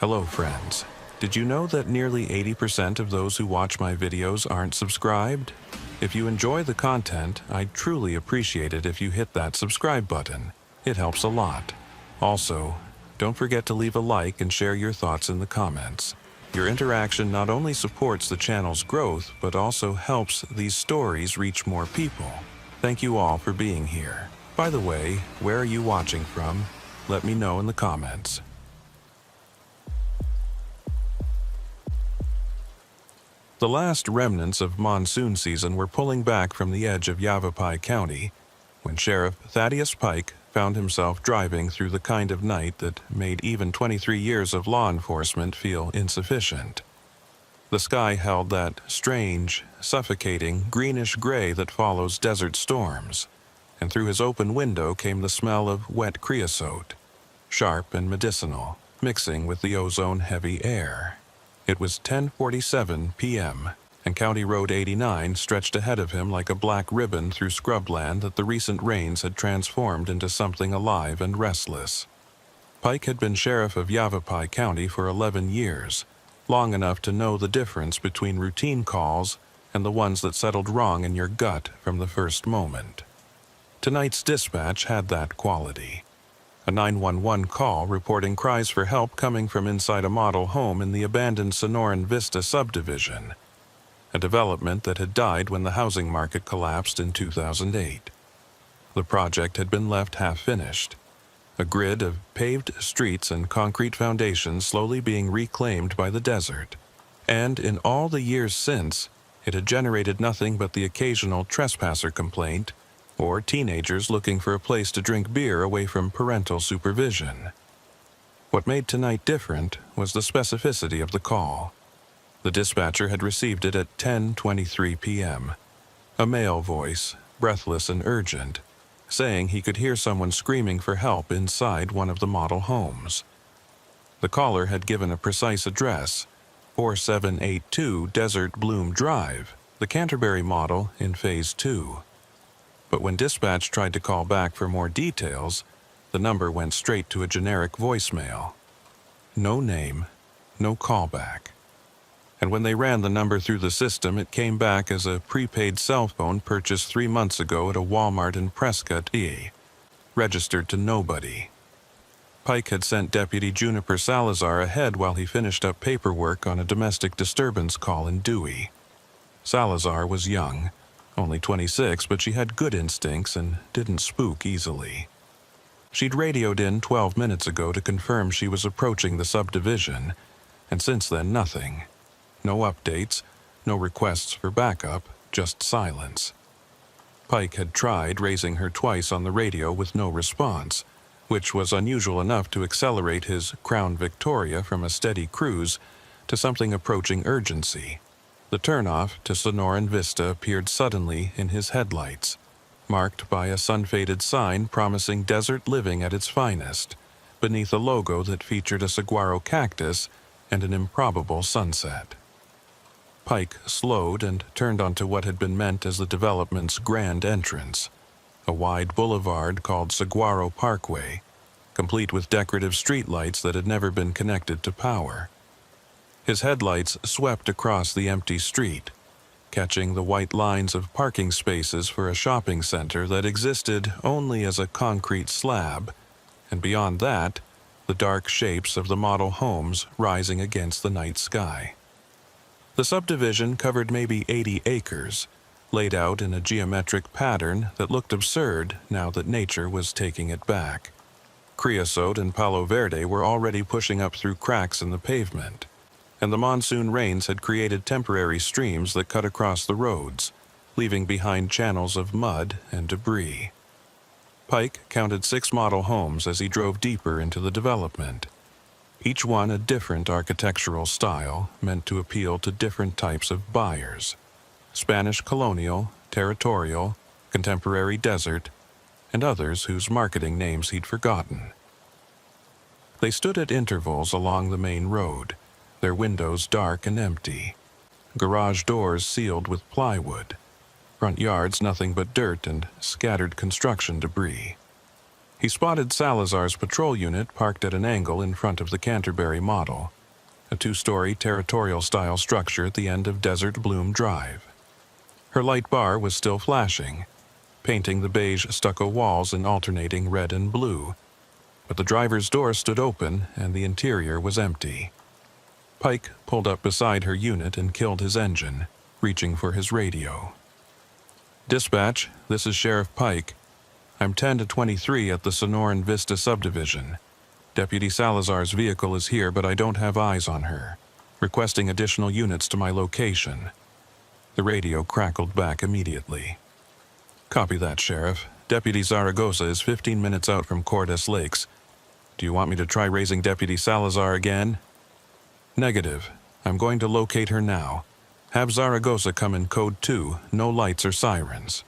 Hello friends. Did you know that nearly 80% of those who watch my videos aren't subscribed? If you enjoy the content, I'd truly appreciate it if you hit that subscribe button. It helps a lot. Also, don't forget to leave a like and share your thoughts in the comments. Your interaction not only supports the channel's growth, but also helps these stories reach more people. Thank you all for being here. By the way, where are you watching from? Let me know in the comments. The last remnants of monsoon season were pulling back from the edge of Yavapai County when Sheriff Thaddeus Pike found himself driving through the kind of night that made even 23 years of law enforcement feel insufficient. The sky held that strange, suffocating, greenish gray that follows desert storms, and through his open window came the smell of wet creosote, sharp and medicinal, mixing with the ozone-heavy air. It was 10:47 p.m., and County Road 89 stretched ahead of him like a black ribbon through scrubland that the recent rains had transformed into something alive and restless. Pike had been sheriff of Yavapai County for 11 years, long enough to know the difference between routine calls and the ones that settled wrong in your gut from the first moment. Tonight's dispatch had that quality. A 911 call reporting cries for help coming from inside a model home in the abandoned Sonoran Vista subdivision, a development that had died when the housing market collapsed in 2008. The project had been left half-finished, a grid of paved streets and concrete foundations slowly being reclaimed by the desert, and in all the years since, it had generated nothing but the occasional trespasser complaint or teenagers looking for a place to drink beer away from parental supervision. What made tonight different was the specificity of the call. The dispatcher had received it at 10:23 p.m. A male voice, breathless and urgent, saying he could hear someone screaming for help inside one of the model homes. The caller had given a precise address, 4782 Desert Bloom Drive, the Canterbury model in Phase 2. But when dispatch tried to call back for more details, the number went straight to a generic voicemail. No name, no callback. And when they ran the number through the system, it came back as a prepaid cell phone purchased 3 months ago at a Walmart in Prescott, registered to nobody. Pike had sent Deputy Juniper Salazar ahead while he finished up paperwork on a domestic disturbance call in Dewey. Salazar was young, only 26, but she had good instincts and didn't spook easily. She'd radioed in 12 minutes ago to confirm she was approaching the subdivision, and since then nothing. No updates, no requests for backup, just silence. Pike had tried raising her twice on the radio with no response, which was unusual enough to accelerate his Crown Victoria from a steady cruise to something approaching urgency. The turnoff to Sonoran Vista appeared suddenly in his headlights, marked by a sun-faded sign promising desert living at its finest, beneath a logo that featured a saguaro cactus and an improbable sunset. Pike slowed and turned onto what had been meant as the development's grand entrance, a wide boulevard called Saguaro Parkway, complete with decorative streetlights that had never been connected to power. His headlights swept across the empty street, catching the white lines of parking spaces for a shopping center that existed only as a concrete slab, and beyond that, the dark shapes of the model homes rising against the night sky. The subdivision covered maybe 80 acres, laid out in a geometric pattern that looked absurd now that nature was taking it back. Creosote and Palo Verde were already pushing up through cracks in the pavement, and the monsoon rains had created temporary streams that cut across the roads, leaving behind channels of mud and debris. Pike counted 6 model homes as he drove deeper into the development, each one a different architectural style meant to appeal to different types of buyers: Spanish colonial, territorial, contemporary desert, and others whose marketing names he'd forgotten. They stood at intervals along the main road, their windows dark and empty, garage doors sealed with plywood, front yards nothing but dirt and scattered construction debris. He spotted Salazar's patrol unit parked at an angle in front of the Canterbury model, a two-story territorial-style structure at the end of Desert Bloom Drive. Her light bar was still flashing, painting the beige stucco walls in alternating red and blue, but the driver's door stood open and the interior was empty. Pike pulled up beside her unit and killed his engine, reaching for his radio. "Dispatch, this is Sheriff Pike. I'm 10 to 23 at the Sonoran Vista subdivision. Deputy Salazar's vehicle is here, but I don't have eyes on her. Requesting additional units to my location." The radio crackled back immediately. "Copy that, Sheriff. Deputy Zaragoza is 15 minutes out from Cordes Lakes. Do you want me to try raising Deputy Salazar again?" "Negative. I'm going to locate her now. Have Zaragoza come in code 2, no lights or sirens."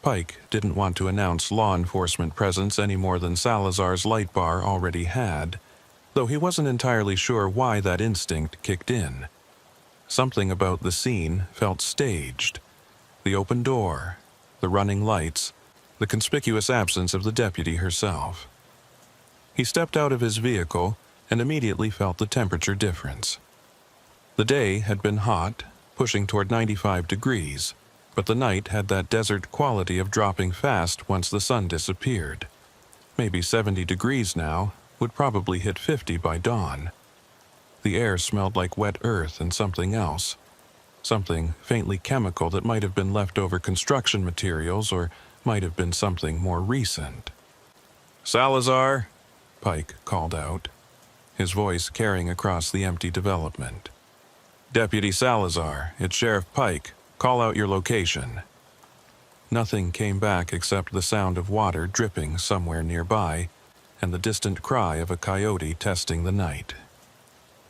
Pike didn't want to announce law enforcement presence any more than Salazar's light bar already had, though he wasn't entirely sure why that instinct kicked in. Something about the scene felt staged. The open door, the running lights, the conspicuous absence of the deputy herself. He stepped out of his vehicle and immediately felt the temperature difference. The day had been hot, pushing toward 95 degrees, but the night had that desert quality of dropping fast once the sun disappeared. Maybe 70 degrees now, would probably hit 50 by dawn. The air smelled like wet earth and something else. Something faintly chemical that might have been leftover construction materials or might have been something more recent. "Salazar," Pike called out, his voice carrying across the empty development. "Deputy Salazar, it's Sheriff Pike. Call out your location." Nothing came back except the sound of water dripping somewhere nearby and the distant cry of a coyote testing the night.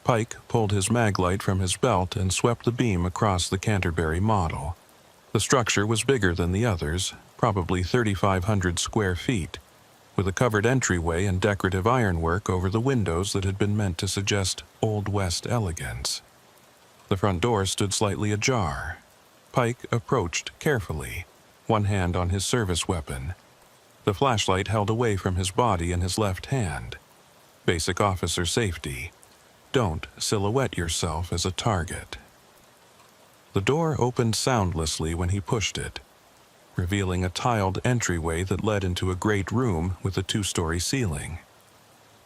Pike pulled his maglite from his belt and swept the beam across the Canterbury model. The structure was bigger than the others, probably 3,500 square feet, with a covered entryway and decorative ironwork over the windows that had been meant to suggest Old West elegance. The front door stood slightly ajar. Pike approached carefully, one hand on his service weapon, the flashlight held away from his body in his left hand. Basic officer safety. Don't silhouette yourself as a target. The door opened soundlessly when he pushed it, revealing a tiled entryway that led into a great room with a 2-story ceiling.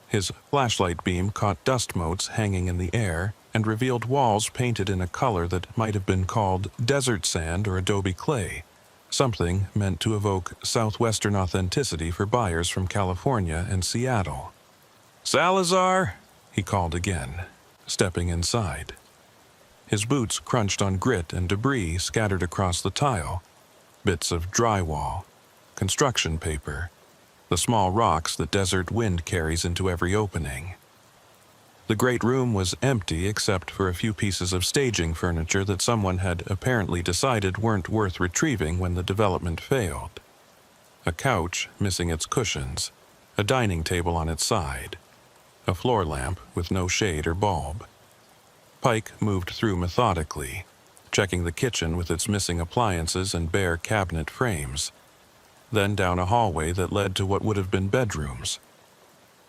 His flashlight beam caught dust motes hanging in the air and revealed walls painted in a color that might have been called desert sand or adobe clay, something meant to evoke southwestern authenticity for buyers from California and Seattle. "Salazar," he called again, stepping inside. His boots crunched on grit and debris scattered across the tile, bits of drywall, construction paper, the small rocks that desert wind carries into every opening. The great room was empty except for a few pieces of staging furniture that someone had apparently decided weren't worth retrieving when the development failed. A couch missing its cushions, a dining table on its side, a floor lamp with no shade or bulb. Pike moved through methodically, checking the kitchen with its missing appliances and bare cabinet frames, then down a hallway that led to what would have been bedrooms.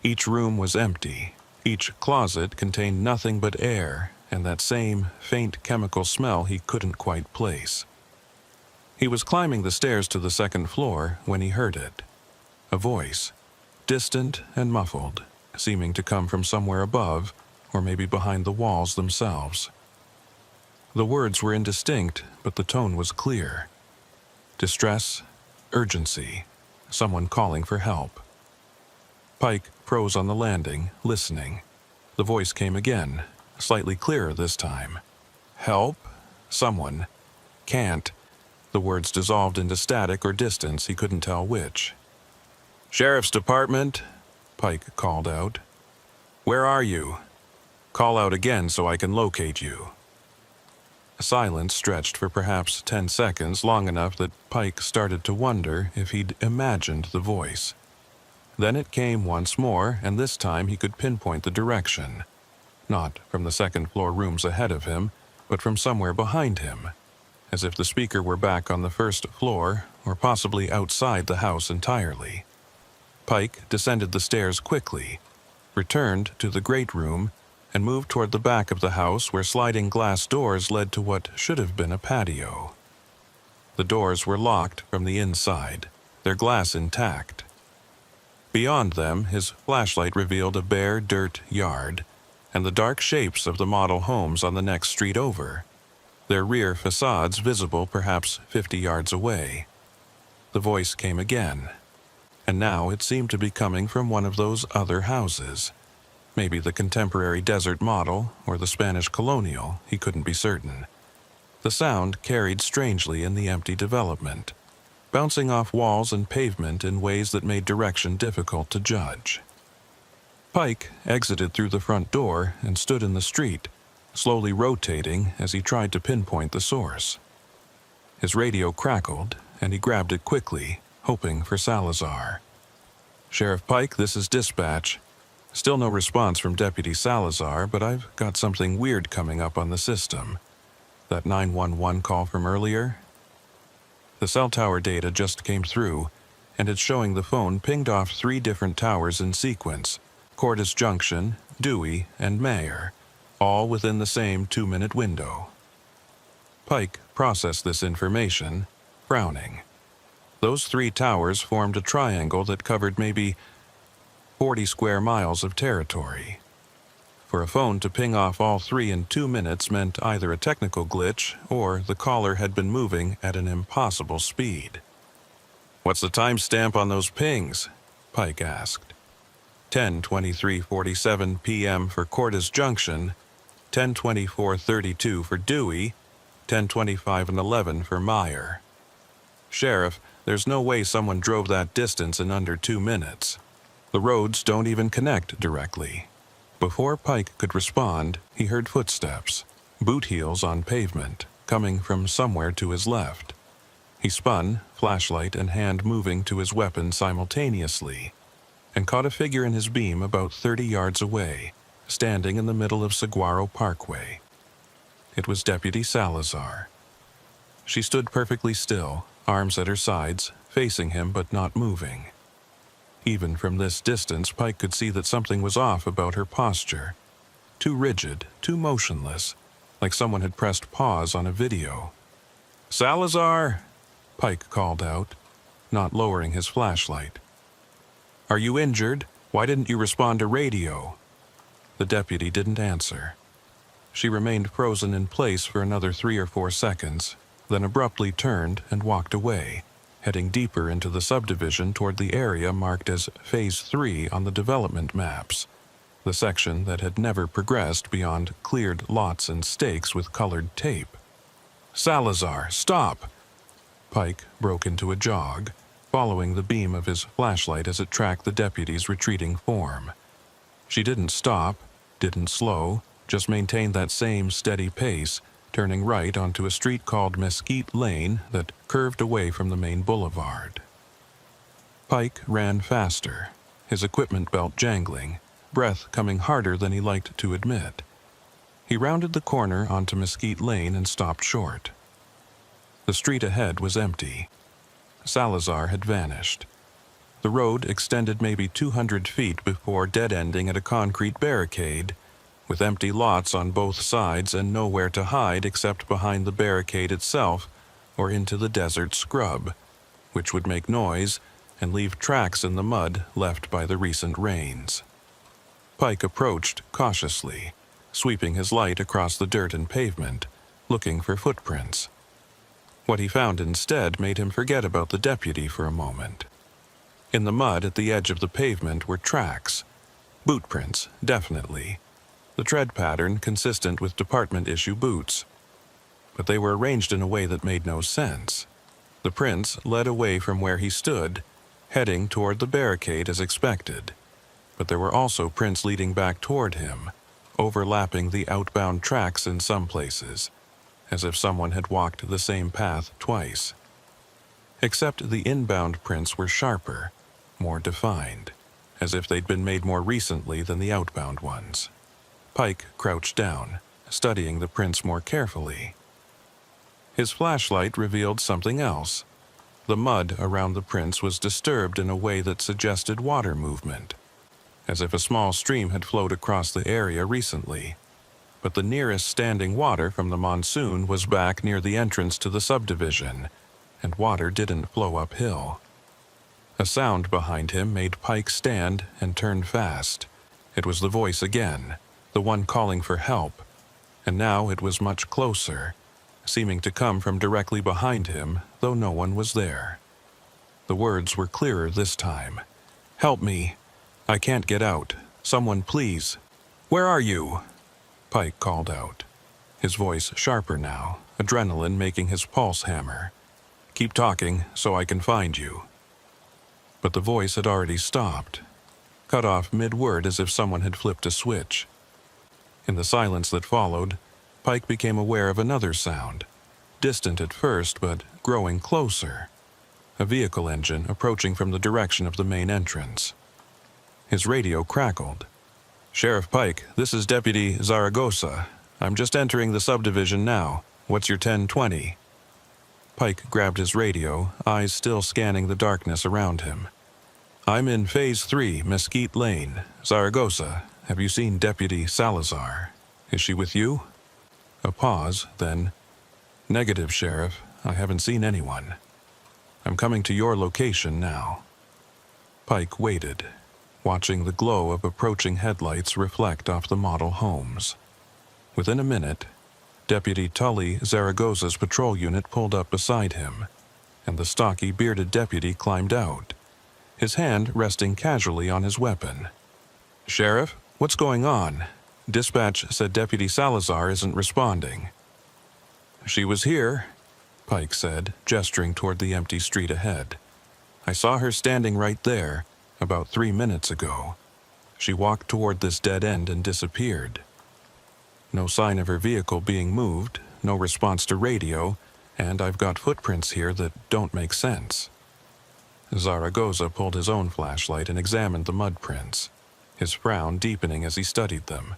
Each room was empty. Each closet contained nothing but air and that same faint chemical smell he couldn't quite place. He was climbing the stairs to the second floor when he heard it. A voice, distant and muffled, seeming to come from somewhere above or maybe behind the walls themselves. The words were indistinct, but the tone was clear. Distress, urgency, someone calling for help. Pike froze on the landing, listening. The voice came again, slightly clearer this time. "Help? Someone. Can't." The words dissolved into static or distance, he couldn't tell which. "Sheriff's Department," Pike called out. "Where are you? Call out again so I can locate you." Silence stretched for perhaps 10 seconds, long enough that Pike started to wonder if he'd imagined the voice. Then it came once more, and this time he could pinpoint the direction. Not from the second-floor rooms ahead of him, but from somewhere behind him, as if the speaker were back on the first floor or possibly outside the house entirely. Pike descended the stairs quickly, returned to the great room, and moved toward the back of the house where sliding glass doors led to what should have been a patio. The doors were locked from the inside, their glass intact. Beyond them, his flashlight revealed a bare dirt yard and the dark shapes of the model homes on the next street over, their rear facades visible perhaps 50 yards away. The voice came again, and now it seemed to be coming from one of those other houses. Maybe the contemporary desert model or the Spanish colonial, he couldn't be certain. The sound carried strangely in the empty development, bouncing off walls and pavement in ways that made direction difficult to judge. Pike exited through the front door and stood in the street, slowly rotating as he tried to pinpoint the source. His radio crackled, and he grabbed it quickly, hoping for Salazar. "Sheriff Pike, this is dispatch. Still no response from Deputy Salazar, but I've got something weird coming up on the system. That 911 call from earlier?" The cell tower data just came through, and it's showing the phone pinged off 3 different towers in sequence: Cordis Junction, Dewey, and Mayer, all within the same 2-minute window. Pike processed this information, frowning. Those 3 towers formed a triangle that covered maybe 40 square miles of territory. For a phone to ping off all 3 in 2 minutes meant either a technical glitch or the caller had been moving at an impossible speed. "What's the timestamp on those pings?" Pike asked. 10:23:47 p.m. for Cordis Junction, 10:24:32 for Dewey, 10:25:11 for Meyer. "Sheriff, there's no way someone drove that distance in under 2 minutes. The roads don't even connect directly." Before Pike could respond, he heard footsteps, boot heels on pavement, coming from somewhere to his left. He spun, flashlight and hand moving to his weapon simultaneously, and caught a figure in his beam about 30 yards away, standing in the middle of Saguaro Parkway. It was Deputy Salazar. She stood perfectly still, arms at her sides, facing him but not moving. Even from this distance, Pike could see that something was off about her posture. Too rigid, too motionless, like someone had pressed pause on a video. "Salazar!" Pike called out, not lowering his flashlight. "Are you injured? Why didn't you respond to radio?" The deputy didn't answer. She remained frozen in place for another 3 or 4 seconds, then abruptly turned and walked away, heading deeper into the subdivision toward the area marked as Phase 3 on the development maps, the section that had never progressed beyond cleared lots and stakes with colored tape. "Salazar, stop!" Pike broke into a jog, following the beam of his flashlight as it tracked the deputy's retreating form. She didn't stop, didn't slow, just maintained that same steady pace, turning right onto a street called Mesquite Lane that curved away from the main boulevard. Pike ran faster, his equipment belt jangling, breath coming harder than he liked to admit. He rounded the corner onto Mesquite Lane and stopped short. The street ahead was empty. Salazar had vanished. The road extended maybe 200 feet before dead-ending at a concrete barricade, with empty lots on both sides and nowhere to hide except behind the barricade itself or into the desert scrub, which would make noise and leave tracks in the mud left by the recent rains. Pike approached cautiously, sweeping his light across the dirt and pavement, looking for footprints. What he found instead made him forget about the deputy for a moment. In the mud at the edge of the pavement were tracks. Boot prints, definitely. The tread pattern consistent with department-issue boots. But they were arranged in a way that made no sense. The prints led away from where he stood, heading toward the barricade as expected. But there were also prints leading back toward him, overlapping the outbound tracks in some places, as if someone had walked the same path twice. Except the inbound prints were sharper, more defined, as if they'd been made more recently than the outbound ones. Pike crouched down, studying the prints more carefully. His flashlight revealed something else. The mud around the prints was disturbed in a way that suggested water movement, as if a small stream had flowed across the area recently. But the nearest standing water from the monsoon was back near the entrance to the subdivision, and water didn't flow uphill. A sound behind him made Pike stand and turn fast. It was the voice again, the one calling for help, and now it was much closer, seeming to come from directly behind him, though no one was there. The words were clearer this time. "Help me. I can't get out. Someone please. Where are you?" Pike called out, his voice sharper now, adrenaline making his pulse hammer. "Keep talking so I can find you." But the voice had already stopped, cut off mid-word as if someone had flipped a switch. In the silence that followed, Pike became aware of another sound, distant at first but growing closer. A vehicle engine approaching from the direction of the main entrance. His radio crackled. "Sheriff Pike, this is Deputy Zaragoza. I'm just entering the subdivision now. What's your 1020? Pike grabbed his radio, eyes still scanning the darkness around him. "I'm in Phase 3, Mesquite Lane. Zaragoza, have you seen Deputy Salazar? Is she with you?" A pause, then, "Negative, Sheriff. I haven't seen anyone. I'm coming to your location now." Pike waited, watching the glow of approaching headlights reflect off the model homes. Within a minute, Deputy Tully Zaragoza's patrol unit pulled up beside him, and the stocky, bearded deputy climbed out, his hand resting casually on his weapon. "Sheriff, what's going on? Dispatch said Deputy Salazar isn't responding." "She was here," Pike said, gesturing toward the empty street ahead. "I saw her standing right there, about 3 minutes ago. She walked toward this dead end and disappeared. No sign of her vehicle being moved, no response to radio, and I've got footprints here that don't make sense." Zaragoza pulled his own flashlight and examined the mud prints, his frown deepening as he studied them.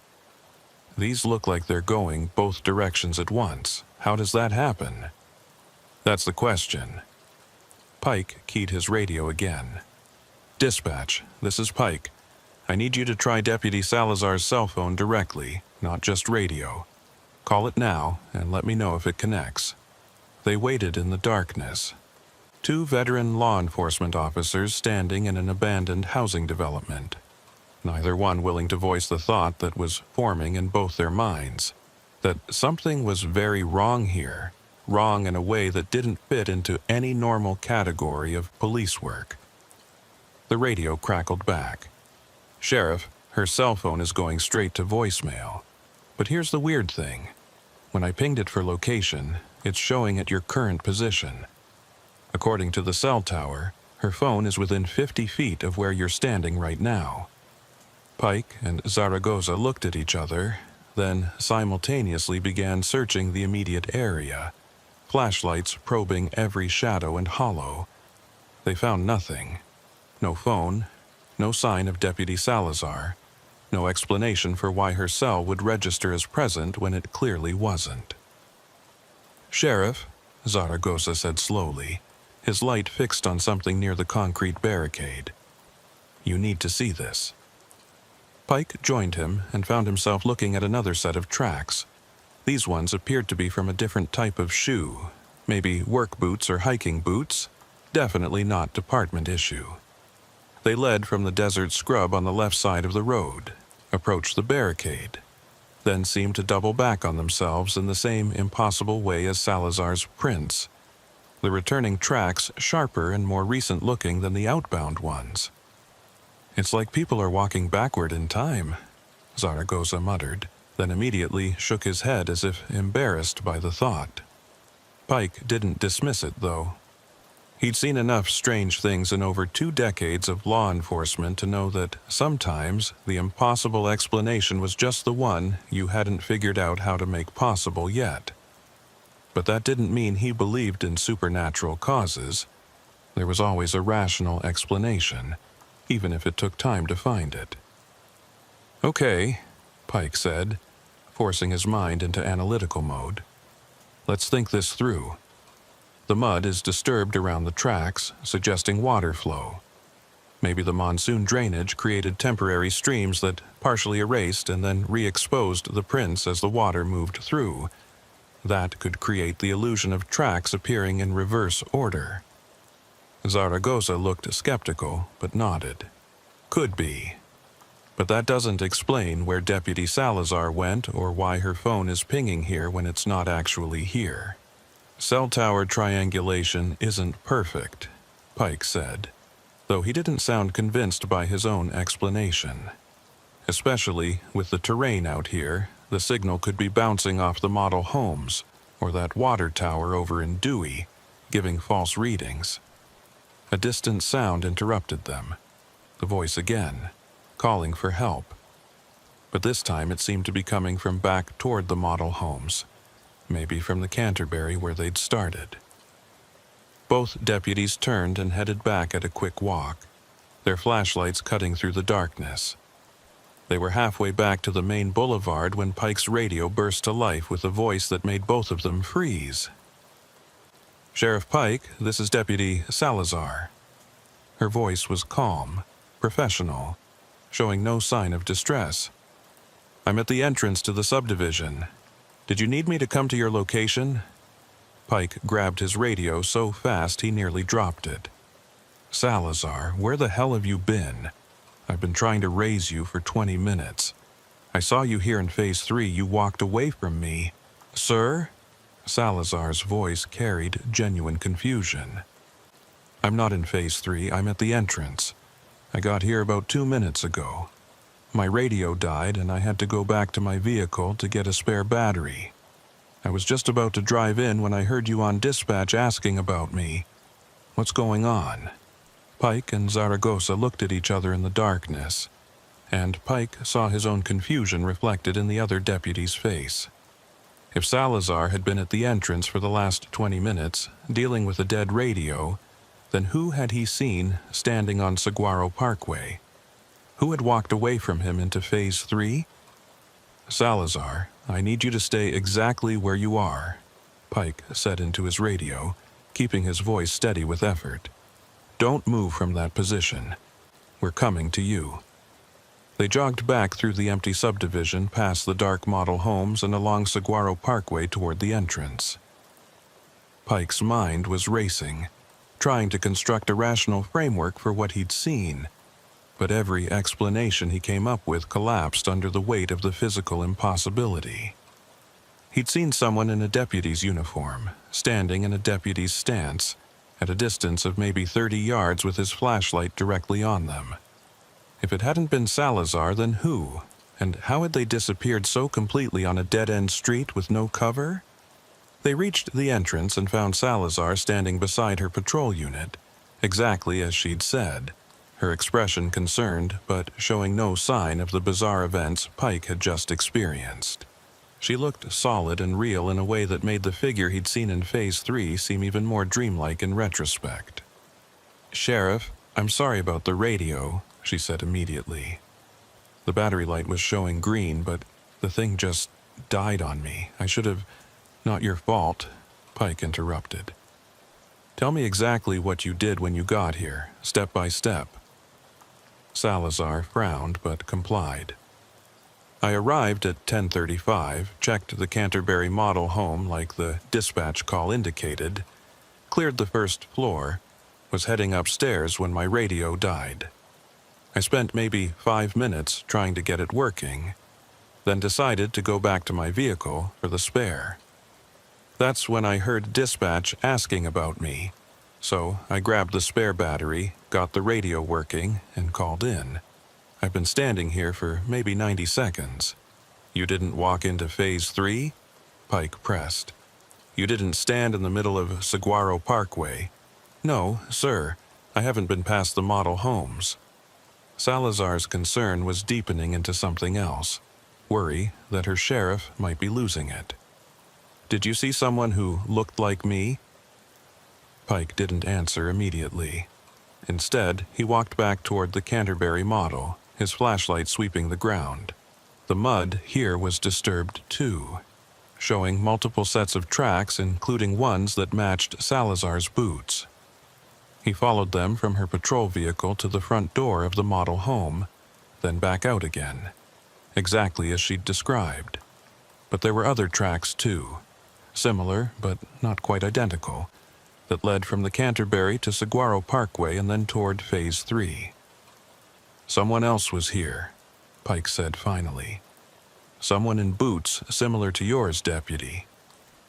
"These look like they're going both directions at once. How does that happen?" "That's the question." Pike keyed his radio again. "Dispatch, this is Pike. I need you to try Deputy Salazar's cell phone directly, not just radio. Call it now and let me know if it connects." They waited in the darkness. 2 veteran law enforcement officers standing in an abandoned housing development, neither one willing to voice the thought that was forming in both their minds, that something was very wrong here, wrong in a way that didn't fit into any normal category of police work. The radio crackled back. "Sheriff, her cell phone is going straight to voicemail. But here's the weird thing. When I pinged it for location, it's showing at your current position. According to the cell tower, her phone is within 50 feet of where you're standing right now." Pike and Zaragoza looked at each other, then simultaneously began searching the immediate area, flashlights probing every shadow and hollow. They found nothing. No phone, no sign of Deputy Salazar, no explanation for why her cell would register as present when it clearly wasn't. "Sheriff," Zaragoza said slowly, his light fixed on something near the concrete barricade. "You need to see this." Pike joined him and found himself looking at another set of tracks. These ones appeared to be from a different type of shoe, maybe work boots or hiking boots, definitely not department issue. They led from the desert scrub on the left side of the road, approached the barricade, then seemed to double back on themselves in the same impossible way as Salazar's prints, the returning tracks sharper and more recent looking than the outbound ones. "It's like people are walking backward in time," Zaragoza muttered, then immediately shook his head as if embarrassed by the thought. Pike didn't dismiss it, though. He'd seen enough strange things in over 2 decades of law enforcement to know that sometimes the impossible explanation was just the one you hadn't figured out how to make possible yet. But that didn't mean he believed in supernatural causes. There was always a rational explanation, even if it took time to find it. "Okay," Pike said, forcing his mind into analytical mode. "Let's think this through. The mud is disturbed around the tracks, suggesting water flow. Maybe the monsoon drainage created temporary streams that partially erased and then re-exposed the prints as the water moved through. That could create the illusion of tracks appearing in reverse order. Zaragoza looked skeptical, but nodded. Could be. But that doesn't explain where Deputy Salazar went or why her phone is pinging here when it's not actually here. Cell tower triangulation isn't perfect, Pike said, though he didn't sound convinced by his own explanation. Especially with the terrain out here, the signal could be bouncing off the model homes or that water tower over in Dewey, giving false readings. A distant sound interrupted them. The voice again, calling for help. But this time it seemed to be coming from back toward the model homes, maybe from the Canterbury where they'd started. Both deputies turned and headed back at a quick walk, their flashlights cutting through the darkness. They were halfway back to the main boulevard when Pike's radio burst to life with a voice that made both of them freeze. "Sheriff Pike, this is Deputy Salazar." Her voice was calm, professional, showing no sign of distress. "I'm at the entrance to the subdivision. Did you need me to come to your location?" Pike grabbed his radio so fast he nearly dropped it. "Salazar, where the hell have you been? I've been trying to raise you for 20 minutes. I saw you here in Phase 3. You walked away from me." "Sir?" Salazar's voice carried genuine confusion. "I'm not in Phase 3. I'm at the entrance. I got here about 2 minutes ago. My radio died and I had to go back to my vehicle to get a spare battery. I was just about to drive in when I heard you on dispatch asking about me. What's going on?" Pike and Zaragoza looked at each other in the darkness, and Pike saw his own confusion reflected in the other deputy's face. If Salazar had been at the entrance for the last 20 minutes, dealing with a dead radio, then who had he seen standing on Saguaro Parkway? Who had walked away from him into Phase 3? "Salazar, I need you to stay exactly where you are," Pike said into his radio, keeping his voice steady with effort. "Don't move from that position. We're coming to you." They jogged back through the empty subdivision past the dark model homes and along Saguaro Parkway toward the entrance. Pike's mind was racing, trying to construct a rational framework for what he'd seen, but every explanation he came up with collapsed under the weight of the physical impossibility. He'd seen someone in a deputy's uniform, standing in a deputy's stance, at a distance of maybe 30 yards with his flashlight directly on them. If it hadn't been Salazar, then who? And how had they disappeared so completely on a dead-end street with no cover? They reached the entrance and found Salazar standing beside her patrol unit, exactly as she'd said, her expression concerned but showing no sign of the bizarre events Pike had just experienced. She looked solid and real in a way that made the figure he'd seen in Phase 3 seem even more dreamlike in retrospect. "Sheriff, I'm sorry about the radio," she said immediately. "The battery light was showing green, but the thing just died on me. I should have—" "Not your fault," Pike interrupted. "Tell me exactly what you did when you got here, step by step." Salazar frowned but complied. "I arrived at 10:35, checked the Canterbury model home like the dispatch call indicated, cleared the first floor, was heading upstairs when my radio died. I spent maybe 5 minutes trying to get it working, then decided to go back to my vehicle for the spare. That's when I heard dispatch asking about me, so I grabbed the spare battery, got the radio working, and called in. I've been standing here for maybe 90 seconds. You didn't walk into Phase 3? Pike pressed. You didn't stand in the middle of Saguaro Parkway? No, sir. I haven't been past the model homes. Salazar's concern was deepening into something else, worry that her sheriff might be losing it. Did you see someone who looked like me? Pike didn't answer immediately. Instead, he walked back toward the Canterbury model, his flashlight sweeping the ground. The mud here was disturbed too. showing multiple sets of tracks, including ones that matched Salazar's boots. He followed them from her patrol vehicle to the front door of the model home, then back out again, exactly as she'd described. But there were other tracks too, similar but not quite identical, that led from the Canterbury to Saguaro Parkway and then toward Phase 3. "Someone else was here," Pike said finally. "Someone in boots similar to yours, Deputy.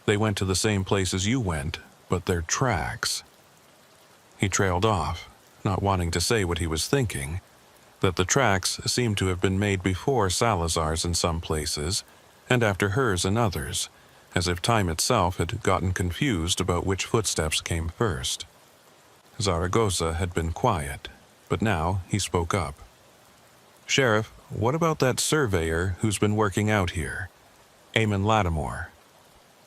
They went to the same place as you went, but their tracks." He trailed off, not wanting to say what he was thinking, that the tracks seemed to have been made before Salazar's in some places, and after hers in others, as if time itself had gotten confused about which footsteps came first. Zaragoza had been quiet, but now he spoke up. "Sheriff, what about that surveyor who's been working out here? Eamon Lattimore.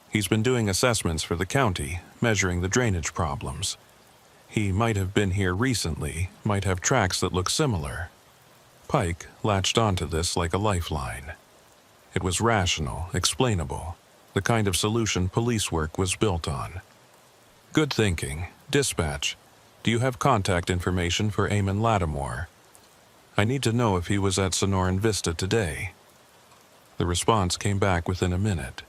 He's been doing assessments for the county, measuring the drainage problems. He might have been here recently, might have tracks that look similar." Pike latched onto this like a lifeline. It was rational, explainable, the kind of solution police work was built on. "Good thinking. Dispatch, do you have contact information for Eamon Lattimore? I need to know if he was at Sonoran Vista today." The response came back within a minute.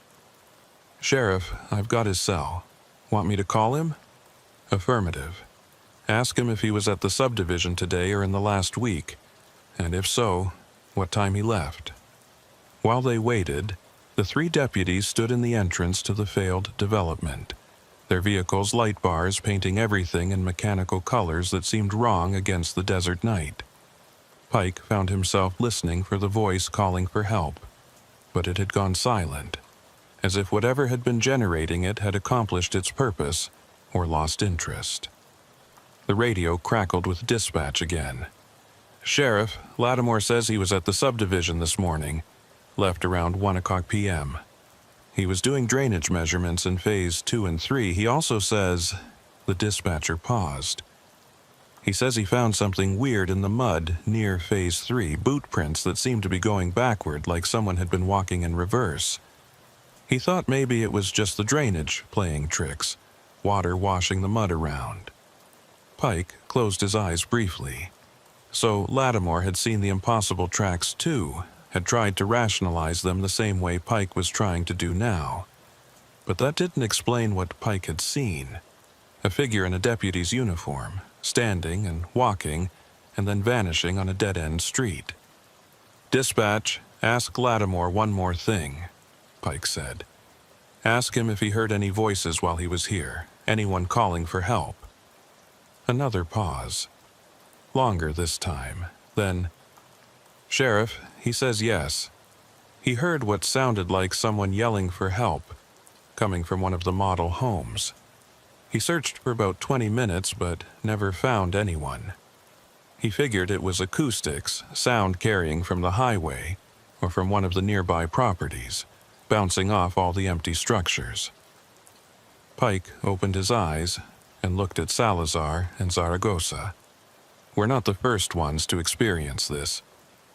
"Sheriff, I've got his cell. Want me to call him?" "Affirmative. Ask him if he was at the subdivision today or in the last week, and if so, what time he left." While they waited, the three deputies stood in the entrance to the failed development, their vehicles' light bars painting everything in mechanical colors that seemed wrong against the desert night. Pike found himself listening for the voice calling for help, but it had gone silent, as if whatever had been generating it had accomplished its purpose or lost interest. The radio crackled with dispatch again. "Sheriff, Lattimore says he was at the subdivision this morning, left around 1 o'clock p.m. He was doing drainage measurements in Phase 2 and 3. He also says..." The dispatcher paused. "He says he found something weird in the mud near Phase 3, boot prints that seemed to be going backward like someone had been walking in reverse. He thought maybe it was just the drainage playing tricks, water washing the mud around." Pike closed his eyes briefly. So Lattimore had seen the impossible tracks too, had tried to rationalize them the same way Pike was trying to do now. But that didn't explain what Pike had seen. A figure in a deputy's uniform, standing and walking, and then vanishing on a dead-end street. "Dispatch, ask Lattimore one more thing," Pike said. "Ask him if he heard any voices while he was here, anyone calling for help." Another pause. Longer this time. Then, "Sheriff, he says yes. He heard what sounded like someone yelling for help, coming from one of the model homes. He searched for about 20 minutes but never found anyone. He figured it was acoustics, sound carrying from the highway or from one of the nearby properties, bouncing off all the empty structures." Pike opened his eyes and looked at Salazar and Zaragoza. "We're not the first ones to experience this.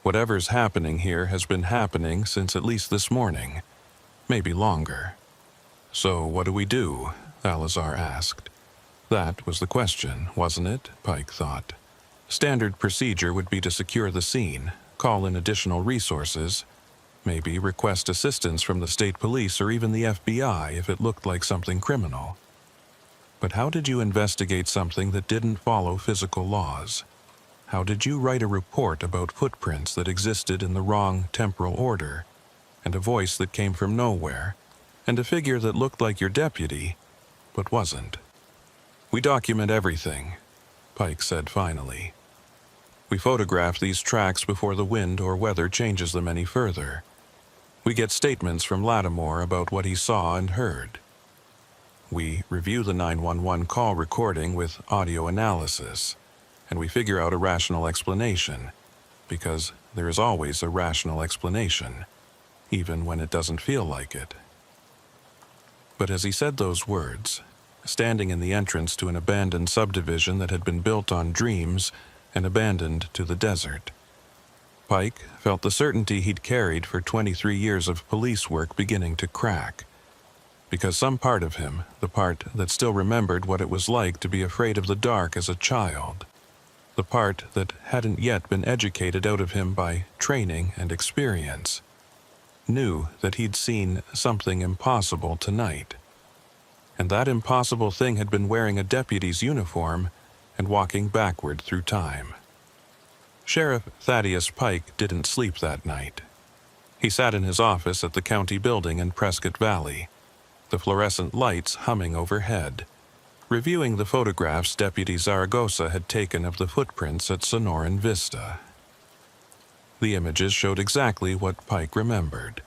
Whatever's happening here has been happening since at least this morning, maybe longer." "So what do we do?" Salazar asked. That was the question, wasn't it? Pike thought. Standard procedure would be to secure the scene, call in additional resources, maybe request assistance from the state police or even the FBI if it looked like something criminal. But how did you investigate something that didn't follow physical laws? How did you write a report about footprints that existed in the wrong temporal order, and a voice that came from nowhere, and a figure that looked like your deputy, but wasn't? "We document everything," Pike said finally. "We photograph these tracks before the wind or weather changes them any further. We get statements from Lattimore about what he saw and heard. We review the 911 call recording with audio analysis, and we figure out a rational explanation, because there is always a rational explanation, even when it doesn't feel like it." But as he said those words, standing in the entrance to an abandoned subdivision that had been built on dreams and abandoned to the desert, Pike felt the certainty he'd carried for 23 years of police work beginning to crack, because some part of him, the part that still remembered what it was like to be afraid of the dark as a child, the part that hadn't yet been educated out of him by training and experience, knew that he'd seen something impossible tonight. And that impossible thing had been wearing a deputy's uniform and walking backward through time. Sheriff Thaddeus Pike didn't sleep that night. He sat in his office at the county building in Prescott Valley, the fluorescent lights humming overhead, reviewing the photographs Deputy Zaragoza had taken of the footprints at Sonoran Vista. The images showed exactly what Pike remembered: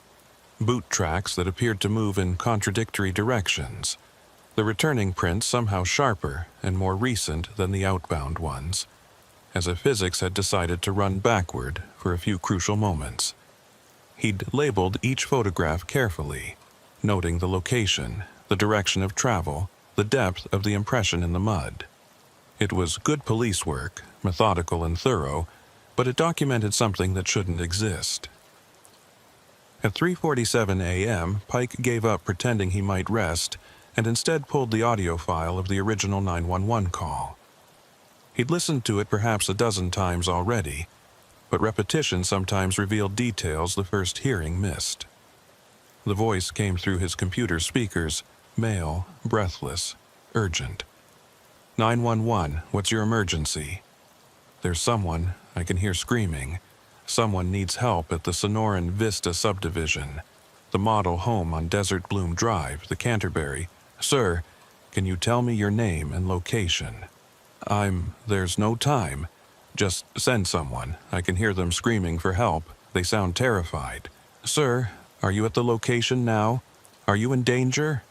boot tracks that appeared to move in contradictory directions, the returning prints somehow sharper and more recent than the outbound ones, as if physics had decided to run backward for a few crucial moments. He'd labeled each photograph carefully, noting the location, the direction of travel, the depth of the impression in the mud. It was good police work, methodical and thorough, but it documented something that shouldn't exist. At 3:47 a.m., Pike gave up pretending he might rest and instead pulled the audio file of the original 911 call. He'd listened to it perhaps a dozen times already, but repetition sometimes revealed details the first hearing missed. The voice came through his computer speakers, male, breathless, urgent. 911, what's your emergency? There's someone, I can hear screaming. Someone needs help at the Sonoran Vista subdivision, the model home on Desert Bloom Drive, the Canterbury. Sir, can you tell me your name and location? There's no time. Just send someone. I can hear them screaming for help. They sound terrified. Sir, are you at the location now? Are you in danger?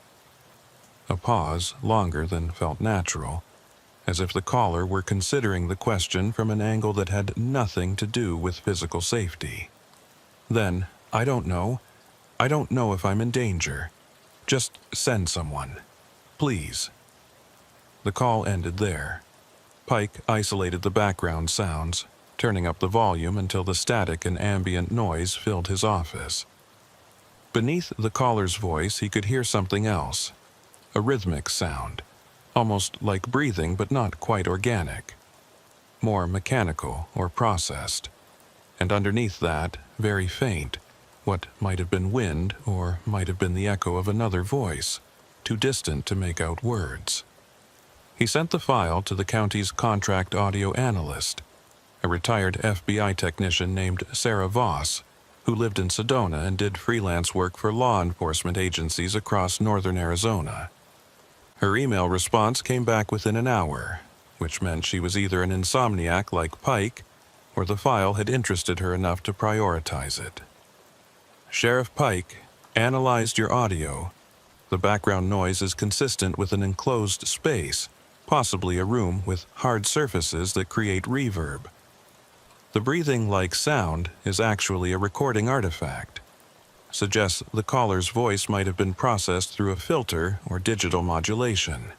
A pause, longer than felt natural, as if the caller were considering the question from an angle that had nothing to do with physical safety. Then, I don't know. I don't know if I'm in danger. Just send someone. Please. The call ended there. Pike isolated the background sounds, turning up the volume until the static and ambient noise filled his office. Beneath the caller's voice, he could hear something else, a rhythmic sound, almost like breathing but not quite organic, more mechanical or processed. And underneath that, very faint, what might have been wind or might have been the echo of another voice, too distant to make out words. He sent the file to the county's contract audio analyst, a retired FBI technician named Sarah Voss, who lived in Sedona and did freelance work for law enforcement agencies across northern Arizona. Her email response came back within an hour, which meant she was either an insomniac like Pike, or the file had interested her enough to prioritize it. Sheriff Pike analyzed your audio. The background noise is consistent with an enclosed space, possibly a room with hard surfaces that create reverb. The breathing-like sound is actually a recording artifact. Suggests the caller's voice might have been processed through a filter or digital modulation.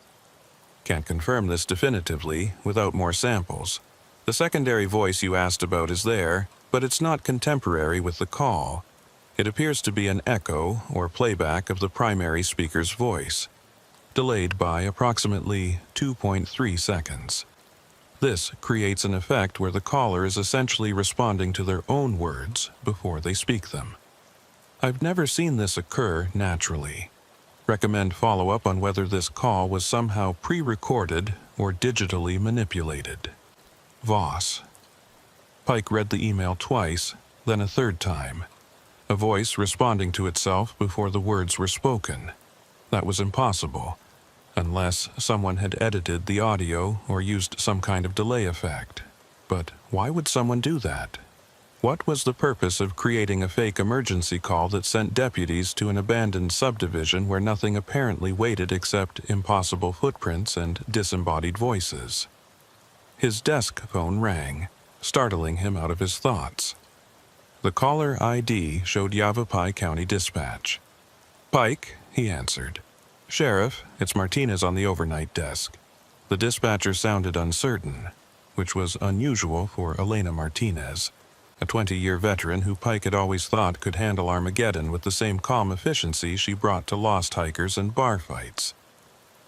Can't confirm this definitively without more samples. The secondary voice you asked about is there, but it's not contemporary with the call. It appears to be an echo or playback of the primary speaker's voice, delayed by approximately 2.3 seconds. This creates an effect where the caller is essentially responding to their own words before they speak them. I've never seen this occur naturally. Recommend follow-up on whether this call was somehow pre-recorded or digitally manipulated. Voss. Pike read the email twice, then a third time. A voice responding to itself before the words were spoken. That was impossible, unless someone had edited the audio or used some kind of delay effect. But why would someone do that? What was the purpose of creating a fake emergency call that sent deputies to an abandoned subdivision where nothing apparently waited except impossible footprints and disembodied voices? His desk phone rang, startling him out of his thoughts. The caller ID showed Yavapai County Dispatch. Pike, he answered. Sheriff, it's Martinez on the overnight desk. The dispatcher sounded uncertain, which was unusual for Elena Martinez. a 20-year veteran who Pike had always thought could handle Armageddon with the same calm efficiency she brought to lost hikers and bar fights.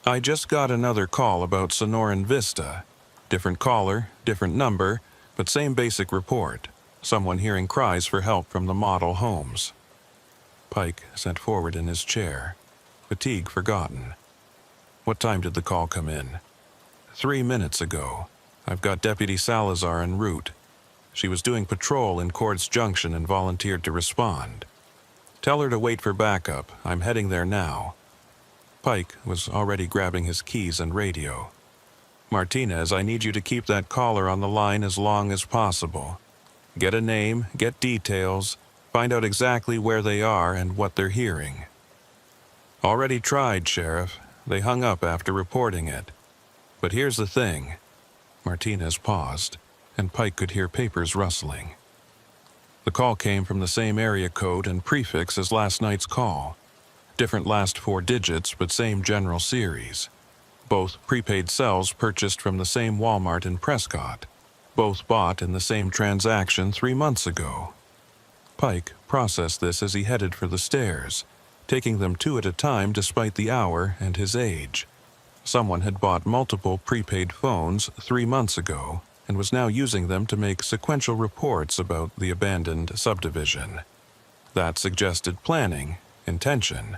"I just got another call about Sonoran Vista. Different caller, different number, but same basic report. Someone hearing cries for help from the model homes." Pike sat forward in his chair, fatigue forgotten. "What time did the call come in?" 3 minutes ago. I've got Deputy Salazar en route. She was doing patrol in Quartz Junction and volunteered to respond. Tell her to wait for backup. I'm heading there now." Pike was already grabbing his keys and radio. "Martinez, I need you to keep that caller on the line as long as possible. Get a name, get details, find out exactly where they are and what they're hearing." "Already tried, Sheriff. They hung up after reporting it. But here's the thing." Martinez paused, and Pike could hear papers rustling. The call came from the same area code and prefix as last night's call. Different last 4 digits, but same general series. Both prepaid cells purchased from the same Walmart in Prescott. Both bought in the same transaction 3 months ago. Pike processed this as he headed for the stairs, taking them 2 at a time despite the hour and his age. Someone had bought multiple prepaid phones 3 months ago and was now using them to make sequential reports about the abandoned subdivision. That suggested planning, intention,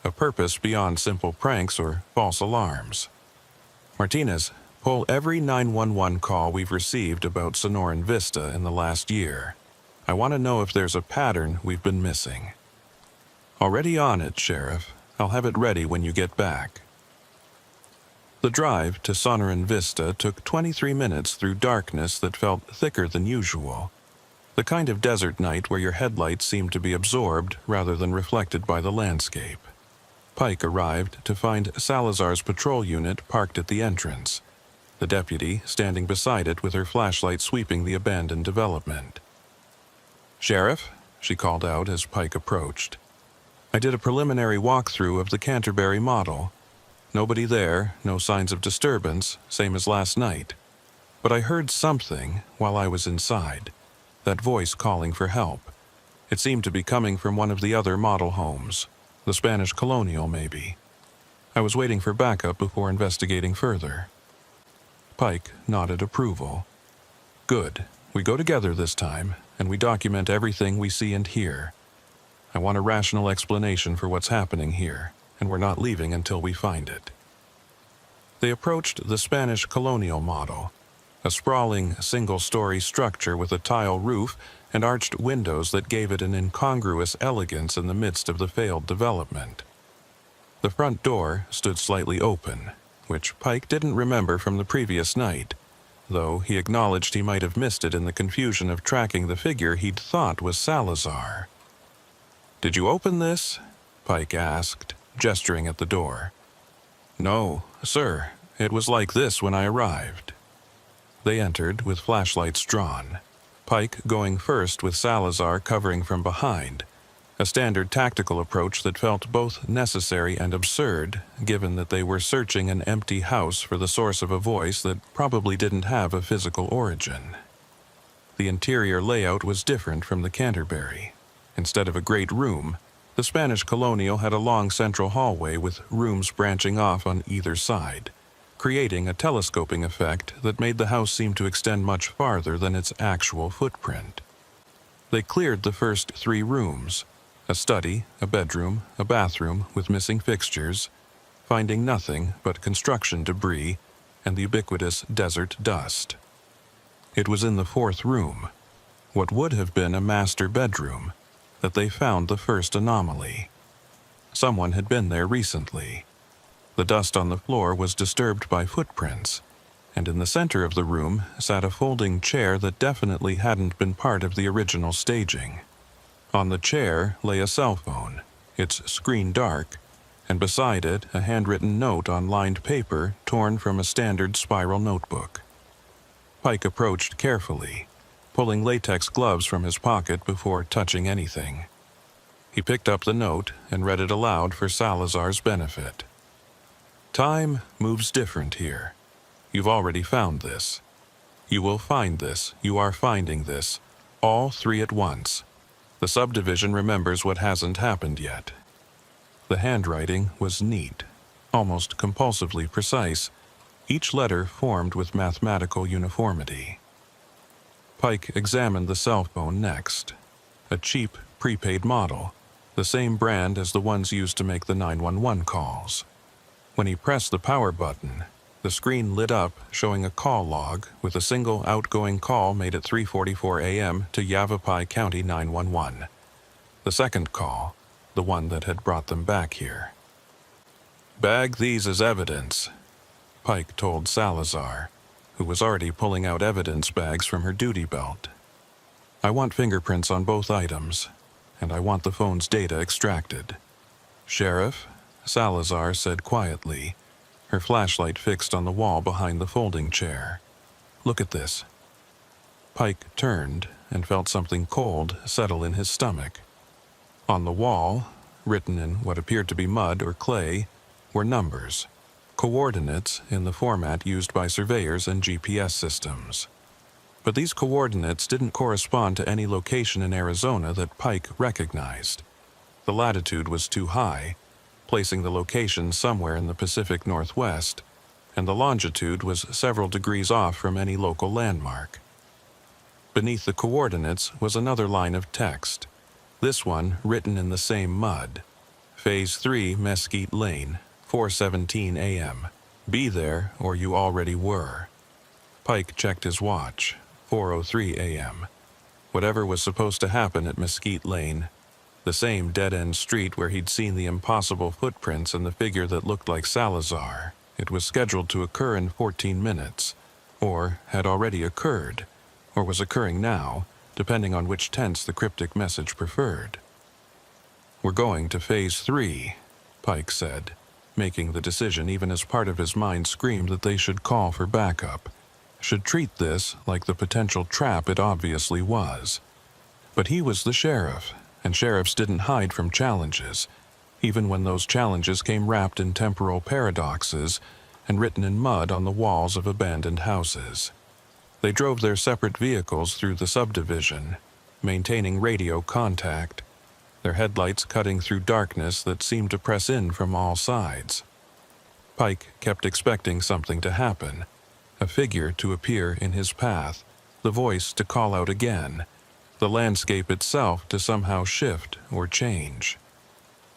a purpose beyond simple pranks or false alarms. "Martinez, pull every 911 call we've received about Sonoran Vista in the last year. I want to know if there's a pattern we've been missing." "Already on it, Sheriff. I'll have it ready when you get back." The drive to Sonoran Vista took 23 minutes through darkness that felt thicker than usual. The kind of desert night where your headlights seem to be absorbed rather than reflected by the landscape. Pike arrived to find Salazar's patrol unit parked at the entrance, the deputy standing beside it with her flashlight sweeping the abandoned development. "Sheriff," she called out as Pike approached. "I did a preliminary walkthrough of the Canterbury model. Nobody there, no signs of disturbance, same as last night. But I heard something while I was inside, that voice calling for help. It seemed to be coming from one of the other model homes, the Spanish Colonial maybe. I was waiting for backup before investigating further." Pike nodded approval. "Good. We go together this time, and we document everything we see and hear. I want a rational explanation for what's happening here, and we're not leaving until we find it." They approached the Spanish Colonial model, a sprawling single-story structure with a tile roof and arched windows that gave it an incongruous elegance in the midst of the failed development. The front door stood slightly open, which Pike didn't remember from the previous night, though he acknowledged he might have missed it in the confusion of tracking the figure he'd thought was Salazar. "Did you open this?" Pike asked, gesturing at the door. "No, sir. It was like this when I arrived." They entered with flashlights drawn, Pike going first with Salazar covering from behind, a standard tactical approach that felt both necessary and absurd, given that they were searching an empty house for the source of a voice that probably didn't have a physical origin. The interior layout was different from the Canterbury. Instead of a great room, the Spanish Colonial had a long central hallway with rooms branching off on either side, creating a telescoping effect that made the house seem to extend much farther than its actual footprint. They cleared the first 3 rooms, a study, a bedroom, a bathroom with missing fixtures, finding nothing but construction debris and the ubiquitous desert dust. It was in the 4th room, what would have been a master bedroom, that they found the first anomaly. Someone had been there recently. The dust on the floor was disturbed by footprints, and in the center of the room sat a folding chair that definitely hadn't been part of the original staging. On the chair lay a cell phone, its screen dark, and beside it a handwritten note on lined paper torn from a standard spiral notebook. Pike approached carefully, pulling latex gloves from his pocket before touching anything. He picked up the note and read it aloud for Salazar's benefit. "Time moves different here. You've already found this. You will find this. You are finding this. All three at once. The subdivision remembers what hasn't happened yet. The handwriting was neat, almost compulsively precise, each letter formed with mathematical uniformity. Pike examined the cell phone next. A cheap, prepaid model, the same brand as the ones used to make the 911 calls. When he pressed the power button, the screen lit up showing a call log with a single outgoing call made at 3:44 a.m. to Yavapai County 911. The second call, the one that had brought them back here. "Bag these as evidence," Pike told Salazar, who was already pulling out evidence bags from her duty belt. "I want fingerprints on both items, and I want the phone's data extracted." "Sheriff," Salazar said quietly, her flashlight fixed on the wall behind the folding chair. "Look at this." Pike turned and felt something cold settle in his stomach. On the wall, written in what appeared to be mud or clay, were numbers, coordinates in the format used by surveyors and GPS systems. But these coordinates didn't correspond to any location in Arizona that Pike recognized. The latitude was too high, placing the location somewhere in the Pacific Northwest, and the longitude was several degrees off from any local landmark. Beneath the coordinates was another line of text, this one written in the same mud. Phase 3 Mesquite Lane, 4:17 a.m. Be there or you already were. Pike checked his watch, 4:03 a.m. Whatever was supposed to happen at Mesquite Lane, the same dead-end street where he'd seen the impossible footprints and the figure that looked like Salazar, it was scheduled to occur in 14 minutes, or had already occurred, or was occurring now, depending on which tense the cryptic message preferred. "We're going to Phase 3, Pike said, making the decision even as part of his mind screamed that they should call for backup, should treat this like the potential trap it obviously was. But he was the sheriff, and sheriffs didn't hide from challenges, even when those challenges came wrapped in temporal paradoxes and written in mud on the walls of abandoned houses. They drove their separate vehicles through the subdivision, maintaining radio contact, their headlights cutting through darkness that seemed to press in from all sides. Pike kept expecting something to happen, a figure to appear in his path, the voice to call out again, the landscape itself to somehow shift or change.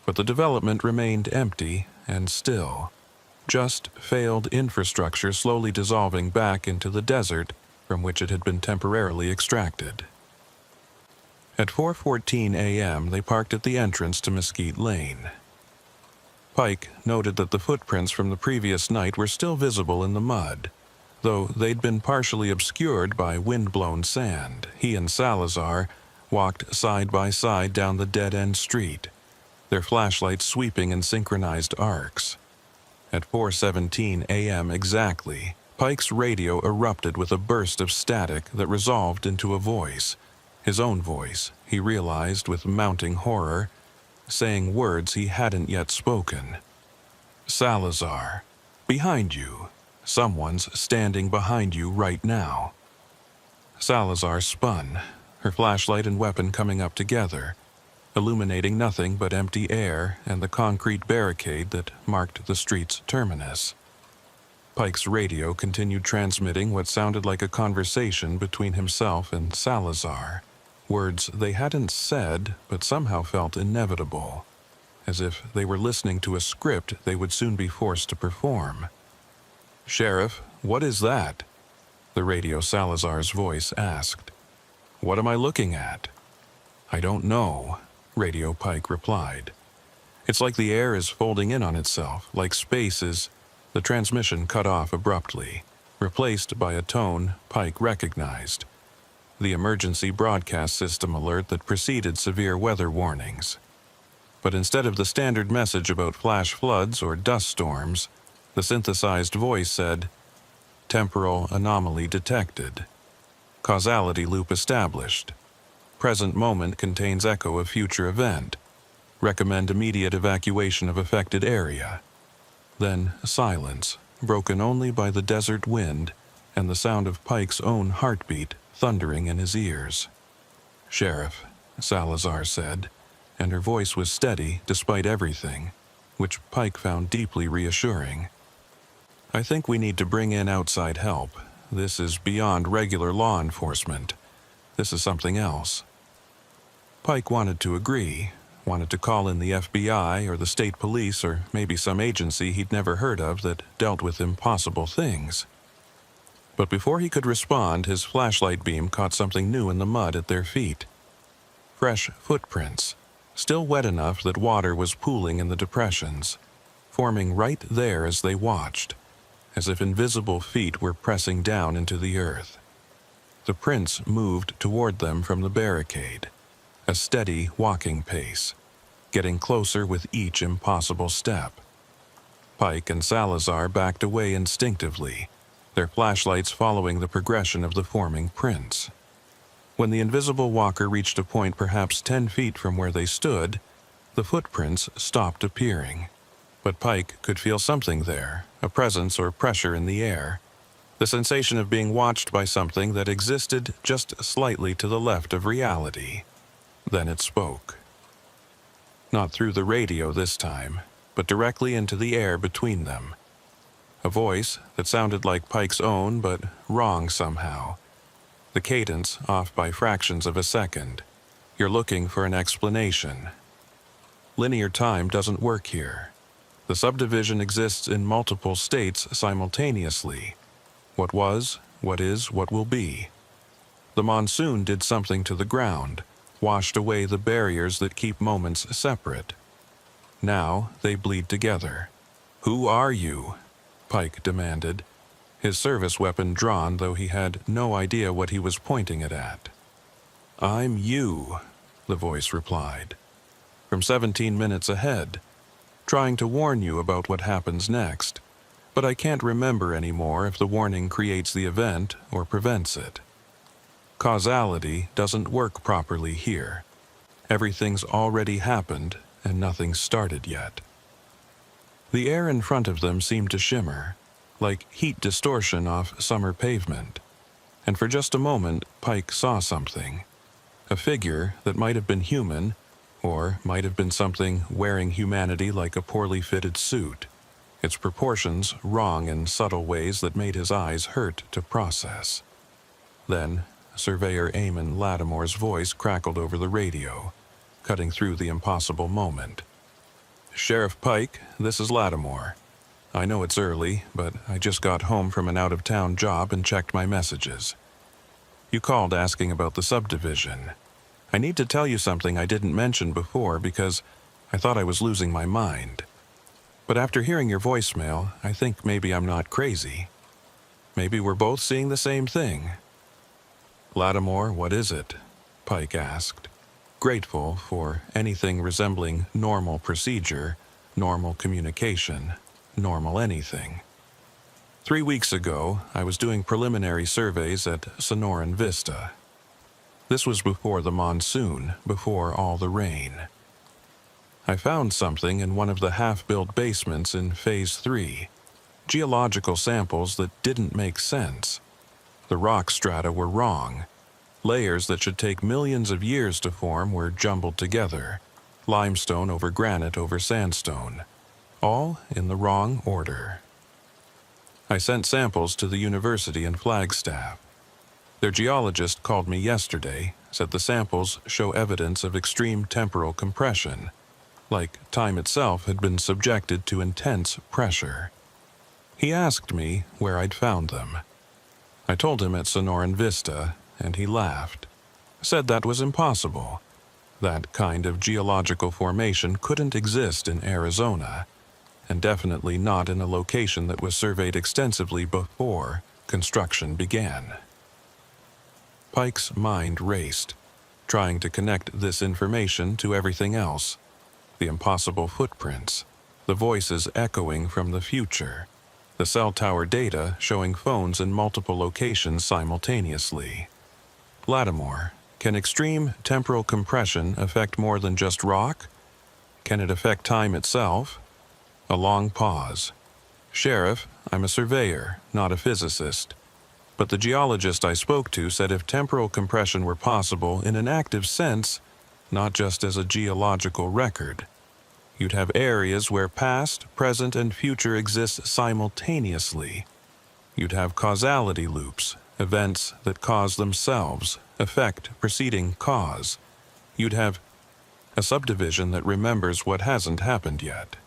But the development remained empty and still, just failed infrastructure slowly dissolving back into the desert from which it had been temporarily extracted. At 4:14 a.m., they parked at the entrance to Mesquite Lane. Pike noted that the footprints from the previous night were still visible in the mud, though they'd been partially obscured by wind-blown sand. He and Salazar walked side by side down the dead-end street, their flashlights sweeping in synchronized arcs. At 4:17 a.m. exactly, Pike's radio erupted with a burst of static that resolved into a voice. His own voice, he realized with mounting horror, saying words he hadn't yet spoken. "Salazar, behind you. Someone's standing behind you right now." Salazar spun, her flashlight and weapon coming up together, illuminating nothing but empty air and the concrete barricade that marked the street's terminus. Pike's radio continued transmitting what sounded like a conversation between himself and Salazar, words they hadn't said but somehow felt inevitable, as if they were listening to a script they would soon be forced to perform. "Sheriff, what is that?" the radio Salazar's voice asked. "What am I looking at?" "I don't know," Radio Pike replied. "It's like the air is folding in on itself, like space is—" The transmission cut off abruptly, replaced by a tone Pike recognized, the emergency broadcast system alert that preceded severe weather warnings. But instead of the standard message about flash floods or dust storms, the synthesized voice said, "Temporal anomaly detected. Causality loop established. Present moment contains echo of future event. Recommend immediate evacuation of affected area." Then silence, broken only by the desert wind and the sound of Pike's own heartbeat thundering in his ears. Sheriff, Salazar said, and her voice was steady despite everything, which Pike found deeply reassuring. I think we need to bring in outside help. This is beyond regular law enforcement. This is something else. Pike wanted to agree, wanted to call in the FBI or the state police or maybe some agency he'd never heard of that dealt with impossible things. But before he could respond, his flashlight beam caught something new in the mud at their feet. Fresh footprints, still wet enough that water was pooling in the depressions, forming right there as they watched, as if invisible feet were pressing down into the earth. The prints moved toward them from the barricade, a steady walking pace, getting closer with each impossible step. Pike and Salazar backed away instinctively, their flashlights following the progression of the forming prints. When the invisible walker reached a point perhaps 10 feet from where they stood, the footprints stopped appearing. But Pike could feel something there, a presence or pressure in the air, the sensation of being watched by something that existed just slightly to the left of reality. Then it spoke. Not through the radio this time, but directly into the air between them. A voice that sounded like Pike's own, but wrong somehow. The cadence off by fractions of a second. You're looking for an explanation. Linear time doesn't work here. The subdivision exists in multiple states simultaneously. What was, what is, what will be. The monsoon did something to the ground, washed away the barriers that keep moments separate. Now they bleed together. Who are you? Pike demanded, his service weapon drawn, though he had no idea what he was pointing it at. I'm you, the voice replied. From 17 minutes ahead, trying to warn you about what happens next, but I can't remember anymore if the warning creates the event or prevents it. Causality doesn't work properly here. Everything's already happened and nothing's started yet. The air in front of them seemed to shimmer, like heat distortion off summer pavement, and for just a moment Pike saw something, a figure that might have been human, or might have been something wearing humanity like a poorly fitted suit, its proportions wrong in subtle ways that made his eyes hurt to process. Then, Surveyor Eamon Lattimore's voice crackled over the radio, cutting through the impossible moment. Sheriff Pike, this is Lattimore. I know it's early, but I just got home from an out-of-town job and checked my messages. You called asking about the subdivision. I need to tell you something I didn't mention before because I thought I was losing my mind. But after hearing your voicemail, I think maybe I'm not crazy. Maybe we're both seeing the same thing. Lattimore, what is it? Pike asked, grateful for anything resembling normal procedure, normal communication, normal anything. 3 weeks ago, I was doing preliminary surveys at Sonoran Vista. This was before the monsoon, before all the rain. I found something in one of the half-built basements in Phase 3, geological samples that didn't make sense. The rock strata were wrong. Layers that should take millions of years to form were jumbled together, limestone over granite over sandstone, all in the wrong order. I sent samples to the university in Flagstaff. Their geologist called me yesterday, said the samples show evidence of extreme temporal compression, like time itself had been subjected to intense pressure. He asked me where I'd found them. I told him at Sonoran Vista, and he laughed, said that was impossible. That kind of geological formation couldn't exist in Arizona, and definitely not in a location that was surveyed extensively before construction began. Pike's mind raced, trying to connect this information to everything else. The impossible footprints, the voices echoing from the future, the cell tower data showing phones in multiple locations simultaneously. Lattimore, can extreme temporal compression affect more than just rock? Can it affect time itself? A long pause. Sheriff, I'm a surveyor, not a physicist. But the geologist I spoke to said if temporal compression were possible in an active sense, not just as a geological record, you'd have areas where past, present, and future exist simultaneously. You'd have causality loops, events that cause themselves, effect preceding cause. You'd have a subdivision that remembers what hasn't happened yet.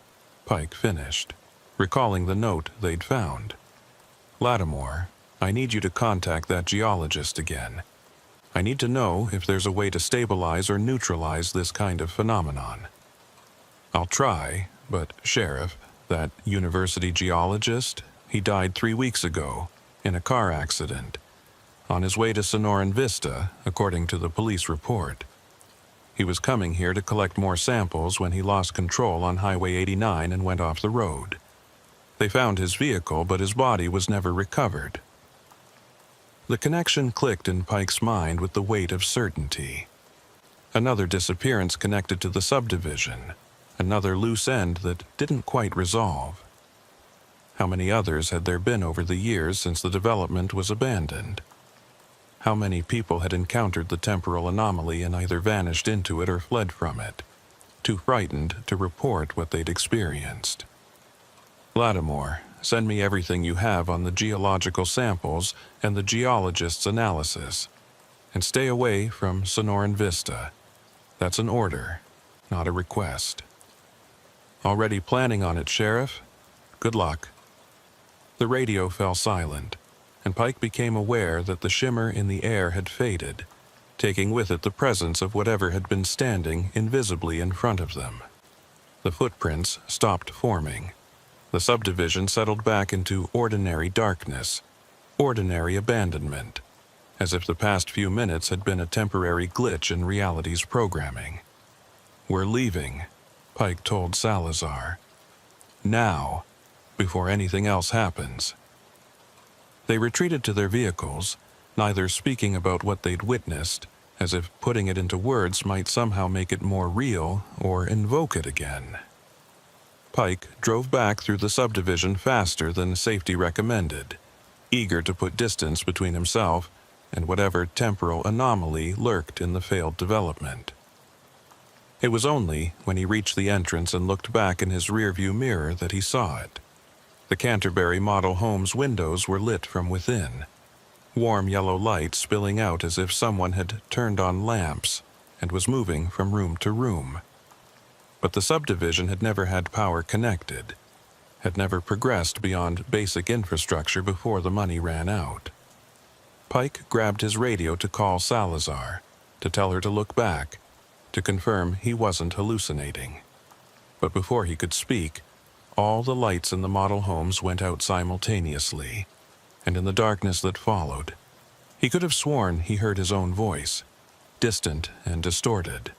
Pike finished, recalling the note they'd found. Lattimore, I need you to contact that geologist again. I need to know if there's a way to stabilize or neutralize this kind of phenomenon. I'll try, but Sheriff, that university geologist, he died 3 weeks ago in a car accident on his way to Sonoran Vista, according to the police report. He was coming here to collect more samples when he lost control on Highway 89 and went off the road. They found his vehicle, but his body was never recovered. The connection clicked in Pike's mind with the weight of certainty. Another disappearance connected to the subdivision, another loose end that didn't quite resolve. How many others had there been over the years since the development was abandoned? How many people had encountered the temporal anomaly and either vanished into it or fled from it, too frightened to report what they'd experienced? Lattimore, send me everything you have on the geological samples and the geologist's analysis, and stay away from Sonoran Vista. That's an order, not a request. Already planning on it, Sheriff? Good luck. The radio fell silent, and Pike became aware that the shimmer in the air had faded, taking with it the presence of whatever had been standing invisibly in front of them. The footprints stopped forming. The subdivision settled back into ordinary darkness, ordinary abandonment, as if the past few minutes had been a temporary glitch in reality's programming. We're leaving, Pike told Salazar. Now, before anything else happens. They retreated to their vehicles, neither speaking about what they'd witnessed, as if putting it into words might somehow make it more real or invoke it again. Pike drove back through the subdivision faster than safety recommended, eager to put distance between himself and whatever temporal anomaly lurked in the failed development. It was only when he reached the entrance and looked back in his rearview mirror that he saw it. The Canterbury model home's windows were lit from within, warm yellow light spilling out as if someone had turned on lamps and was moving from room to room. But the subdivision had never had power connected, had never progressed beyond basic infrastructure before the money ran out. Pike grabbed his radio to call Salazar, to tell her to look back, to confirm he wasn't hallucinating. But before he could speak, all the lights in the model homes went out simultaneously, and in the darkness that followed, he could have sworn he heard his own voice, distant and distorted,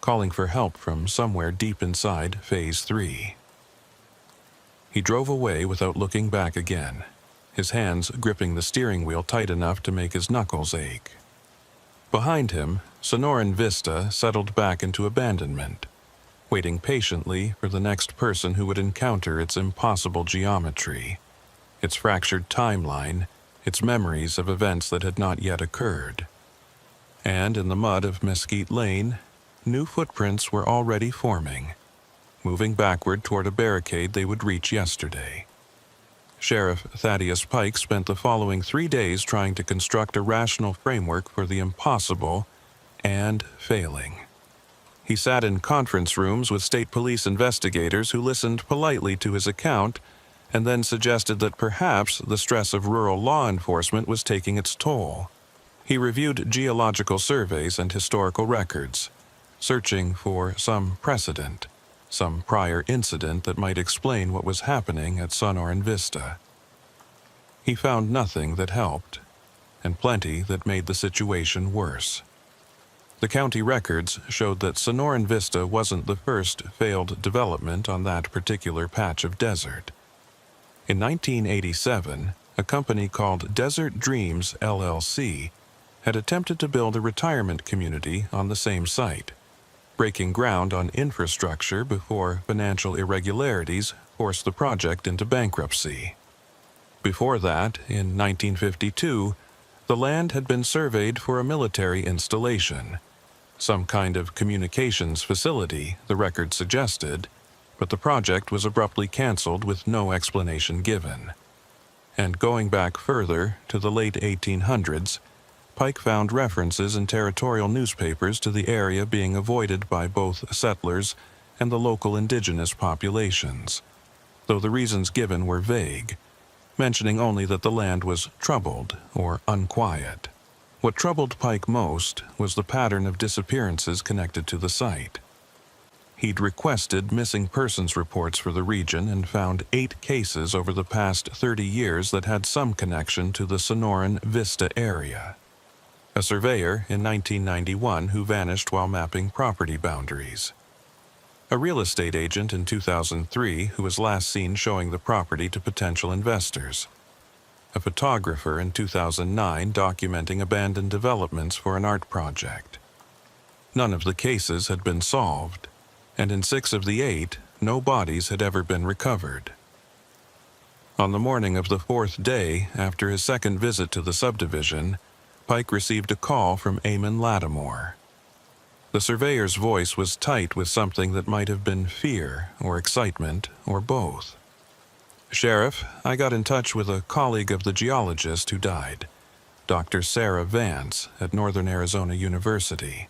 calling for help from somewhere deep inside Phase 3. He drove away without looking back again, his hands gripping the steering wheel tight enough to make his knuckles ache. Behind him, Sonoran Vista settled back into abandonment, waiting patiently for the next person who would encounter its impossible geometry, its fractured timeline, its memories of events that had not yet occurred. And in the mud of Mesquite Lane, new footprints were already forming, moving backward toward a barricade they would reach yesterday. Sheriff Thaddeus Pike spent the following 3 days trying to construct a rational framework for the impossible and failing. He sat in conference rooms with state police investigators who listened politely to his account and then suggested that perhaps the stress of rural law enforcement was taking its toll. He reviewed geological surveys and historical records, searching for some precedent, some prior incident that might explain what was happening at Sonoran Vista. He found nothing that helped, and plenty that made the situation worse. The county records showed that Sonoran Vista wasn't the first failed development on that particular patch of desert. In 1987, a company called Desert Dreams LLC had attempted to build a retirement community on the same site, breaking ground on infrastructure before financial irregularities forced the project into bankruptcy. Before that, in 1952, the land had been surveyed for a military installation, some kind of communications facility, the record suggested, but the project was abruptly canceled with no explanation given. And going back further, to the late 1800s, Pike found references in territorial newspapers to the area being avoided by both settlers and the local indigenous populations, though the reasons given were vague, mentioning only that the land was troubled or unquiet. What troubled Pike most was the pattern of disappearances connected to the site. He'd requested missing persons reports for the region and found 8 cases over the past 30 years that had some connection to the Sonoran Vista area. A surveyor in 1991 who vanished while mapping property boundaries. A real estate agent in 2003 who was last seen showing the property to potential investors. A photographer in 2009 documenting abandoned developments for an art project. None of the cases had been solved, and in 6 of the 8, no bodies had ever been recovered. On the morning of the 4th day after his second visit to the subdivision, Pike received a call from Eamon Lattimore. The surveyor's voice was tight with something that might have been fear or excitement or both. "Sheriff, I got in touch with a colleague of the geologist who died, Dr. Sarah Vance at Northern Arizona University.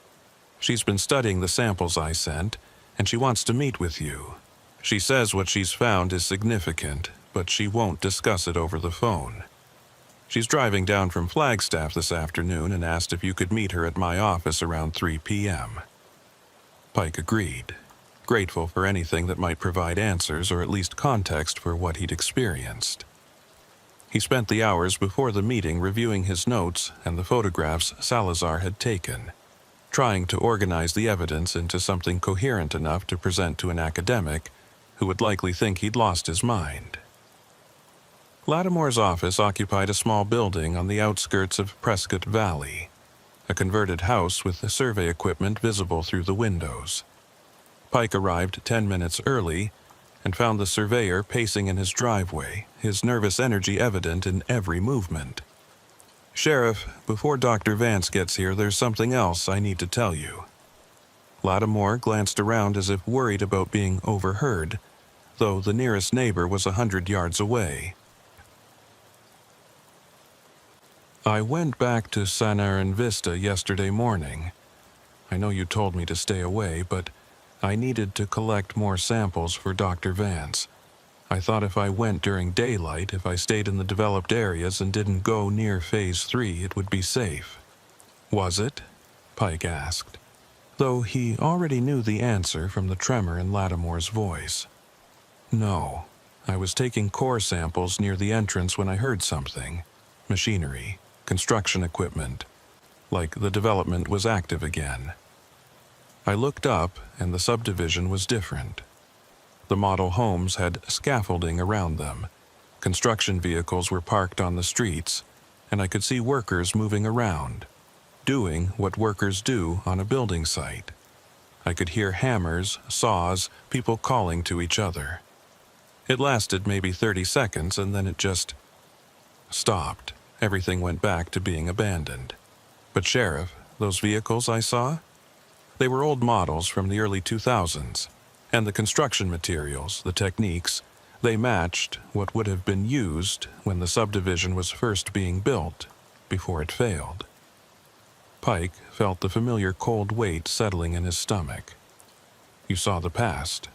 She's been studying the samples I sent, and she wants to meet with you. She says what she's found is significant, but she won't discuss it over the phone. She's driving down from Flagstaff this afternoon and asked if you could meet her at my office around 3 p.m. Pike agreed, grateful for anything that might provide answers or at least context for what he'd experienced. He spent the hours before the meeting reviewing his notes and the photographs Salazar had taken, trying to organize the evidence into something coherent enough to present to an academic who would likely think he'd lost his mind. Lattimore's office occupied a small building on the outskirts of Prescott Valley, a converted house with survey equipment visible through the windows. Pike arrived 10 minutes early and found the surveyor pacing in his driveway, his nervous energy evident in every movement. "Sheriff, before Dr. Vance gets here, there's something else I need to tell you." Lattimore glanced around as if worried about being overheard, though the nearest neighbor was 100 yards away. "I went back to Sonoran Vista yesterday morning. I know you told me to stay away, but I needed to collect more samples for Dr. Vance. I thought if I went during daylight, if I stayed in the developed areas and didn't go near Phase 3, it would be safe." "Was it?" Pike asked, though he already knew the answer from the tremor in Lattimore's voice. "No. I was taking core samples near the entrance when I heard something. Machinery, construction equipment, like the development was active again. I looked up, and the subdivision was different. The model homes had scaffolding around them. Construction vehicles were parked on the streets, and I could see workers moving around, doing what workers do on a building site. I could hear hammers, saws, people calling to each other. It lasted maybe 30 seconds, and then it just stopped. Everything went back to being abandoned. But Sheriff, those vehicles I saw? They were old models from the early 2000s, and the construction materials, the techniques, they matched what would have been used when the subdivision was first being built, before it failed." Pike felt the familiar cold weight settling in his stomach. "You saw the past,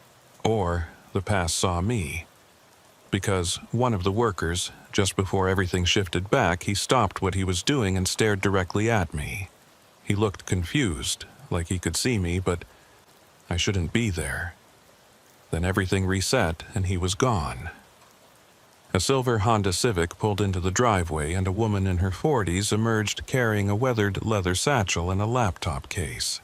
or the past saw me. Because one of the workers, just before everything shifted back, he stopped what he was doing and stared directly at me. He looked confused, like he could see me, but I shouldn't be there. Then everything reset and he was gone." A silver Honda Civic pulled into the driveway, and a woman in her 40s emerged carrying a weathered leather satchel and a laptop case.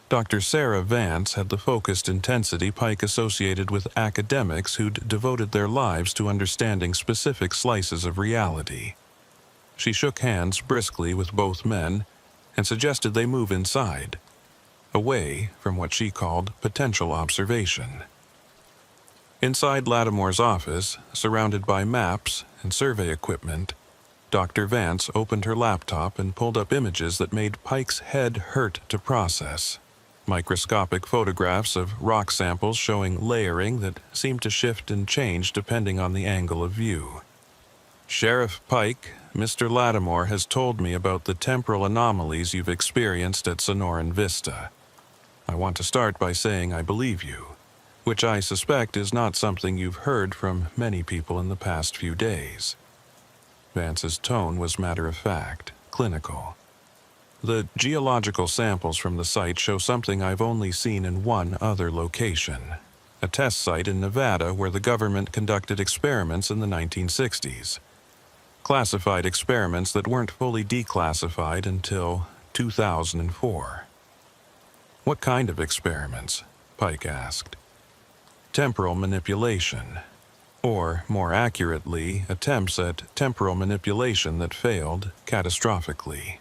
Dr. Sarah Vance had the focused intensity Pike associated with academics who'd devoted their lives to understanding specific slices of reality. She shook hands briskly with both men and suggested they move inside, away from what she called potential observation. Inside Lattimore's office, surrounded by maps and survey equipment, Dr. Vance opened her laptop and pulled up images that made Pike's head hurt to process. Microscopic photographs of rock samples showing layering that seemed to shift and change depending on the angle of view. "Sheriff Pike, Mr. Lattimore has told me about the temporal anomalies you've experienced at Sonoran Vista. I want to start by saying I believe you, which I suspect is not something you've heard from many people in the past few days." Vance's tone was matter-of-fact, clinical. "The geological samples from the site show something I've only seen in one other location, a test site in Nevada where the government conducted experiments in the 1960s. Classified experiments that weren't fully declassified until 2004. "What kind of experiments?" Pike asked. "Temporal manipulation. Or, more accurately, attempts at temporal manipulation that failed catastrophically.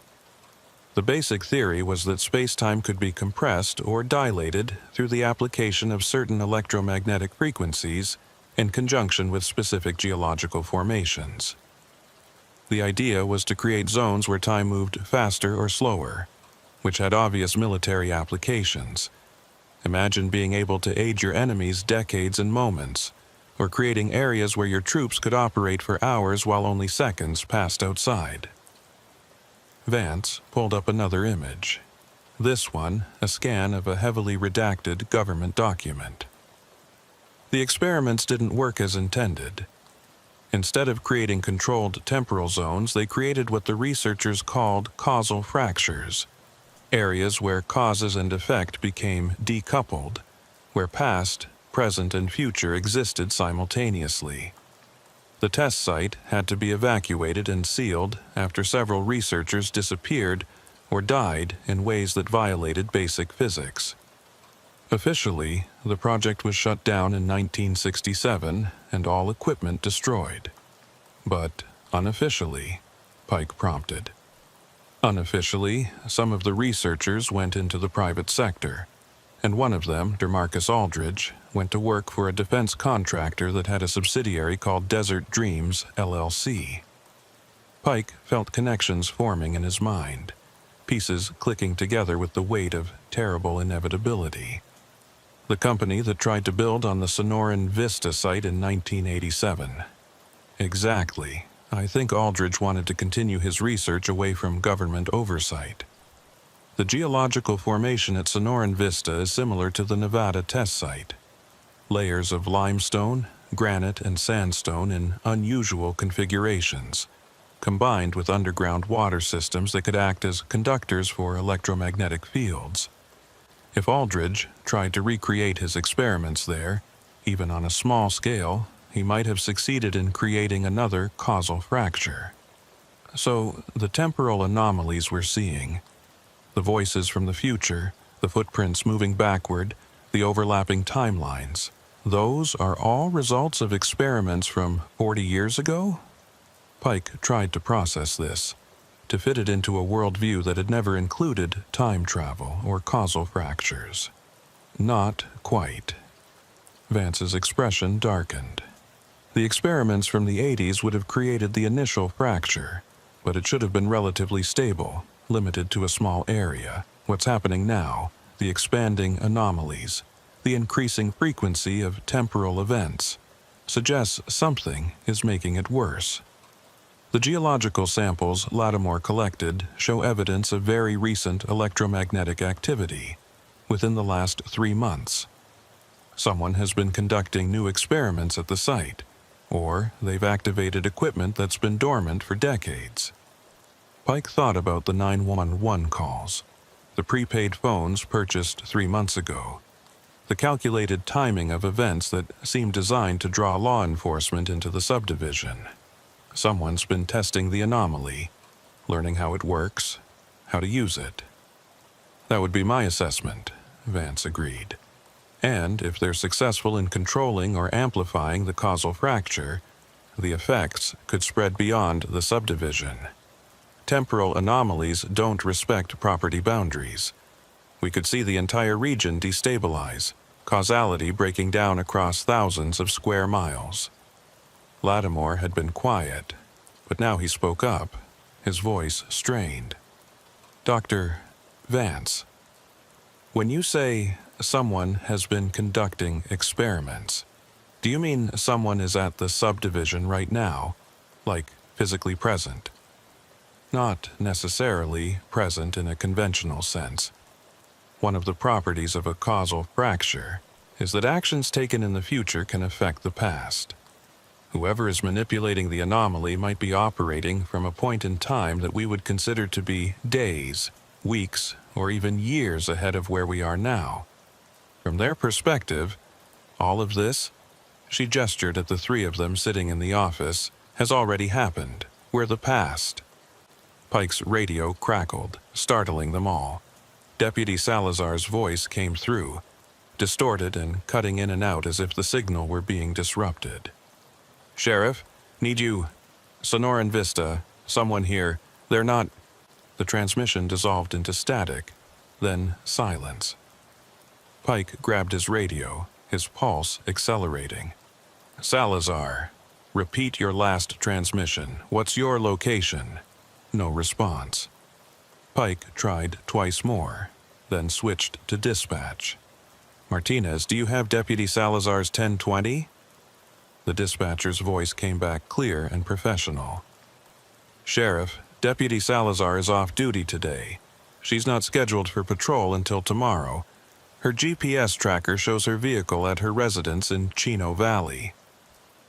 The basic theory was that space-time could be compressed or dilated through the application of certain electromagnetic frequencies in conjunction with specific geological formations. The idea was to create zones where time moved faster or slower, which had obvious military applications. Imagine being able to aid your enemies decades in moments, or creating areas where your troops could operate for hours while only seconds passed outside." Vance pulled up another image. This one, a scan of a heavily redacted government document. "The experiments didn't work as intended. Instead of creating controlled temporal zones, they created what the researchers called causal fractures, areas where causes and effect became decoupled, where past, present, and future existed simultaneously. The test site had to be evacuated and sealed after several researchers disappeared or died in ways that violated basic physics. Officially, the project was shut down in 1967 and all equipment destroyed. But unofficially," Pike prompted. "Unofficially, some of the researchers went into the private sector, and one of them, DeMarcus Aldridge, went to work for a defense contractor that had a subsidiary called Desert Dreams, LLC. Pike felt connections forming in his mind, pieces clicking together with the weight of terrible inevitability. The company that tried to build on the Sonoran Vista site in 1987. Exactly. I think Aldridge wanted to continue his research away from government oversight. The geological formation at Sonoran Vista is similar to the Nevada test site. Layers of limestone, granite, and sandstone in unusual configurations, combined with underground water systems that could act as conductors for electromagnetic fields. If Aldridge tried to recreate his experiments there, even on a small scale, he might have succeeded in creating another causal fracture. So, the temporal anomalies we're seeing, the voices from the future, the footprints moving backward, the overlapping timelines, those are all results of experiments from 40 years ago?" Pike tried to process this, to fit it into a worldview that had never included time travel or causal fractures. Not quite. Vance's expression darkened. The experiments from the 80s would have created the initial fracture, but it should have been relatively stable, limited to a small area. What's happening now, the expanding anomalies, the increasing frequency of temporal events, suggests something is making it worse. The geological samples Lattimore collected show evidence of very recent electromagnetic activity within the last 3 months. Someone has been conducting new experiments at the site, or they've activated equipment that's been dormant for decades. Pike thought about the 911 calls, the prepaid phones purchased 3 months ago, the calculated timing of events that seemed designed to draw law enforcement into the subdivision. Someone's been testing the anomaly, learning how it works, how to use it. "That would be my assessment," Vance agreed. "And if they're successful in controlling or amplifying the causal fracture, the effects could spread beyond the subdivision. Temporal anomalies don't respect property boundaries. We could see the entire region destabilize, causality breaking down across thousands of square miles. Lattimore had been quiet, but now he spoke up, his voice strained. "Dr. Vance, when you say someone has been conducting experiments, do you mean someone is at the subdivision right now, like physically present? Not necessarily present in a conventional sense. One of the properties of a causal fracture is that actions taken in the future can affect the past. Whoever is manipulating the anomaly might be operating from a point in time that we would consider to be days, weeks, or even years ahead of where we are now. From their perspective, all of this," she gestured at the three of them sitting in the office, "has already happened. We're the past." Pike's radio crackled, startling them all. Deputy Salazar's voice came through, distorted and cutting in and out as if the signal were being disrupted. "Sheriff, need you. Sonoran Vista, someone here. They're not—" The transmission dissolved into static, then silence. Pike grabbed his radio, his pulse accelerating. "Salazar, repeat your last transmission. What's your location?" No response. Pike tried twice more, then switched to dispatch. "Martinez, do you have Deputy Salazar's 1020? The dispatcher's voice came back clear and professional. "Sheriff, Deputy Salazar is off duty today. She's not scheduled for patrol until tomorrow. Her GPS tracker shows her vehicle at her residence in Chino Valley."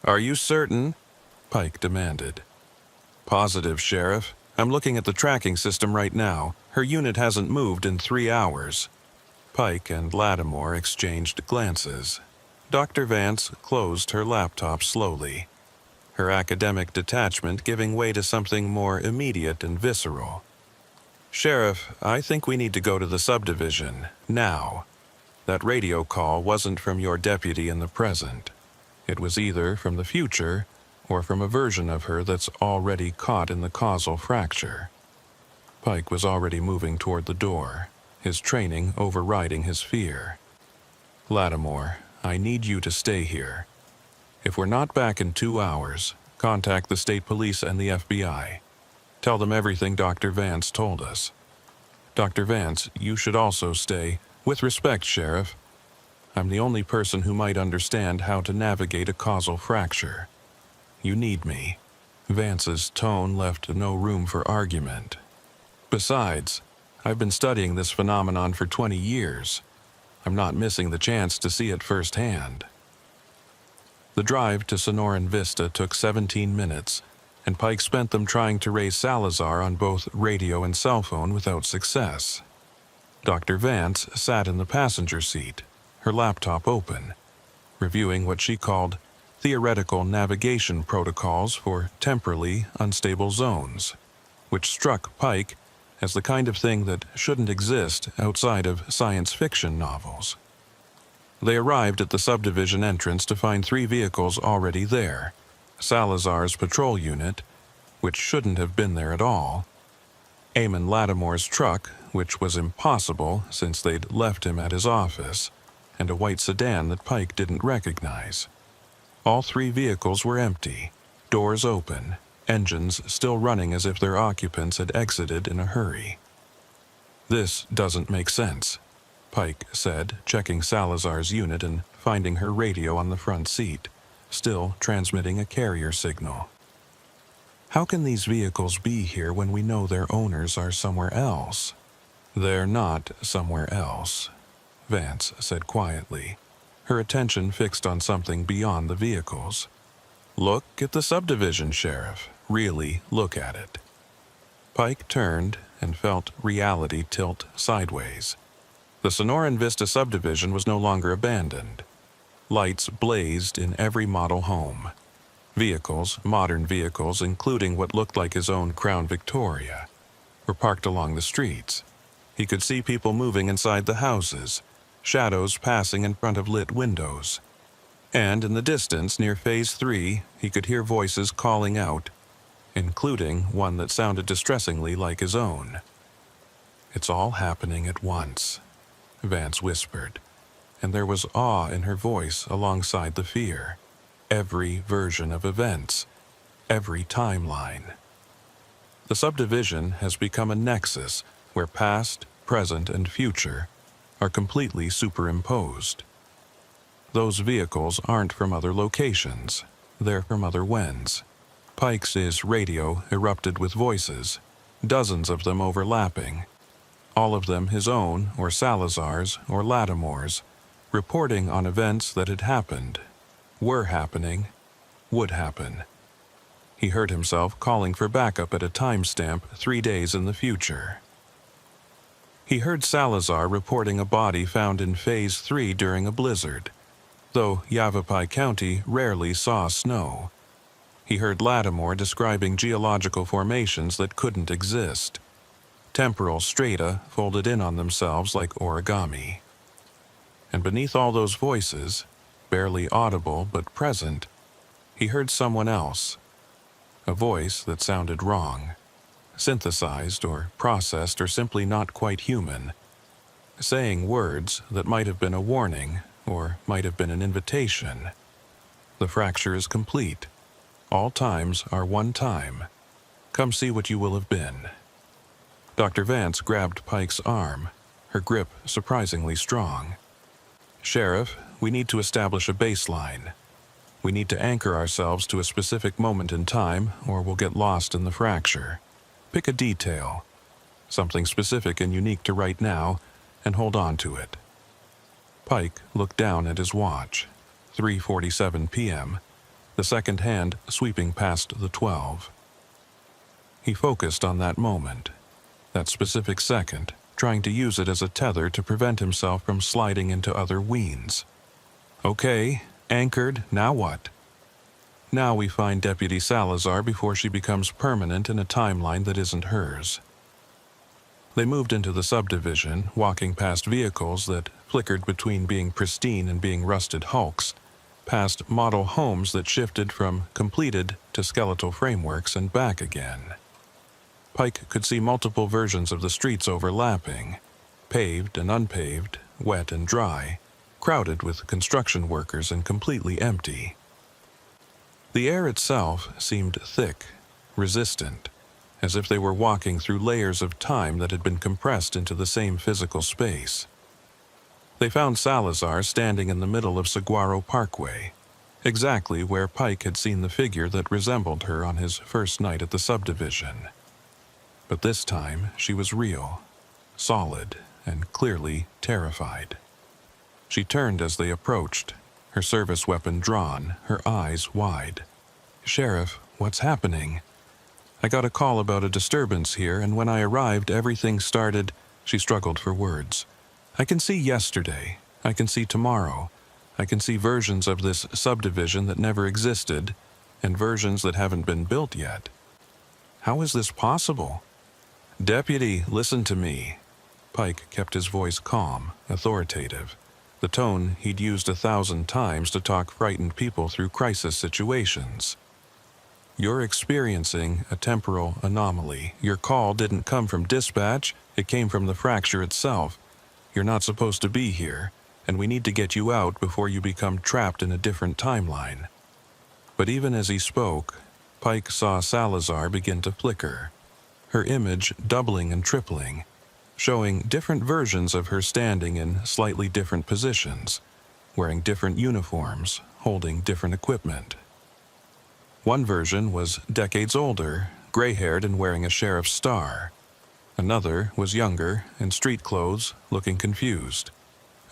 "Are you certain?" Pike demanded. "Positive, Sheriff. I'm looking at the tracking system right now. Her unit hasn't moved in 3 hours. Pike and Lattimore exchanged glances. Dr. Vance closed her laptop slowly, her academic detachment giving way to something more immediate and visceral. "Sheriff, I think we need to go to the subdivision, now. That radio call wasn't from your deputy in the present. It was either from the future or from a version of her that's already caught in the causal fracture." Pike was already moving toward the door, his training overriding his fear. "Lattimore, I need you to stay here. If we're not back in 2 hours, contact the state police and the FBI. Tell them everything Dr. Vance told us. Dr. Vance, you should also stay. With respect, Sheriff. I'm the only person who might understand how to navigate a causal fracture. You need me." Vance's tone left no room for argument. "Besides, I've been studying this phenomenon for 20 years. I'm not missing the chance to see it firsthand." The drive to Sonoran Vista took 17 minutes, and Pike spent them trying to raise Salazar on both radio and cell phone without success. Dr. Vance sat in the passenger seat, her laptop open, reviewing what she called theoretical navigation protocols for temporally unstable zones, which struck Pike as the kind of thing that shouldn't exist outside of science fiction novels. They arrived at the subdivision entrance to find 3 vehicles already there: Salazar's patrol unit, which shouldn't have been there at all; Eamon Lattimore's truck, which was impossible since they'd left him at his office, and a white sedan that Pike didn't recognize. All 3 vehicles were empty, doors open, engines still running as if their occupants had exited in a hurry. "This doesn't make sense," Pike said, checking Salazar's unit and finding her radio on the front seat, still transmitting a carrier signal. "How can these vehicles be here when we know their owners are somewhere else?" "They're not somewhere else," Vance said quietly, her attention fixed on something beyond the vehicles. "Look at the subdivision, Sheriff. Really look at it." Pike turned and felt reality tilt sideways. The Sonoran Vista subdivision was no longer abandoned. Lights blazed in every model home. Vehicles, modern vehicles including what looked like his own Crown Victoria, were parked along the streets. He could see people moving inside the houses, shadows passing in front of lit windows. And in the distance, near Phase 3, he could hear voices calling out, including one that sounded distressingly like his own. "It's all happening at once," Vance whispered, and there was awe in her voice alongside the fear. Every version of events, every timeline. The subdivision has become a nexus where past, present, and future are completely superimposed. Those vehicles aren't from other locations, they're from other whens. Pike's radio erupted with voices, dozens of them overlapping, all of them his own or Salazar's or Lattimore's, reporting on events that had happened, were happening, would happen. He heard himself calling for backup at a timestamp 3 days in the future. He heard Salazar reporting a body found in Phase 3 during a blizzard, though Yavapai County rarely saw snow. He heard Lattimore describing geological formations that couldn't exist, temporal strata folded in on themselves like origami. And beneath all those voices, barely audible but present, he heard someone else, a voice that sounded wrong, synthesized or processed or simply not quite human, saying words that might have been a warning or might have been an invitation. The fracture is complete. All times are one time. Come see what you will have been. Dr. Vance grabbed Pike's arm, her grip surprisingly strong. Sheriff, we need to establish a baseline. We need to anchor ourselves to a specific moment in time, or we'll get lost in the fracture. Pick a detail, something specific and unique to right now, and hold on to it. Pike looked down at his watch. 3:47 p.m., the second hand sweeping past the 12. He focused on that moment, that specific second, trying to use it as a tether to prevent himself from sliding into other weens. Okay, anchored, now what? Now we find Deputy Salazar before she becomes permanent in a timeline that isn't hers. They moved into the subdivision, walking past vehicles that flickered between being pristine and being rusted hulks, past model homes that shifted from completed to skeletal frameworks and back again. Pike could see multiple versions of the streets overlapping, paved and unpaved, wet and dry, crowded with construction workers and completely empty. The air itself seemed thick, resistant, as if they were walking through layers of time that had been compressed into the same physical space. They found Salazar standing in the middle of Saguaro Parkway, exactly where Pike had seen the figure that resembled her on his first night at the subdivision. But this time she was real, solid, and clearly terrified. She turned as they approached, her service weapon drawn, her eyes wide. "Sheriff, what's happening? I got a call about a disturbance here, and when I arrived, everything started." She struggled for words. "I can see yesterday. I can see tomorrow. I can see versions of this subdivision that never existed, and versions that haven't been built yet. How is this possible?" "Deputy, listen to me." Pike kept his voice calm, authoritative, the tone he'd used 1,000 times to talk frightened people through crisis situations. "You're experiencing a temporal anomaly. Your call didn't come from dispatch, it came from the fracture itself. You're not supposed to be here, and we need to get you out before you become trapped in a different timeline." But even as he spoke, Pike saw Salazar begin to flicker, her image doubling and tripling, showing different versions of her standing in slightly different positions, wearing different uniforms, holding different equipment. One version was decades older, gray-haired and wearing a sheriff's star. Another was younger, in street clothes, looking confused.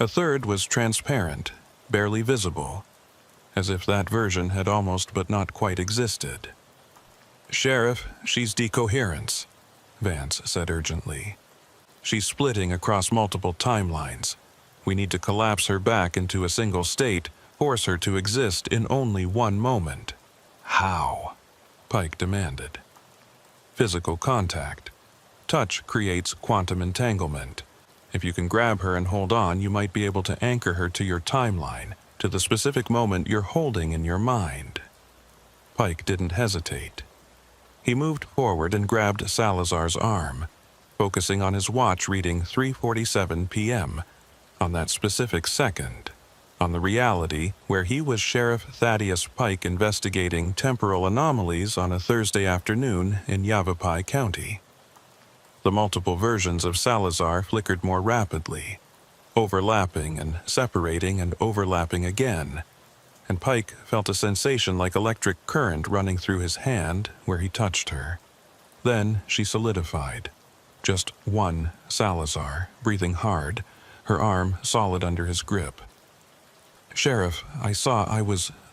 A third was transparent, barely visible, as if that version had almost but not quite existed. "Sheriff, she's decoherence," Vance said urgently. "She's splitting across multiple timelines. We need to collapse her back into a single state, force her to exist in only one moment." "How?" Pike demanded. "Physical contact. Touch creates quantum entanglement. If you can grab her and hold on, you might be able to anchor her to your timeline, to the specific moment you're holding in your mind." Pike didn't hesitate. He moved forward and grabbed Salazar's arm, focusing on his watch reading 3:47 p.m., on that specific second, on the reality where he was Sheriff Thaddeus Pike investigating temporal anomalies on a Thursday afternoon in Yavapai County. The multiple versions of Salazar flickered more rapidly, overlapping and separating and overlapping again, and Pike felt a sensation like electric current running through his hand where he touched her. Then she solidified. Just one Salazar, breathing hard, her arm solid under his grip. "Sheriff,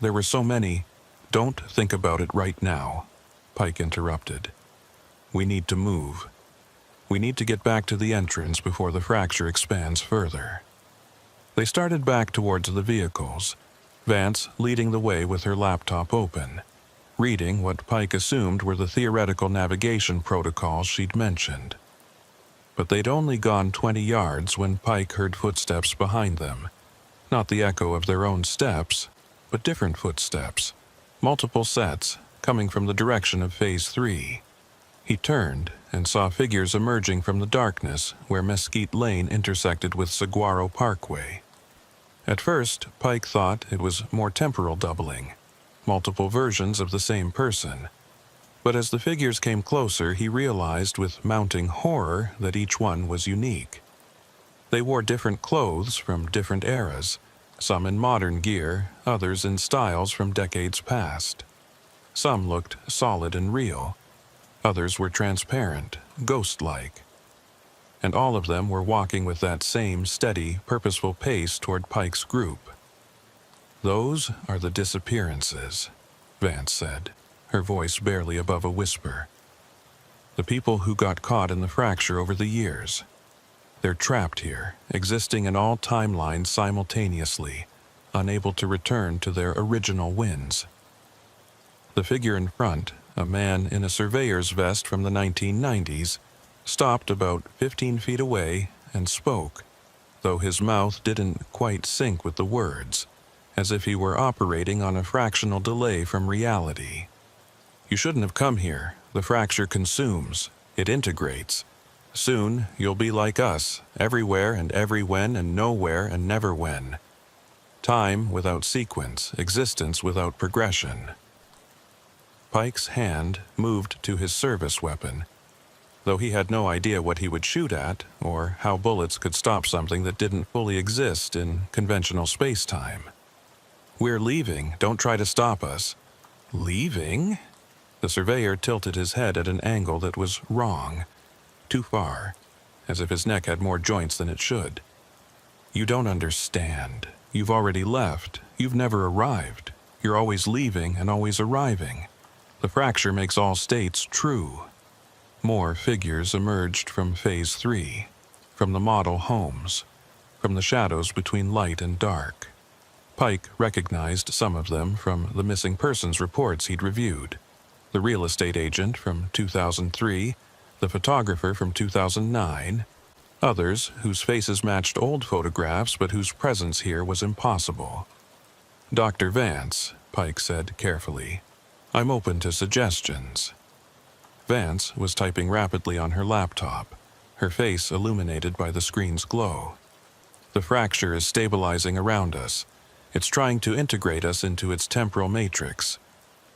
there were so many." "Don't think about it right now," Pike interrupted. "We need to move. We need to get back to the entrance before the fracture expands further." They started back towards the vehicles, Vance leading the way with her laptop open, reading what Pike assumed were the theoretical navigation protocols she'd mentioned. But they'd only gone 20 yards when Pike heard footsteps behind them. Not the echo of their own steps, but different footsteps, multiple sets coming from the direction of Phase 3. He turned and saw figures emerging from the darkness where Mesquite Lane intersected with Saguaro Parkway. At first, Pike thought it was more temporal doubling, multiple versions of the same person. But as the figures came closer, he realized with mounting horror that each one was unique. They wore different clothes from different eras, some in modern gear, others in styles from decades past. Some looked solid and real, others were transparent, ghost-like. And all of them were walking with that same steady, purposeful pace toward Pike's group. "Those are the disappearances," Vance said, her voice barely above a whisper. "The people who got caught in the fracture over the years. They're trapped here, existing in all timelines simultaneously, unable to return to their original winds." The figure in front, a man in a surveyor's vest from the 1990s, stopped about 15 feet away and spoke, though his mouth didn't quite sync with the words, as if he were operating on a fractional delay from reality. "You shouldn't have come here. The fracture consumes. It integrates. Soon, you'll be like us, everywhere and every when and nowhere and never when. Time without sequence, existence without progression." Pike's hand moved to his service weapon, though he had no idea what he would shoot at or how bullets could stop something that didn't fully exist in conventional space-time. "We're leaving. Don't try to stop us." "Leaving?" The surveyor tilted his head at an angle that was wrong, too far, as if his neck had more joints than it should. "You don't understand. You've already left. You've never arrived. You're always leaving and always arriving. The fracture makes all states true." More figures emerged from Phase 3, from the model homes, from the shadows between light and dark. Pike recognized some of them from the missing persons reports he'd reviewed. The real estate agent from 2003, the photographer from 2009, others whose faces matched old photographs but whose presence here was impossible. "Dr. Vance," Pike said carefully, "I'm open to suggestions." Vance was typing rapidly on her laptop, her face illuminated by the screen's glow. "The fracture is stabilizing around us. It's trying to integrate us into its temporal matrix.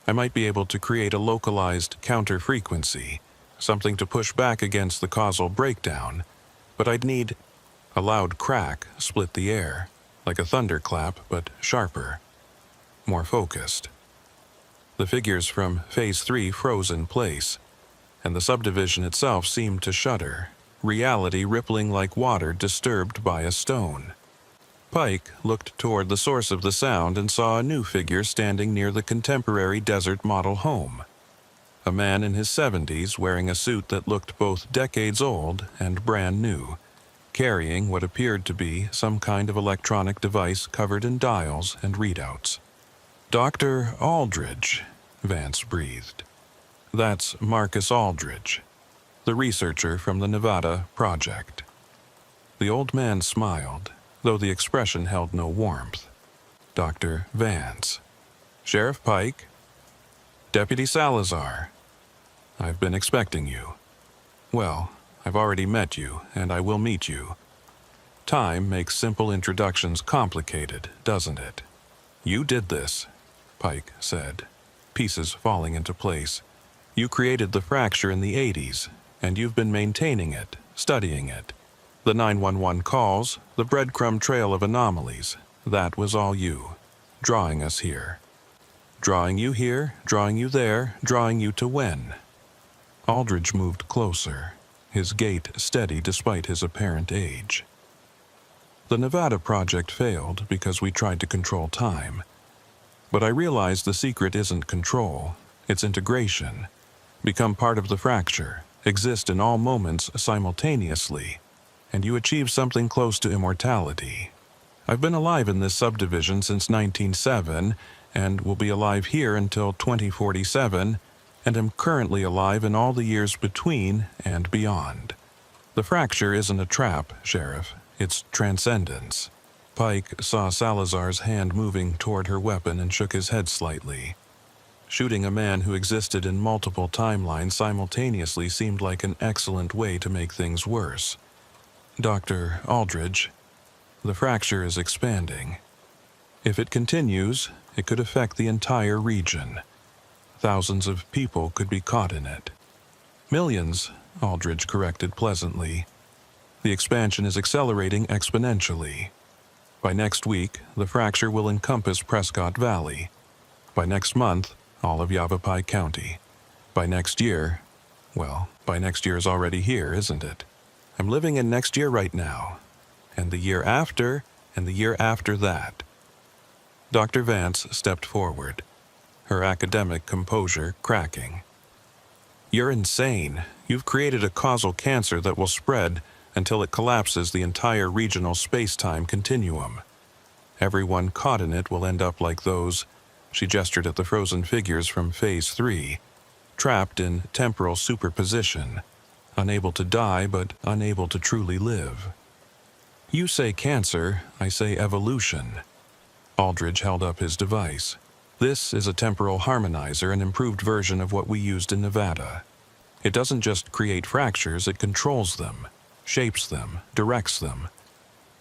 I might be able to create a localized counter-frequency, something to push back against the causal breakdown, but I'd need—" A loud crack split the air, like a thunderclap but sharper, more focused. The figures from Phase 3 froze in place, and the subdivision itself seemed to shudder, reality rippling like water disturbed by a stone. Pike looked toward the source of the sound and saw a new figure standing near the contemporary desert model home. A man in his 70s wearing a suit that looked both decades old and brand new, carrying what appeared to be some kind of electronic device covered in dials and readouts. "Dr. Aldridge," Vance breathed. "That's Marcus Aldridge, the researcher from the Nevada project." The old man smiled, though the expression held no warmth. "Dr. Vance. Sheriff Pike. Deputy Salazar. I've been expecting you. Well, I've already met you, and I will meet you. Time makes simple introductions complicated, doesn't it? You did this, Pike said, pieces falling into place. You created the fracture in the 80s, and you've been maintaining it, studying it. The 911 calls, the breadcrumb trail of anomalies, that was all you, drawing us here. Drawing you here, drawing you there, drawing you to when? Aldridge moved closer, his gait steady despite his apparent age. The Nevada project failed because we tried to control time. But I realized the secret isn't control, it's integration. Become part of the fracture, exist in all moments simultaneously, and you achieve something close to immortality. I've been alive in this subdivision since 1907, and will be alive here until 2047, and am currently alive in all the years between and beyond. The fracture isn't a trap, Sheriff. It's transcendence. Pike saw Salazar's hand moving toward her weapon and shook his head slightly. Shooting a man who existed in multiple timelines simultaneously seemed like an excellent way to make things worse. Dr. Aldridge, the fracture is expanding. If it continues, it could affect the entire region. Thousands of people could be caught in it. Millions, Aldridge corrected pleasantly. The expansion is accelerating exponentially. By next week, the fracture will encompass Prescott Valley. By next month, all of Yavapai County. By next year, well, by next year is already here, isn't it? I'm living in next year right now. And the year after, and the year after that. Dr. Vance stepped forward, her academic composure cracking. You're insane. You've created a causal cancer that will spread until it collapses the entire regional space-time continuum. Everyone caught in it will end up like those, she gestured at the frozen figures from Phase 3, trapped in temporal superposition, unable to die but unable to truly live. You say cancer, I say evolution. Aldridge held up his device. This is a temporal harmonizer, an improved version of what we used in Nevada. It doesn't just create fractures, it controls them, shapes them, directs them.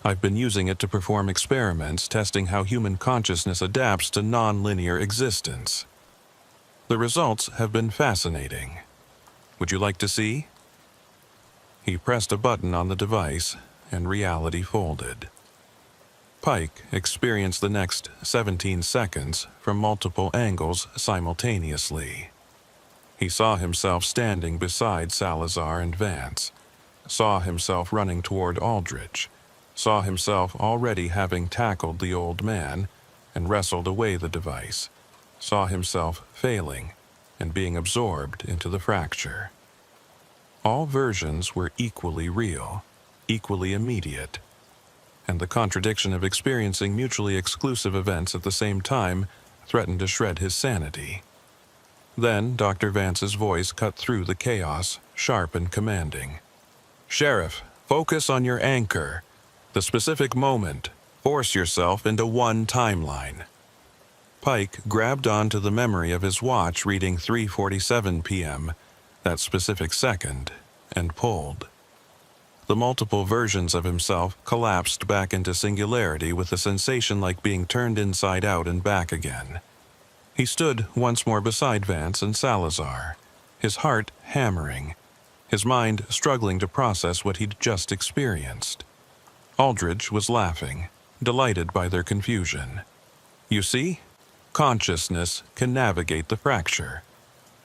I've been using it to perform experiments testing how human consciousness adapts to non-linear existence. The results have been fascinating. Would you like to see? He pressed a button on the device, and reality folded. Pike experienced the next 17 seconds from multiple angles simultaneously. He saw himself standing beside Salazar and Vance, saw himself running toward Aldridge, saw himself already having tackled the old man and wrestled away the device, saw himself failing and being absorbed into the fracture. All versions were equally real, equally immediate, and the contradiction of experiencing mutually exclusive events at the same time threatened to shred his sanity. Then Dr. Vance's voice cut through the chaos, sharp and commanding. Sheriff, focus on your anchor, the specific moment. Force yourself into one timeline. Pike grabbed onto the memory of his watch reading 3:47 p.m., that specific second, and pulled. The multiple versions of himself collapsed back into singularity with a sensation like being turned inside out and back again. He stood once more beside Vance and Salazar, his heart hammering, his mind struggling to process what he'd just experienced. Aldridge was laughing, delighted by their confusion. You see, consciousness can navigate the fracture.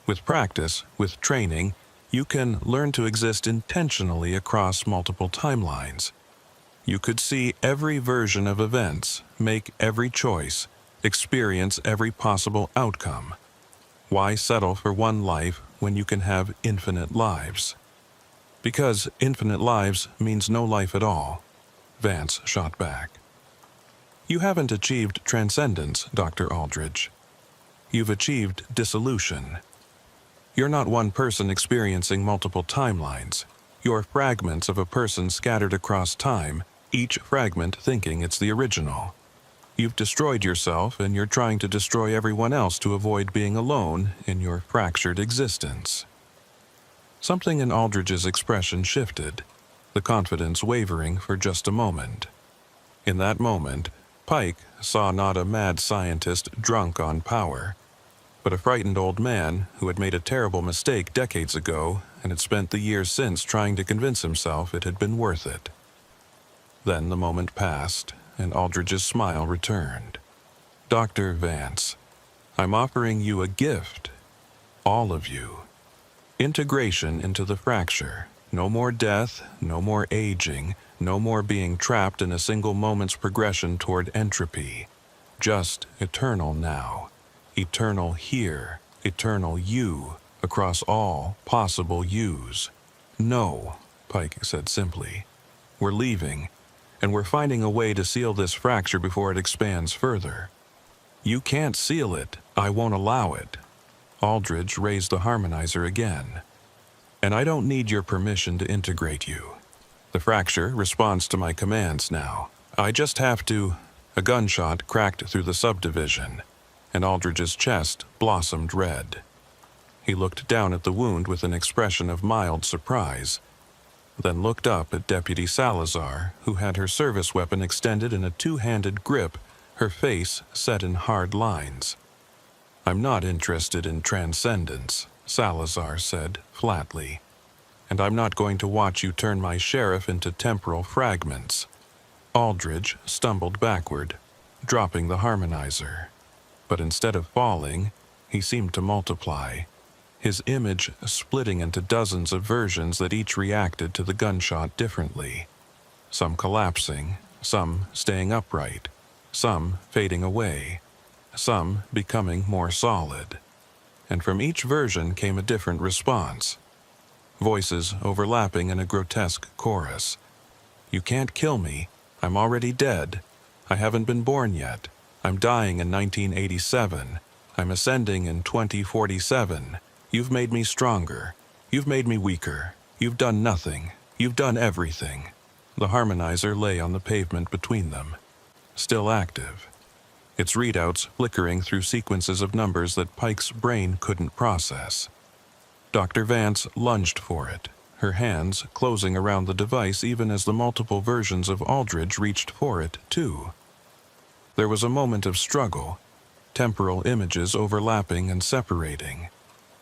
With practice, with training, you can learn to exist intentionally across multiple timelines. You could see every version of events, make every choice, experience every possible outcome. Why settle for one life when you can have infinite lives? Because infinite lives means no life at all, Vance shot back. You haven't achieved transcendence, Dr. Aldridge. You've achieved dissolution. You're not one person experiencing multiple timelines. You're fragments of a person scattered across time, each fragment thinking it's the original. You've destroyed yourself, and you're trying to destroy everyone else to avoid being alone in your fractured existence. Something in Aldridge's expression shifted. the confidence wavering for just a moment. In that moment, Pike saw not a mad scientist drunk on power, but a frightened old man who had made a terrible mistake decades ago and had spent the years since trying to convince himself it had been worth it. Then the moment passed, and Aldridge's smile returned. "Dr. Vance, I'm offering you a gift. All of you. Integration into the fracture. No more death, no more aging, no more being trapped in a single moment's progression toward entropy. Just eternal now. Eternal here. Eternal you, across all possible yous." "No," Pike said simply. "We're leaving, and we're finding a way to seal this fracture before it expands further." "You can't seal it. I won't allow it." Aldridge raised the harmonizer again. "And I don't need your permission to integrate you. The fracture responds to my commands now. I just have to—" A gunshot cracked through the subdivision, and Aldridge's chest blossomed red. He looked down at the wound with an expression of mild surprise, then looked up at Deputy Salazar, who had her service weapon extended in a two-handed grip, her face set in hard lines. "I'm not interested in transcendence," Salazar said flatly, "and I'm not going to watch you turn my sheriff into temporal fragments." Aldridge stumbled backward, dropping the harmonizer. But instead of falling, he seemed to multiply, his image splitting into dozens of versions that each reacted to the gunshot differently. Some collapsing, some staying upright, some fading away, some becoming more solid. And from each version came a different response. Voices overlapping in a grotesque chorus. "You can't kill me. I'm already dead. I haven't been born yet. I'm dying in 1987. I'm ascending in 2047. You've made me stronger. You've made me weaker. You've done nothing. You've done everything." The harmonizer lay on the pavement between them, still active, its readouts flickering through sequences of numbers that Pike's brain couldn't process. Dr. Vance lunged for it, her hands closing around the device even as the multiple versions of Aldridge reached for it, too. There was a moment of struggle, temporal images overlapping and separating,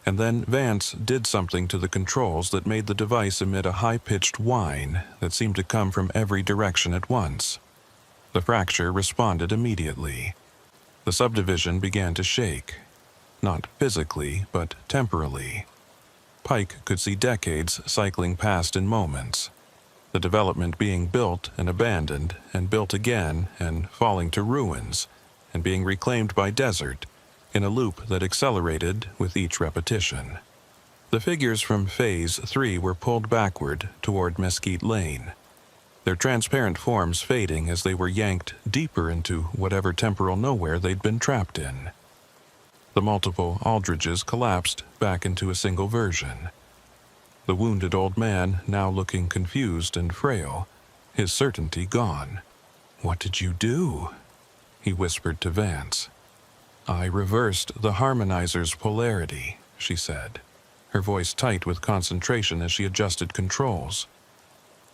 and then Vance did something to the controls that made the device emit a high-pitched whine that seemed to come from every direction at once. The fracture responded immediately. The subdivision began to shake, not physically, but temporally. Pike could see decades cycling past in moments, the development being built and abandoned and built again and falling to ruins and being reclaimed by desert in a loop that accelerated with each repetition. The figures from Phase 3 were pulled backward toward Mesquite Lane, their transparent forms fading as they were yanked deeper into whatever temporal nowhere they'd been trapped in. The multiple Aldridges collapsed back into a single version. The wounded old man now looking confused and frail, his certainty gone. "What did you do?" he whispered to Vance. "I reversed the harmonizer's polarity," she said, her voice tight with concentration as she adjusted controls.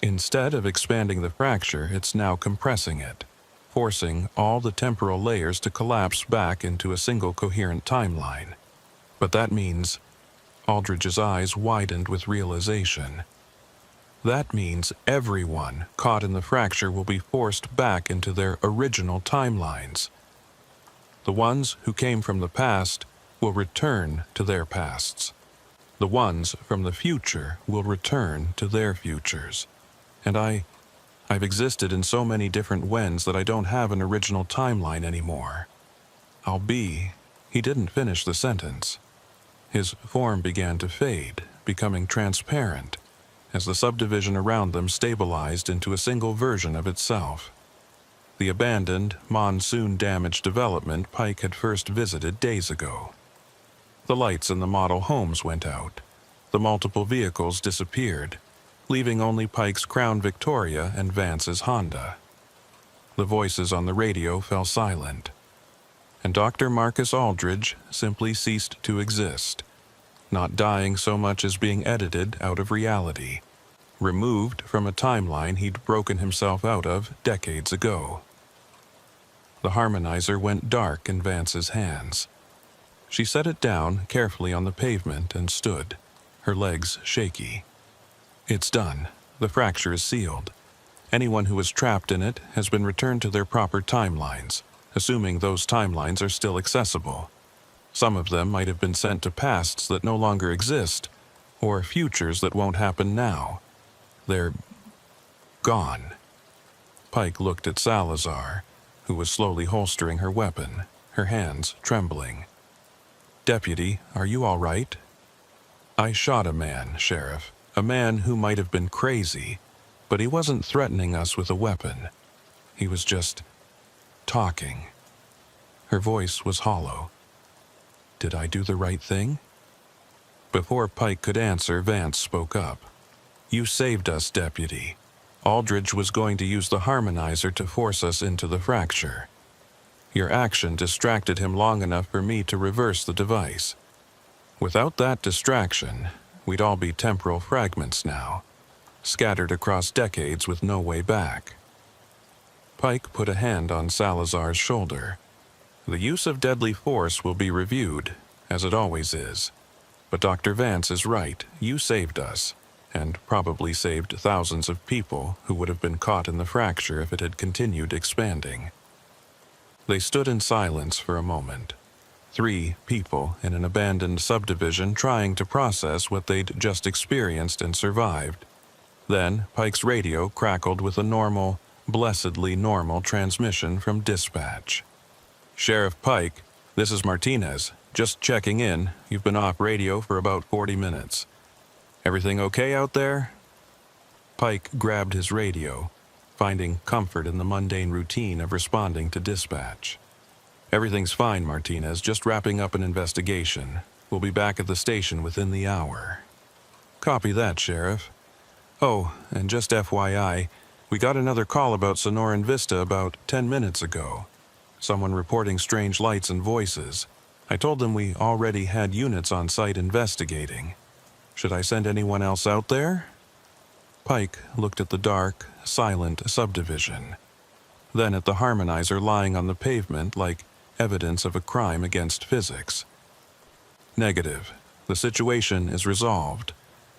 "Instead of expanding the fracture, it's now compressing it, forcing all the temporal layers to collapse back into a single coherent timeline. But that means—" Aldridge's eyes widened with realization. "That means everyone caught in the fracture will be forced back into their original timelines. The ones who came from the past will return to their pasts. The ones from the future will return to their futures. And I've existed in so many different whens that I don't have an original timeline anymore. I'll be—" He didn't finish the sentence. His form began to fade, becoming transparent, as the subdivision around them stabilized into a single version of itself. The abandoned, monsoon-damaged development Pike had first visited days ago. The lights in the model homes went out. The multiple vehicles disappeared, leaving only Pike's Crown Victoria and Vance's Honda. The voices on the radio fell silent, and Dr. Marcus Aldridge simply ceased to exist, not dying so much as being edited out of reality, removed from a timeline he'd broken himself out of decades ago. The harmonizer went dark in Vance's hands. She set it down carefully on the pavement and stood, her legs shaky. It's done. The fracture is sealed. Anyone who was trapped in it has been returned to their proper timelines, assuming those timelines are still accessible. Some of them might have been sent to pasts that no longer exist, or futures that won't happen now. They're gone. Pike looked at Salazar, who was slowly holstering her weapon, her hands trembling. "Deputy, are you all right?" "I shot a man, Sheriff. A man who might have been crazy, but he wasn't threatening us with a weapon. He was just talking." Her voice was hollow. "Did I do the right thing?" Before Pike could answer, Vance spoke up. "You saved us, Deputy. Aldridge was going to use the harmonizer to force us into the fracture. Your action distracted him long enough for me to reverse the device. Without that distraction, we'd all be temporal fragments now, scattered across decades with no way back." Pike put a hand on Salazar's shoulder. "The use of deadly force will be reviewed, as it always is. But Dr. Vance is right. You saved us, and probably saved thousands of people who would have been caught in the fracture if it had continued expanding." They stood in silence for a moment. 3 people in an abandoned subdivision trying to process what they'd just experienced and survived. Then Pike's radio crackled with a normal, blessedly normal transmission from dispatch. "Sheriff Pike, this is Martinez. Just checking in. You've been off radio for about 40 minutes. Everything okay out there?" Pike grabbed his radio, finding comfort in the mundane routine of responding to dispatch. "Everything's fine, Martinez. Just wrapping up an investigation. We'll be back at the station within the hour." "Copy that, Sheriff. Oh, and just FYI, we got another call about Sonoran Vista about 10 minutes ago. Someone reporting strange lights and voices. I told them we already had units on site investigating. Should I send anyone else out there?" Pike looked at the dark, silent subdivision, then at the harmonizer lying on the pavement like evidence of a crime against physics. "Negative. The situation is resolved,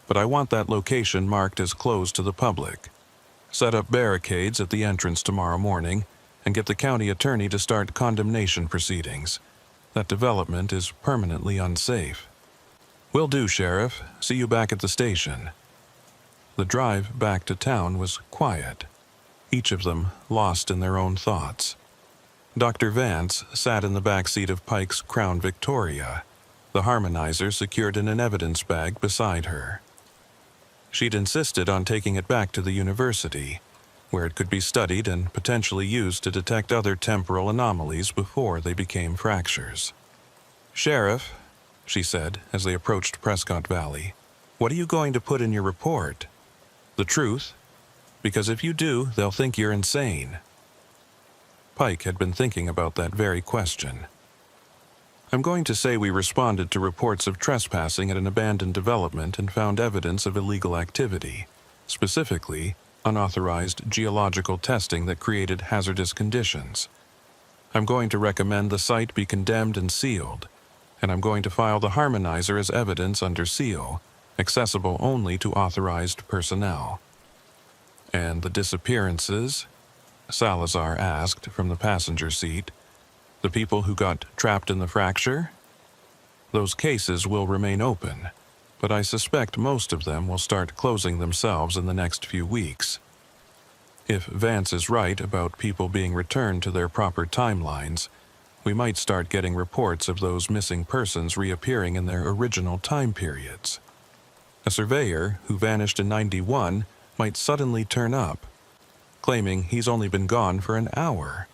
but I want that location marked as closed to the public. Set up barricades at the entrance tomorrow morning and get the county attorney to start condemnation proceedings. That development is permanently unsafe." "Will do, Sheriff. See you back at the station." The drive back to town was quiet, each of them lost in their own thoughts. Dr. Vance sat in the back seat of Pike's Crown Victoria, the harmonizer secured in an evidence bag beside her. She'd insisted on taking it back to the university, where it could be studied and potentially used to detect other temporal anomalies before they became fractures. "Sheriff," she said as they approached Prescott Valley, "what are you going to put in your report? The truth? Because if you do, they'll think you're insane." Pike had been thinking about that very question. "I'm going to say we responded to reports of trespassing at an abandoned development and found evidence of illegal activity, specifically unauthorized geological testing that created hazardous conditions. I'm going to recommend the site be condemned and sealed, and I'm going to file the harmonizer as evidence under seal, accessible only to authorized personnel." "And the disappearances?" Salazar asked from the passenger seat. "The people who got trapped in the fracture? Those cases will remain open, but I suspect most of them will start closing themselves in the next few weeks. If Vance is right about people being returned to their proper timelines, we might start getting reports of those missing persons reappearing in their original time periods. A surveyor who vanished in 91 might suddenly turn up, claiming he's only been gone for an hour.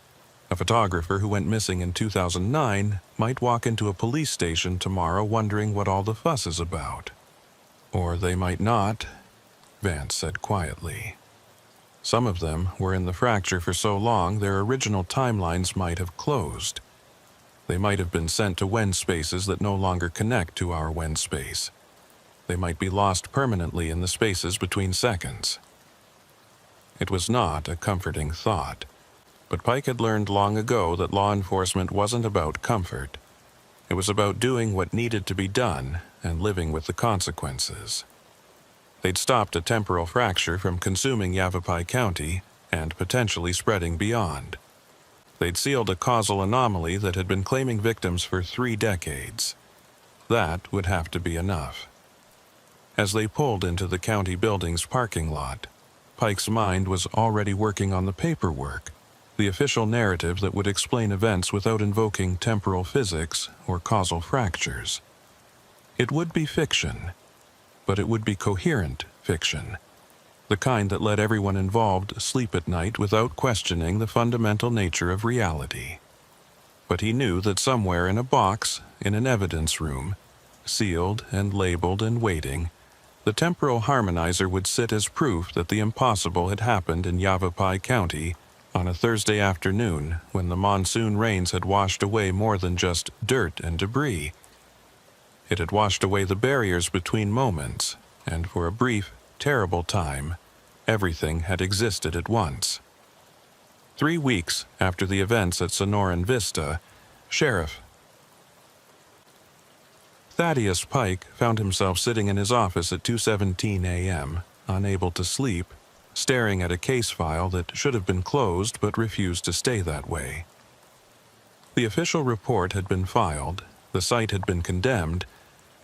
A photographer who went missing in 2009 might walk into a police station tomorrow wondering what all the fuss is about. Or they might not," Vance said quietly. "Some of them were in the fracture for so long their original timelines might have closed. They might have been sent to Wen spaces that no longer connect to our Wen space. They might be lost permanently in the spaces between seconds. It was not a comforting thought, but Pike had learned long ago that law enforcement wasn't about comfort. It was about doing what needed to be done and living with the consequences. They'd stopped a temporal fracture from consuming Yavapai County and potentially spreading beyond. They'd sealed a causal anomaly that had been claiming victims for 3 decades. That would have to be enough. As they pulled into the county building's parking lot, Pike's mind was already working on the paperwork, the official narrative that would explain events without invoking temporal physics or causal fractures. It would be fiction, but it would be coherent fiction, the kind that let everyone involved sleep at night without questioning the fundamental nature of reality. But he knew that somewhere in a box, in an evidence room, sealed and labeled and waiting, the temporal harmonizer would sit as proof that the impossible had happened in Yavapai County on a Thursday afternoon when the monsoon rains had washed away more than just dirt and debris. It had washed away the barriers between moments, and for a brief, terrible time, everything had existed at once. 3 weeks after the events at Sonoran Vista, Sheriff Thaddeus Pike found himself sitting in his office at 2:17 a.m., unable to sleep, staring at a case file that should have been closed but refused to stay that way. The official report had been filed, the site had been condemned,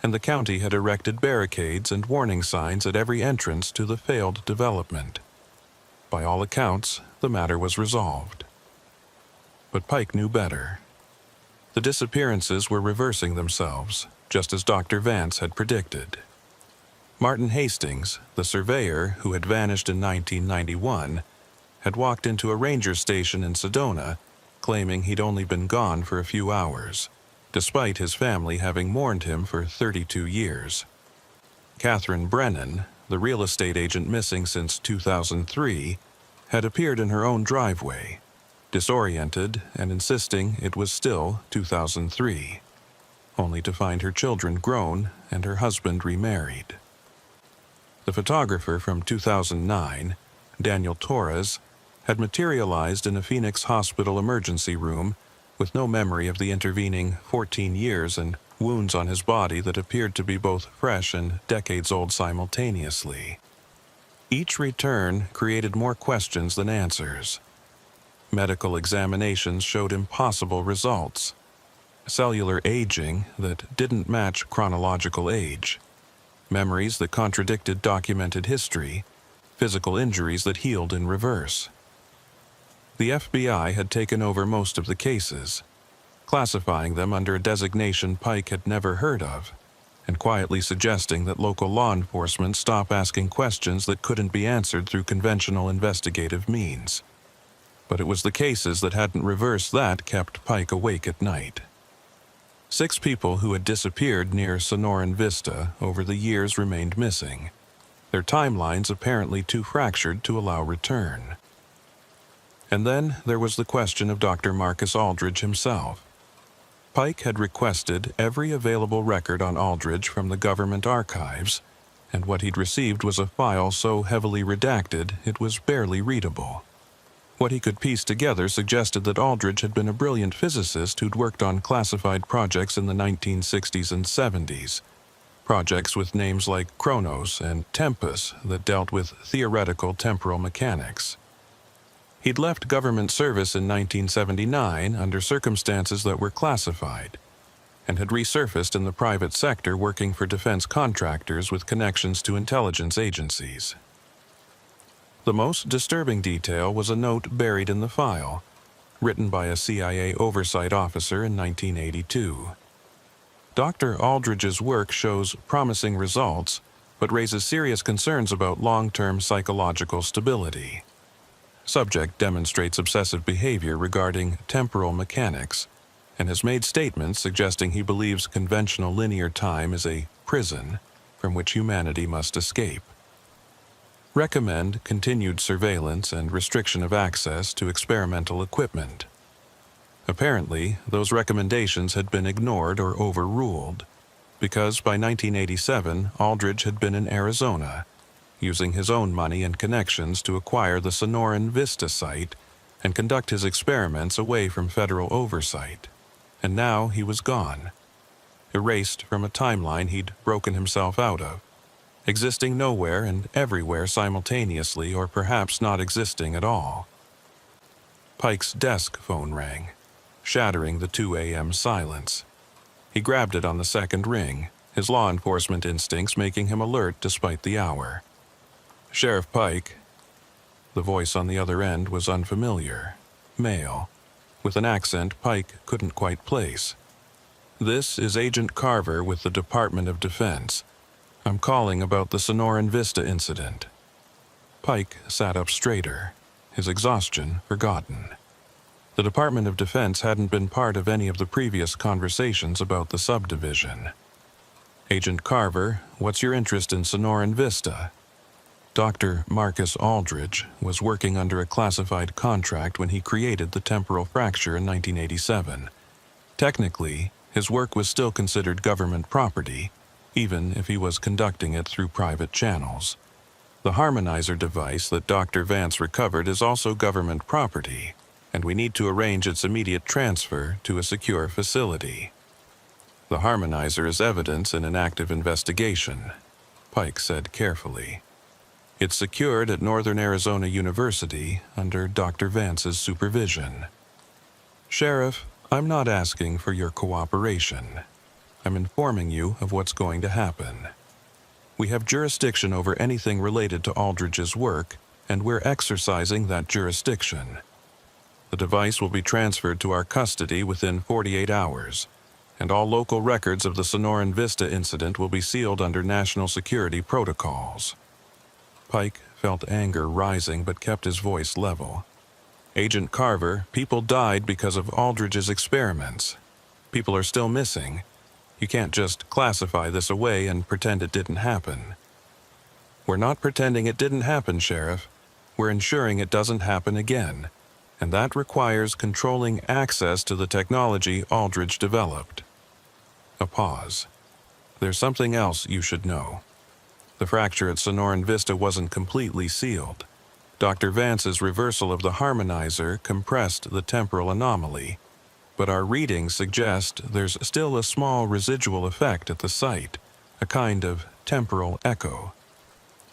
and the county had erected barricades and warning signs at every entrance to the failed development. By all accounts, the matter was resolved. But Pike knew better. The disappearances were reversing themselves, just as Dr. Vance had predicted. Martin Hastings, the surveyor who had vanished in 1991, had walked into a ranger station in Sedona, claiming he'd only been gone for a few hours, despite his family having mourned him for 32 years. Catherine Brennan, the real estate agent missing since 2003, had appeared in her own driveway, disoriented and insisting it was still 2003, only to find her children grown and her husband remarried. The photographer from 2009, Daniel Torres, had materialized in a Phoenix hospital emergency room with no memory of the intervening 14 years and wounds on his body that appeared to be both fresh and decades old simultaneously. Each return created more questions than answers. Medical examinations showed impossible results. Cellular aging that didn't match chronological age. Memories that contradicted documented history. Physical injuries that healed in reverse. The FBI had taken over most of the cases, classifying them under a designation Pike had never heard of, and quietly suggesting that local law enforcement stop asking questions that couldn't be answered through conventional investigative means. But it was the cases that hadn't reversed that kept Pike awake at night. 6 people who had disappeared near Sonoran Vista over the years remained missing, their timelines apparently too fractured to allow return. And then there was the question of Dr. Marcus Aldridge himself. Pike had requested every available record on Aldridge from the government archives, and what he'd received was a file so heavily redacted it was barely readable. What he could piece together suggested that Aldridge had been a brilliant physicist who'd worked on classified projects in the 1960s and 70s, projects with names like Kronos and Tempus that dealt with theoretical temporal mechanics. He'd left government service in 1979 under circumstances that were classified, and had resurfaced in the private sector working for defense contractors with connections to intelligence agencies. The most disturbing detail was a note buried in the file, written by a CIA oversight officer in 1982. Dr. Aldridge's work shows promising results, but raises serious concerns about long-term psychological stability. Subject demonstrates obsessive behavior regarding temporal mechanics, and has made statements suggesting he believes conventional linear time is a prison from which humanity must escape. Recommend continued surveillance and restriction of access to experimental equipment. Apparently, those recommendations had been ignored or overruled, because by 1987 Aldridge had been in Arizona, using his own money and connections to acquire the Sonoran Vista site and conduct his experiments away from federal oversight. And now he was gone, erased from a timeline he'd broken himself out of, existing nowhere and everywhere simultaneously, or perhaps not existing at all. Pike's desk phone rang, shattering the 2 a.m. silence. He grabbed it on the second ring, his law enforcement instincts making him alert despite the hour. "Sheriff Pike." The voice on the other end was unfamiliar, male, with an accent Pike couldn't quite place. "This is Agent Carver with the Department of Defense. I'm calling about the Sonoran Vista incident." Pike sat up straighter, his exhaustion forgotten. The Department of Defense hadn't been part of any of the previous conversations about the subdivision. "Agent Carver, what's your interest in Sonoran Vista?" Dr. Marcus Aldridge was working under a classified contract when he created the temporal fracture in 1987. Technically, his work was still considered government property, even if he was conducting it through private channels. The harmonizer device that Dr. Vance recovered is also government property, and we need to arrange its immediate transfer to a secure facility. "The harmonizer is evidence in an active investigation," Pike said carefully. "It's secured at Northern Arizona University under Dr. Vance's supervision." "Sheriff, I'm not asking for your cooperation. I'm informing you of what's going to happen. We have jurisdiction over anything related to Aldridge's work, and we're exercising that jurisdiction. The device will be transferred to our custody within 48 hours, and all local records of the Sonoran Vista incident will be sealed under national security protocols." Pike felt anger rising but kept his voice level. "Agent Carver, people died because of Aldridge's experiments. People are still missing. You can't just classify this away and pretend it didn't happen." "We're not pretending it didn't happen, Sheriff. We're ensuring it doesn't happen again, and that requires controlling access to the technology Aldridge developed." A pause. "There's something else you should know. The fracture at Sonoran Vista wasn't completely sealed. Dr. Vance's reversal of the harmonizer compressed the temporal anomaly, but our readings suggest there's still a small residual effect at the site, a kind of temporal echo.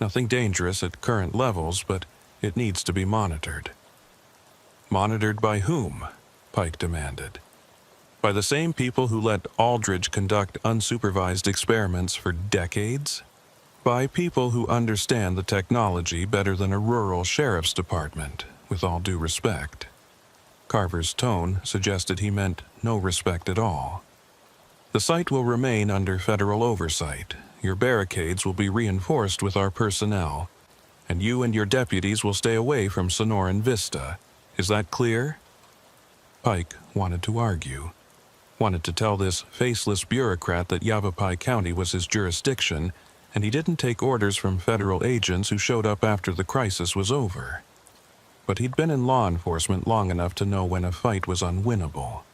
Nothing dangerous at current levels, but it needs to be monitored." "Monitored by whom?" Pike demanded. "By the same people who let Aldridge conduct unsupervised experiments for decades? By people who understand the technology better than a rural sheriff's department, with all due respect." Carver's tone suggested he meant no respect at all. "The site will remain under federal oversight. Your barricades will be reinforced with our personnel, and you and your deputies will stay away from Sonoran Vista. Is that clear?" Pike wanted to argue, wanted to tell this faceless bureaucrat that Yavapai County was his jurisdiction, and he didn't take orders from federal agents who showed up after the crisis was over. But he'd been in law enforcement long enough to know when a fight was unwinnable.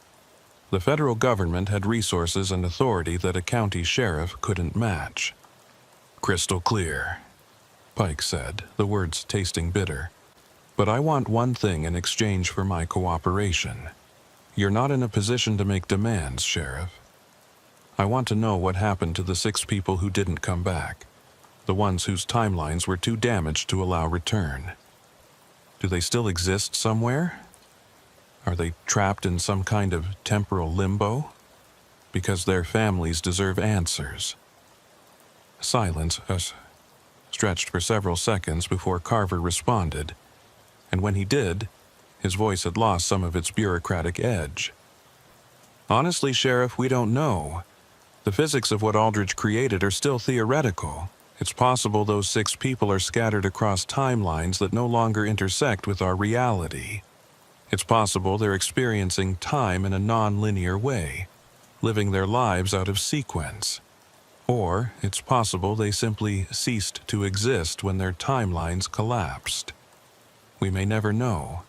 The federal government had resources and authority that a county sheriff couldn't match. "Crystal clear," Pike said, the words tasting bitter. "But I want one thing in exchange for my cooperation. You're not in a position to make demands, Sheriff. I want to know what happened to the 6 people who didn't come back, the ones whose timelines were too damaged to allow return. Do they still exist somewhere? Are they trapped in some kind of temporal limbo? Because their families deserve answers." Silence stretched for several seconds before Carver responded, and when he did, his voice had lost some of its bureaucratic edge. "Honestly, Sheriff, we don't know. The physics of what Aldridge created are still theoretical. It's possible those 6 people are scattered across timelines that no longer intersect with our reality. It's possible they're experiencing time in a non-linear way, living their lives out of sequence. Or it's possible they simply ceased to exist when their timelines collapsed. We may never know.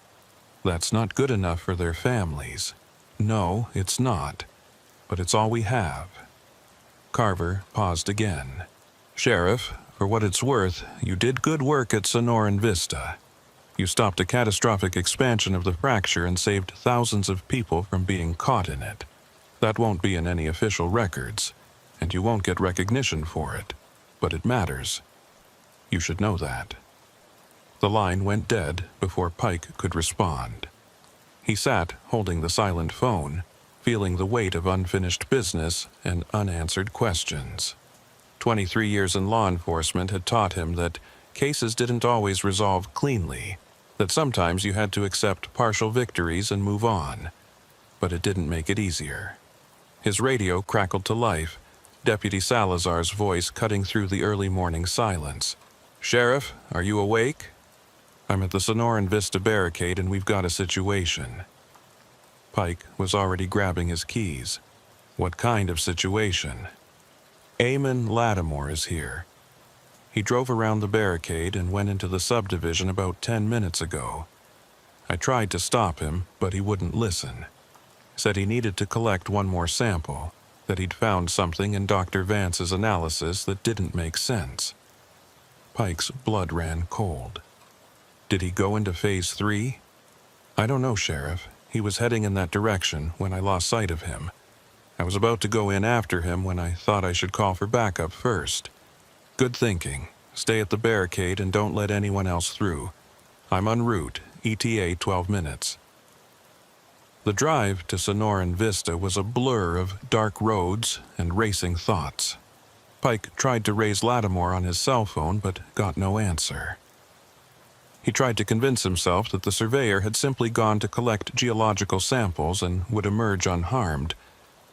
That's not good enough for their families. No, it's not. But it's all we have." Carver paused again. "Sheriff, for what it's worth, you did good work at Sonoran Vista. You stopped a catastrophic expansion of the fracture and saved thousands of people from being caught in it. That won't be in any official records, and you won't get recognition for it. But it matters. You should know that." The line went dead before Pike could respond. He sat holding the silent phone, feeling the weight of unfinished business and unanswered questions. 23 years in law enforcement had taught him that cases didn't always resolve cleanly, that sometimes you had to accept partial victories and move on. But it didn't make it easier. His radio crackled to life, Deputy Salazar's voice cutting through the early morning silence. "Sheriff, are you awake? I'm at the Sonoran Vista barricade and we've got a situation." Pike was already grabbing his keys. What kind of situation? "Eamon Lattimore is here. He drove around the barricade and went into the subdivision about 10 minutes ago. I tried to stop him, but he wouldn't listen. Said he needed to collect one more sample, that he'd found something in Dr. Vance's analysis that didn't make sense." Pike's blood ran cold. "Did he go into Phase 3? "I don't know, Sheriff. He was heading in that direction when I lost sight of him. I was about to go in after him when I thought I should call for backup first. Good thinking. Stay at the barricade and don't let anyone else through. I'm en route, ETA 12 minutes. The drive to Sonoran Vista was a blur of dark roads and racing thoughts. Pike tried to raise Lattimore on his cell phone but got no answer. He tried to convince himself that the surveyor had simply gone to collect geological samples and would emerge unharmed,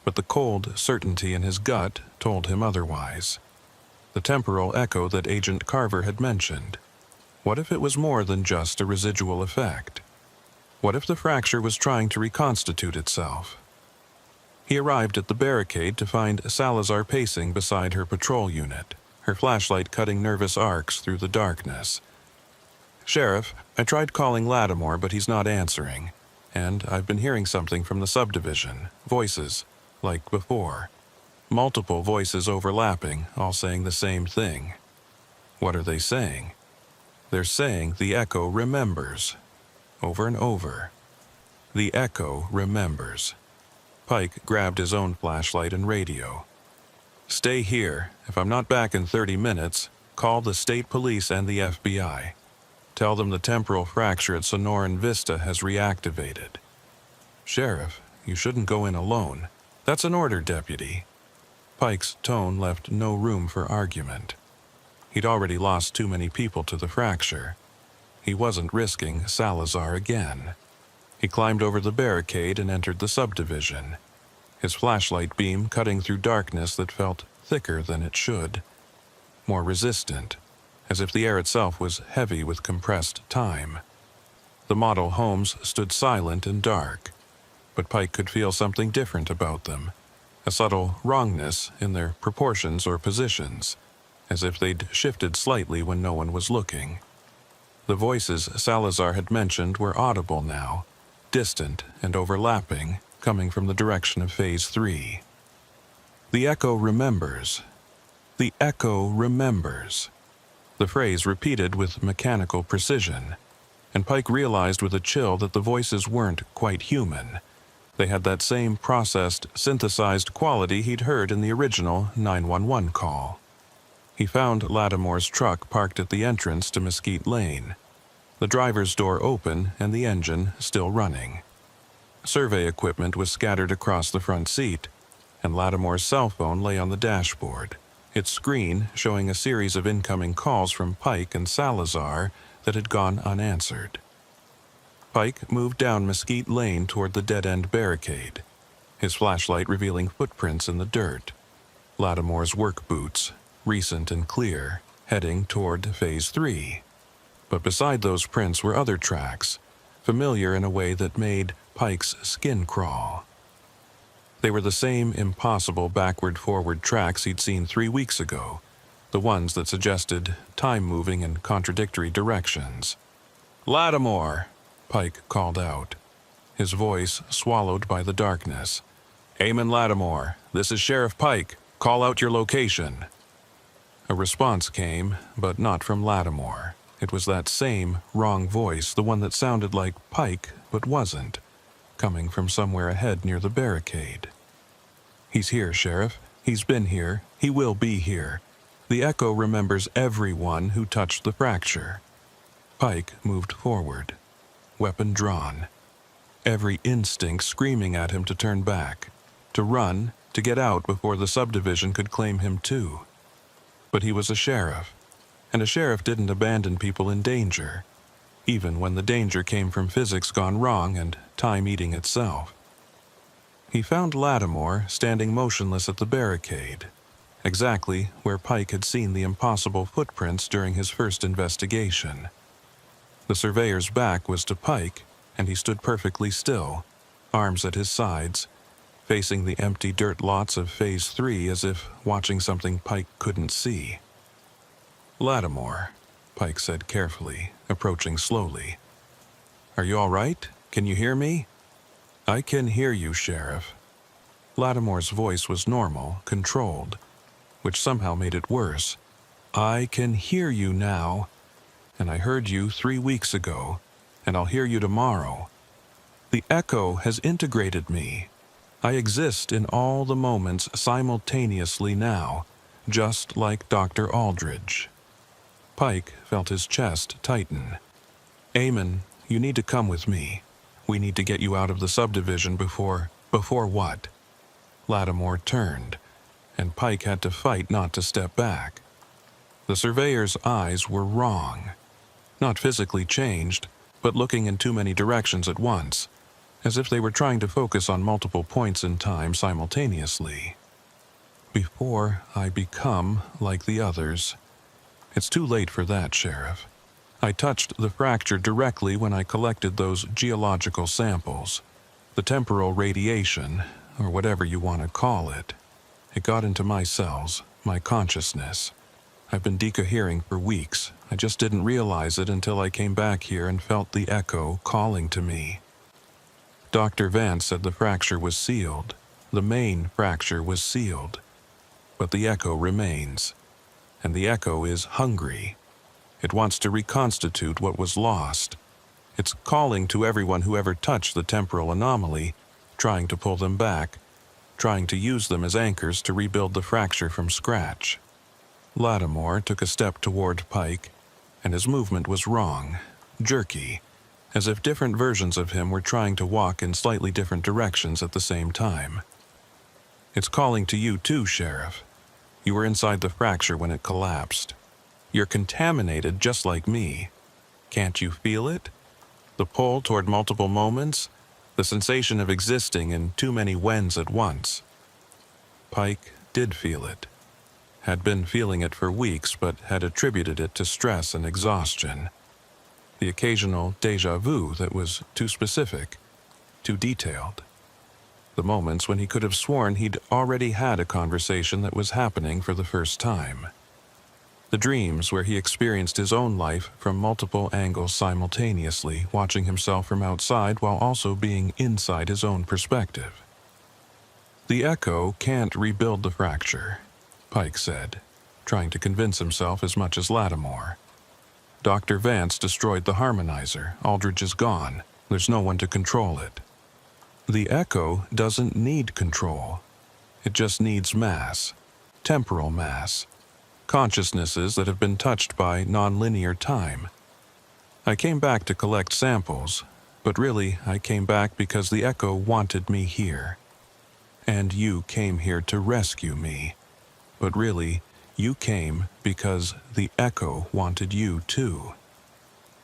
but the cold certainty in his gut told him otherwise. The temporal echo that Agent Carver had mentioned. What if it was more than just a residual effect? What if the fracture was trying to reconstitute itself? He arrived at the barricade to find Salazar pacing beside her patrol unit, her flashlight cutting nervous arcs through the darkness. "Sheriff, I tried calling Lattimore, but he's not answering. And I've been hearing something from the subdivision. Voices, like before. Multiple voices overlapping, all saying the same thing." "What are they saying?" "They're saying the echo remembers. Over and over. The echo remembers." Pike grabbed his own flashlight and radio. "Stay here. If I'm not back in 30 minutes, call the state police and the FBI. Tell them the temporal fracture at Sonoran Vista has reactivated." "Sheriff, you shouldn't go in alone. That's an order, Deputy." Pike's tone left no room for argument. He'd already lost too many people to the fracture. He wasn't risking Salazar again. He climbed over the barricade and entered the subdivision, his flashlight beam cutting through darkness that felt thicker than it should, more resistant, as if the air itself was heavy with compressed time. The model homes stood silent and dark, but Pike could feel something different about them, a subtle wrongness in their proportions or positions, as if they'd shifted slightly when no one was looking. The voices Salazar had mentioned were audible now, distant and overlapping, coming from the direction of Phase 3. "The echo remembers. The echo remembers." The phrase repeated with mechanical precision, and Pike realized with a chill that the voices weren't quite human. They had that same processed, synthesized quality he'd heard in the original 911 call. He found Lattimore's truck parked at the entrance to Mesquite Lane, the driver's door open and the engine still running. Survey equipment was scattered across the front seat, and Lattimore's cell phone lay on the dashboard, its screen showing a series of incoming calls from Pike and Salazar that had gone unanswered. Pike moved down Mesquite Lane toward the dead-end barricade, his flashlight revealing footprints in the dirt. Lattimore's work boots, recent and clear, heading toward Phase 3. But beside those prints were other tracks, familiar in a way that made Pike's skin crawl. They were the same impossible backward-forward tracks he'd seen 3 weeks ago, the ones that suggested time moving in contradictory directions. "Lattimore!" Pike called out, his voice swallowed by the darkness. "Eamon Lattimore, this is Sheriff Pike. Call out your location." A response came, but not from Lattimore. It was that same wrong voice, the one that sounded like Pike but wasn't, coming from somewhere ahead near the barricade. "He's here, Sheriff. He's been here. He will be here. The echo remembers everyone who touched the fracture." Pike moved forward, weapon drawn, every instinct screaming at him to turn back, to run, to get out before the subdivision could claim him too. But he was a sheriff, and a sheriff didn't abandon people in danger, even when the danger came from physics gone wrong and time eating itself. He found Lattimore standing motionless at the barricade, exactly where Pike had seen the impossible footprints during his first investigation. The surveyor's back was to Pike, and he stood perfectly still, arms at his sides, facing the empty dirt lots of Phase 3 as if watching something Pike couldn't see. "Lattimore," Pike said carefully, approaching slowly. "Are you all right? Can you hear me?" "I can hear you, Sheriff." Lattimore's voice was normal, controlled, which somehow made it worse. "I can hear you now, and I heard you 3 weeks ago, and I'll hear you tomorrow. The echo has integrated me. I exist in all the moments simultaneously now, just like Dr. Aldridge." Pike felt his chest tighten. "Eamon, you need to come with me. We need to get you out of the subdivision before what?" Lattimore turned, and Pike had to fight not to step back. The surveyor's eyes were wrong. Not physically changed, but looking in too many directions at once, as if they were trying to focus on multiple points in time simultaneously. "Before I become like the others. It's too late for that, Sheriff. I touched the fracture directly when I collected those geological samples. The temporal radiation, or whatever you want to call it. It got into my cells, my consciousness. I've been decohering for weeks. I just didn't realize it until I came back here and felt the echo calling to me. Dr. Vance said the fracture was sealed. The main fracture was sealed. But the echo remains. And the echo is hungry. It wants to reconstitute what was lost. It's calling to everyone who ever touched the temporal anomaly, trying to pull them back, trying to use them as anchors to rebuild the fracture from scratch. Lattimore took a step toward Pike, and his movement was wrong, jerky, as if different versions of him were trying to walk in slightly different directions at the same time. "It's calling to you too, Sheriff. You were inside the fracture when it collapsed. You're contaminated just like me. Can't you feel it? The pull toward multiple moments? The sensation of existing in too many whens at once." Pike did feel it. Had been feeling it for weeks, but had attributed it to stress and exhaustion. The occasional déjà vu that was too specific, too detailed. The moments when he could have sworn he'd already had a conversation that was happening for the first time. The dreams where he experienced his own life from multiple angles simultaneously, watching himself from outside while also being inside his own perspective. "The echo can't rebuild the fracture," Pike said, trying to convince himself as much as Lattimore. "Dr. Vance destroyed the harmonizer. Aldridge is gone. There's no one to control it. The echo doesn't need control. It just needs mass, temporal mass, consciousnesses that have been touched by nonlinear time. I came back to collect samples, but really I came back because the echo wanted me here. And you came here to rescue me. But really, you came because the echo wanted you too."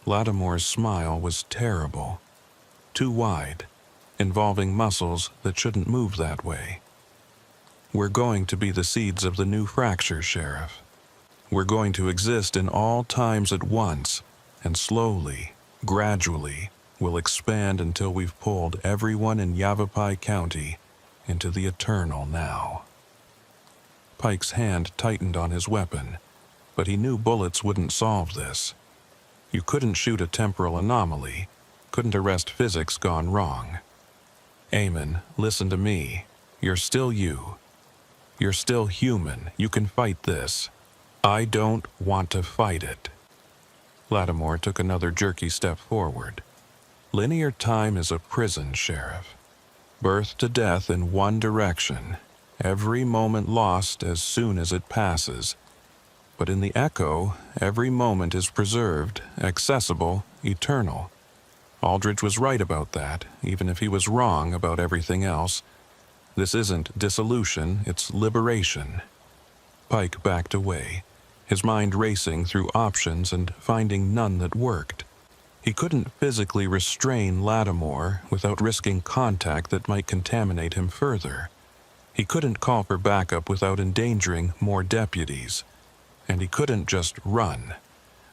Lattimore's smile was terrible, too wide, involving muscles that shouldn't move that way. "We're going to be the seeds of the new fracture, Sheriff. We're going to exist in all times at once, and slowly, gradually, we'll expand until we've pulled everyone in Yavapai County into the eternal now." Pike's hand tightened on his weapon, but he knew bullets wouldn't solve this. You couldn't shoot a temporal anomaly, couldn't arrest physics gone wrong. "Eamon, listen to me. You're still you. You're still human. You can fight this. I don't want to fight it. Lattimore took another jerky step forward. Linear time is a prison, Sheriff. Birth to death in one direction. Every moment lost as soon as it passes. But in the echo, every moment is preserved, accessible, eternal. Aldridge was right about that, even if he was wrong about everything else. This isn't dissolution, it's liberation. Pike backed away, his mind racing through options and finding none that worked. He couldn't physically restrain Lattimore without risking contact that might contaminate him further. He couldn't call for backup without endangering more deputies. And he couldn't just run.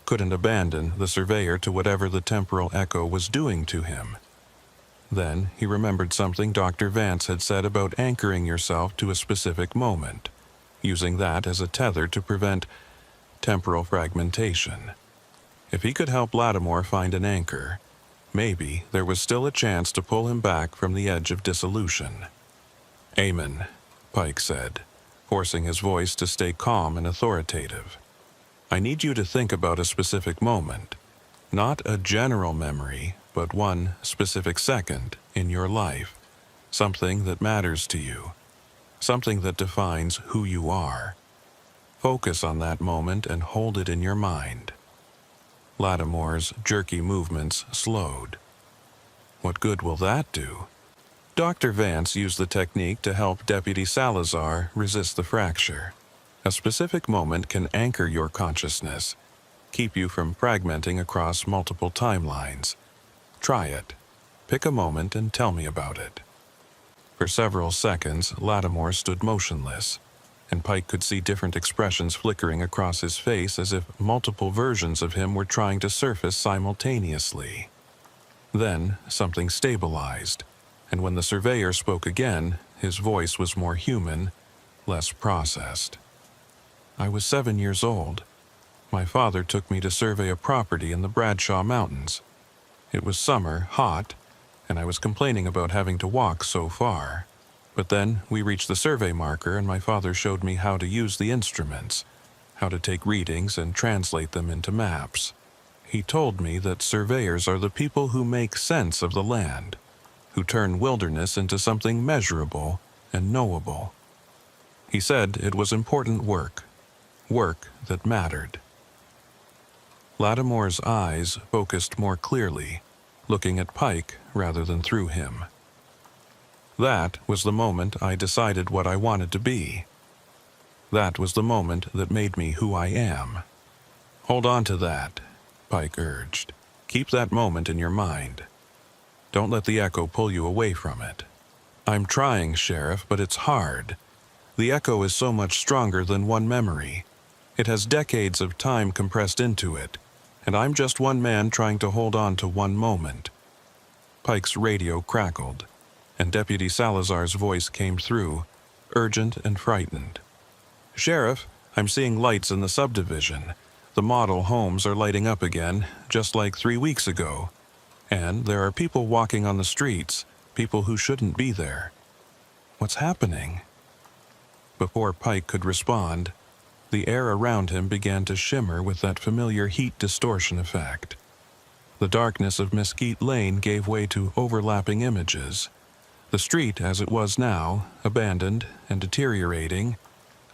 Couldn't abandon the surveyor to whatever the temporal echo was doing to him. Then he remembered something Dr. Vance had said about anchoring yourself to a specific moment, using that as a tether to prevent temporal fragmentation. If he could help Lattimore find an anchor, maybe there was still a chance to pull him back from the edge of dissolution. "Amen," Pike said, forcing his voice to stay calm and authoritative. "I need you to think about a specific moment, not a general memory, but one specific second in your life, something that matters to you, something that defines who you are. Focus on that moment and hold it in your mind." Lattimore's jerky movements slowed. "What good will that do?" Dr. Vance used the technique to help Deputy Salazar resist the fracture. A specific moment can anchor your consciousness, keep you from fragmenting across multiple timelines. Try it. Pick a moment and tell me about it. For several seconds, Lattimore stood motionless, and Pike could see different expressions flickering across his face as if multiple versions of him were trying to surface simultaneously. Then something stabilized, and when the surveyor spoke again, his voice was more human, less processed. "I was 7 years old. My father took me to survey a property in the Bradshaw Mountains. It was summer, hot, and I was complaining about having to walk so far. But then we reached the survey marker and my father showed me how to use the instruments, how to take readings and translate them into maps. He told me that surveyors are the people who make sense of the land, who turn wilderness into something measurable and knowable. He said it was important work that mattered." Lattimore's eyes focused more clearly, looking at Pike rather than through him. "That was the moment I decided what I wanted to be. That was the moment that made me who I am. Hold on to that," Pike urged. "Keep that moment in your mind. Don't let the echo pull you away from it." "I'm trying, Sheriff, but it's hard. The echo is so much stronger than one memory. It has decades of time compressed into it, and I'm just one man trying to hold on to one moment." Pike's radio crackled, and Deputy Salazar's voice came through, urgent and frightened. "Sheriff, I'm seeing lights in the subdivision. The model homes are lighting up again, just like 3 weeks ago. And there are people walking on the streets, people who shouldn't be there. What's happening?" Before Pike could respond, the air around him began to shimmer with that familiar heat distortion effect. The darkness of Mesquite Lane gave way to overlapping images. The street as it was now, abandoned and deteriorating,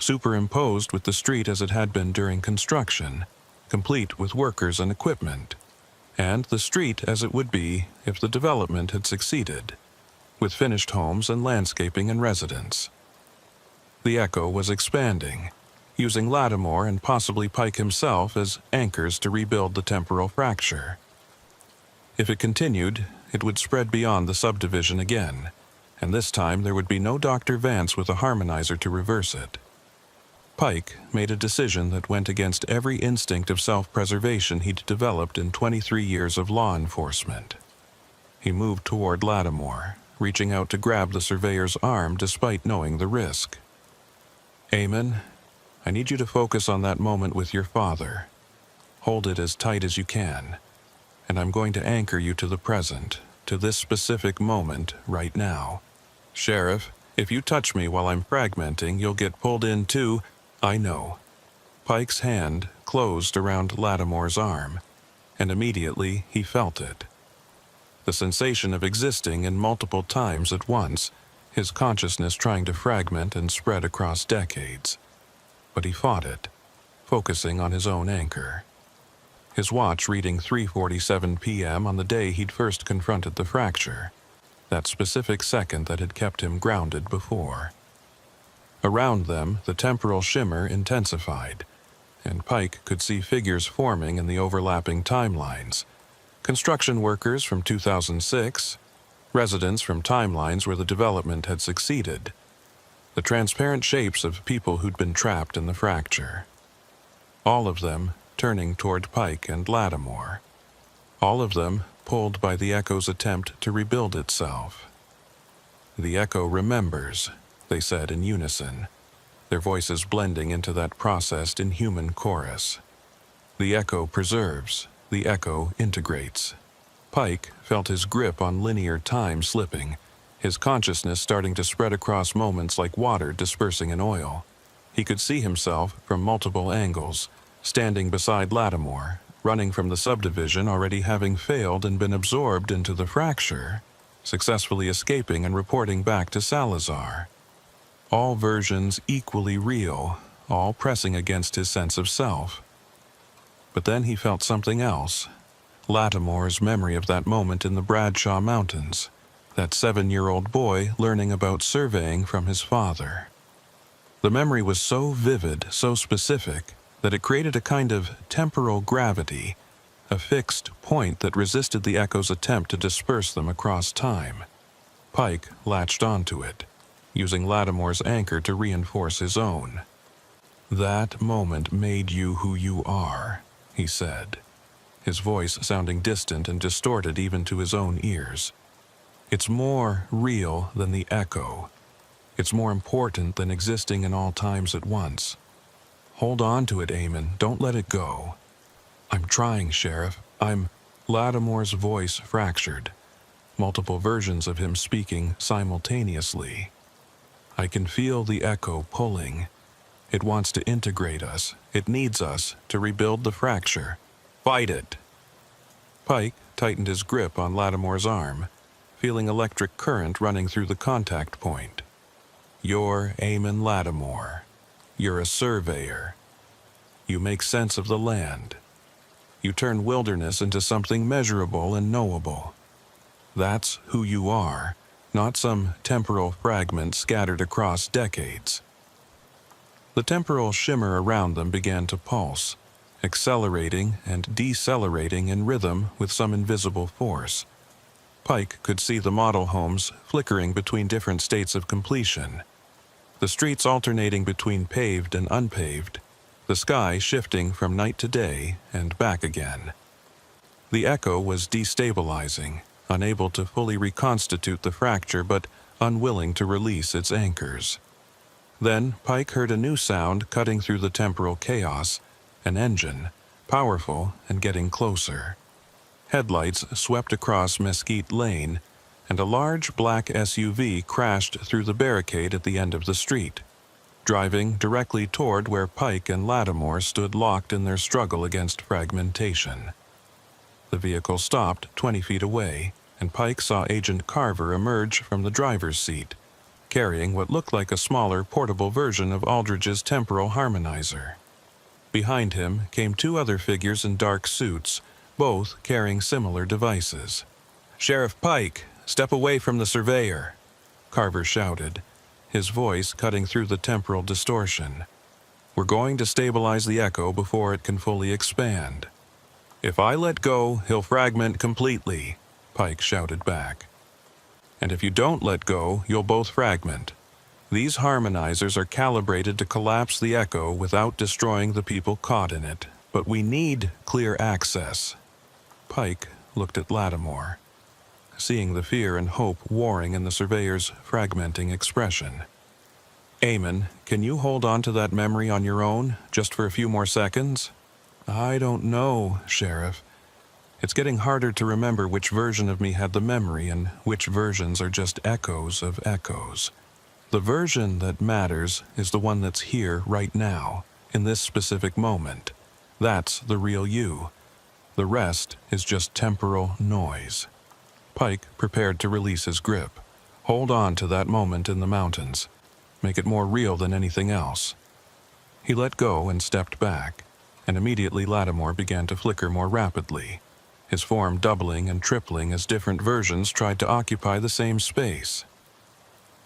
superimposed with the street as it had been during construction, complete with workers and equipment, and the street as it would be if the development had succeeded, with finished homes and landscaping and residents. The echo was expanding, using Lattimore and possibly Pike himself as anchors to rebuild the temporal fracture. If it continued, it would spread beyond the subdivision again, and this time there would be no Dr. Vance with a harmonizer to reverse it. Pike made a decision that went against every instinct of self-preservation he'd developed in 23 years of law enforcement. He moved toward Lattimore, reaching out to grab the surveyor's arm despite knowing the risk. "Eamon, I need you to focus on that moment with your father. Hold it as tight as you can, and I'm going to anchor you to the present, to this specific moment right now. Sheriff, If you touch me while I'm fragmenting, you'll get pulled in too. I know. Pike's hand closed around Lattimore's arm, and immediately he felt it. The sensation of existing in multiple times at once, his consciousness trying to fragment and spread across decades. But he fought it, focusing on his own anchor. His watch reading 3:47 p.m. on the day he'd first confronted the fracture, that specific second that had kept him grounded before. Around them, the temporal shimmer intensified, and Pike could see figures forming in the overlapping timelines. Construction workers from 2006, residents from timelines where the development had succeeded, the transparent shapes of people who'd been trapped in the fracture. All of them turning toward Pike and Lattimore. All of them pulled by the Echo's attempt to rebuild itself. "The Echo remembers," they said in unison, their voices blending into that processed inhuman chorus. "The Echo preserves. The Echo integrates." Pike felt his grip on linear time slipping, his consciousness starting to spread across moments like water dispersing in oil. He could see himself from multiple angles, standing beside Lattimore, running from the subdivision already having failed and been absorbed into the fracture, successfully escaping and reporting back to Salazar. All versions equally real, all pressing against his sense of self. But then he felt something else. Lattimore's memory of that moment in the Bradshaw Mountains, that 7-year-old boy learning about surveying from his father. The memory was so vivid, so specific, that it created a kind of temporal gravity, a fixed point that resisted the Echo's attempt to disperse them across time. Pike latched onto it, using Lattimore's anchor to reinforce his own. "That moment made you who you are," he said, his voice sounding distant and distorted even to his own ears. "It's more real than the Echo. It's more important than existing in all times at once. Hold on to it, Eamon. Don't let it go." "I'm trying, Sheriff. Lattimore's voice fractured, multiple versions of him speaking simultaneously. "I can feel the Echo pulling. It wants to integrate us. It needs us to rebuild the fracture. Fight it." Pike tightened his grip on Lattimore's arm, feeling electric current running through the contact point. "You're Eamon Lattimore. You're a surveyor. You make sense of the land. You turn wilderness into something measurable and knowable. That's who you are, not some temporal fragment scattered across decades." The temporal shimmer around them began to pulse, accelerating and decelerating in rhythm with some invisible force. Pike could see the model homes flickering between different states of completion, the streets alternating between paved and unpaved, the sky shifting from night to day and back again. The Echo was destabilizing, unable to fully reconstitute the fracture but unwilling to release its anchors. Then Pike heard a new sound cutting through the temporal chaos, an engine, powerful and getting closer. Headlights swept across Mesquite Lane, and a large black SUV crashed through the barricade at the end of the street, driving directly toward where Pike and Lattimore stood locked in their struggle against fragmentation. The vehicle stopped 20 feet away, and Pike saw Agent Carver emerge from the driver's seat, carrying what looked like a smaller, portable version of Aldridge's temporal harmonizer. Behind him came two other figures in dark suits, both carrying similar devices. "Sheriff Pike, step away from the surveyor," Carver shouted, his voice cutting through the temporal distortion. "We're going to stabilize the Echo before it can fully expand." "If I let go, he'll fragment completely," Pike shouted back. "And if you don't let go, you'll both fragment. These harmonizers are calibrated to collapse the Echo without destroying the people caught in it, but we need clear access." Pike looked at Lattimore, seeing the fear and hope warring in the surveyor's fragmenting expression. "Eamon, can you hold on to that memory on your own, just for a few more seconds?" "I don't know, Sheriff. It's getting harder to remember which version of me had the memory and which versions are just echoes of echoes." The version that matters is the one that's here right now, in this specific moment. That's the real you. The rest is just temporal noise. Pike prepared to release his grip. Hold on to that moment in the mountains. Make it more real than anything else. He let go and stepped back, and immediately Lattimore began to flicker more rapidly, his form doubling and tripling as different versions tried to occupy the same space.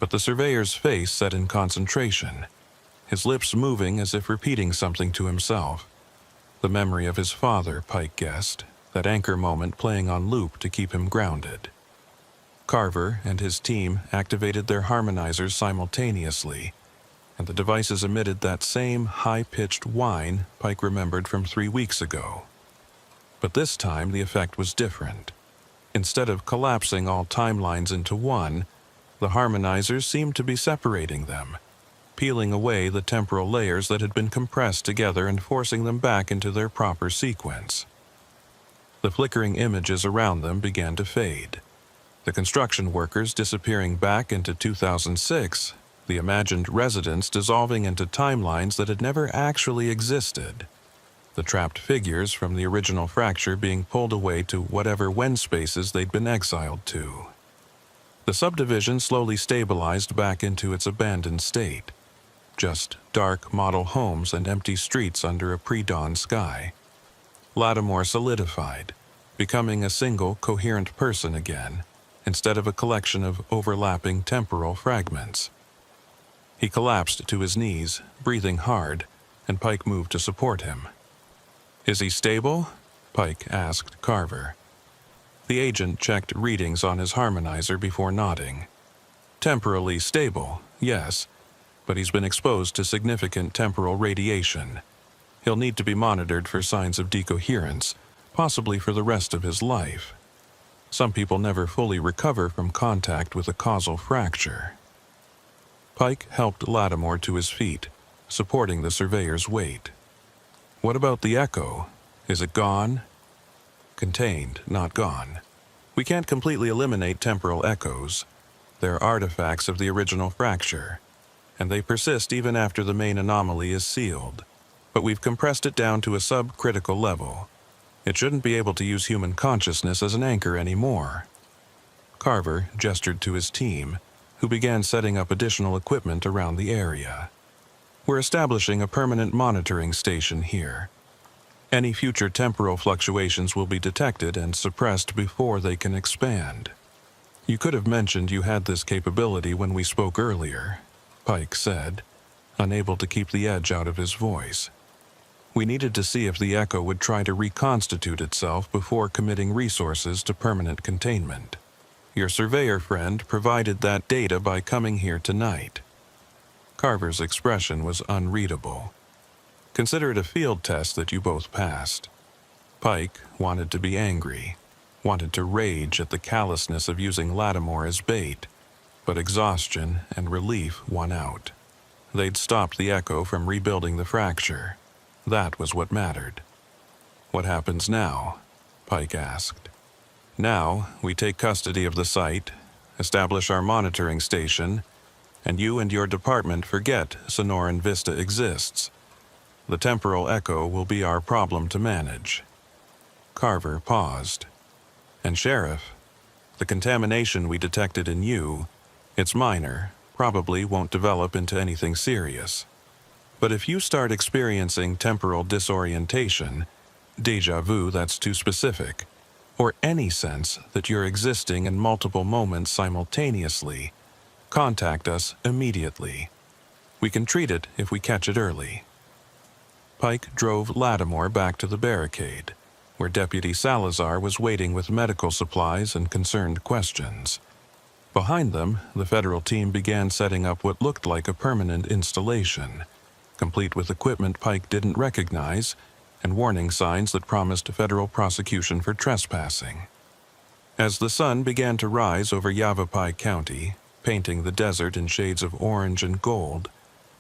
But the surveyor's face set in concentration, his lips moving as if repeating something to himself. The memory of his father, Pike guessed, that anchor moment playing on loop to keep him grounded. Carver and his team activated their harmonizers simultaneously, and the devices emitted that same high-pitched whine Pike remembered from 3 weeks ago. But this time the effect was different. Instead of collapsing all timelines into one, the harmonizers seemed to be separating them, peeling away the temporal layers that had been compressed together and forcing them back into their proper sequence. The flickering images around them began to fade. The construction workers disappearing back into 2006, the imagined residents dissolving into timelines that had never actually existed, the trapped figures from the original fracture being pulled away to whatever when spaces they'd been exiled to. The subdivision slowly stabilized back into its abandoned state. Just dark model homes and empty streets under a pre-dawn sky. Lattimore solidified, becoming a single, coherent person again, instead of a collection of overlapping temporal fragments. He collapsed to his knees, breathing hard, and Pike moved to support him. "Is he stable?" Pike asked Carver. The agent checked readings on his harmonizer before nodding. "Temporally stable, yes, but he's been exposed to significant temporal radiation. He'll need to be monitored for signs of decoherence, possibly for the rest of his life. Some people never fully recover from contact with a causal fracture." Pike helped Lattimore to his feet, supporting the surveyor's weight. "What about the echo? Is it gone?" "Contained, not gone. We can't completely eliminate temporal echoes. They're artifacts of the original fracture, and they persist even after the main anomaly is sealed. But we've compressed it down to a subcritical level. It shouldn't be able to use human consciousness as an anchor anymore." Carver gestured to his team, who began setting up additional equipment around the area. "We're establishing a permanent monitoring station here. Any future temporal fluctuations will be detected and suppressed before they can expand." "You could have mentioned you had this capability when we spoke earlier," Pike said, unable to keep the edge out of his voice. "We needed to see if the echo would try to reconstitute itself before committing resources to permanent containment. Your surveyor friend provided that data by coming here tonight." Carver's expression was unreadable. "Consider it a field test that you both passed." Pike wanted to be angry, wanted to rage at the callousness of using Lattimore as bait, but exhaustion and relief won out. They'd stopped the echo from rebuilding the fracture. That was what mattered. "What happens now?" Pike asked. "Now, we take custody of the site, establish our monitoring station, and you and your department forget Sonoran Vista exists. The temporal echo will be our problem to manage." Carver paused. "And Sheriff, the contamination we detected in you, it's minor, probably won't develop into anything serious. But if you start experiencing temporal disorientation, déjà vu that's too specific, or any sense that you're existing in multiple moments simultaneously, contact us immediately. We can treat it if we catch it early." Pike drove Lattimore back to the barricade, where Deputy Salazar was waiting with medical supplies and concerned questions. Behind them, the federal team began setting up what looked like a permanent installation, complete with equipment Pike didn't recognize and warning signs that promised federal prosecution for trespassing. As the sun began to rise over Yavapai County, painting the desert in shades of orange and gold,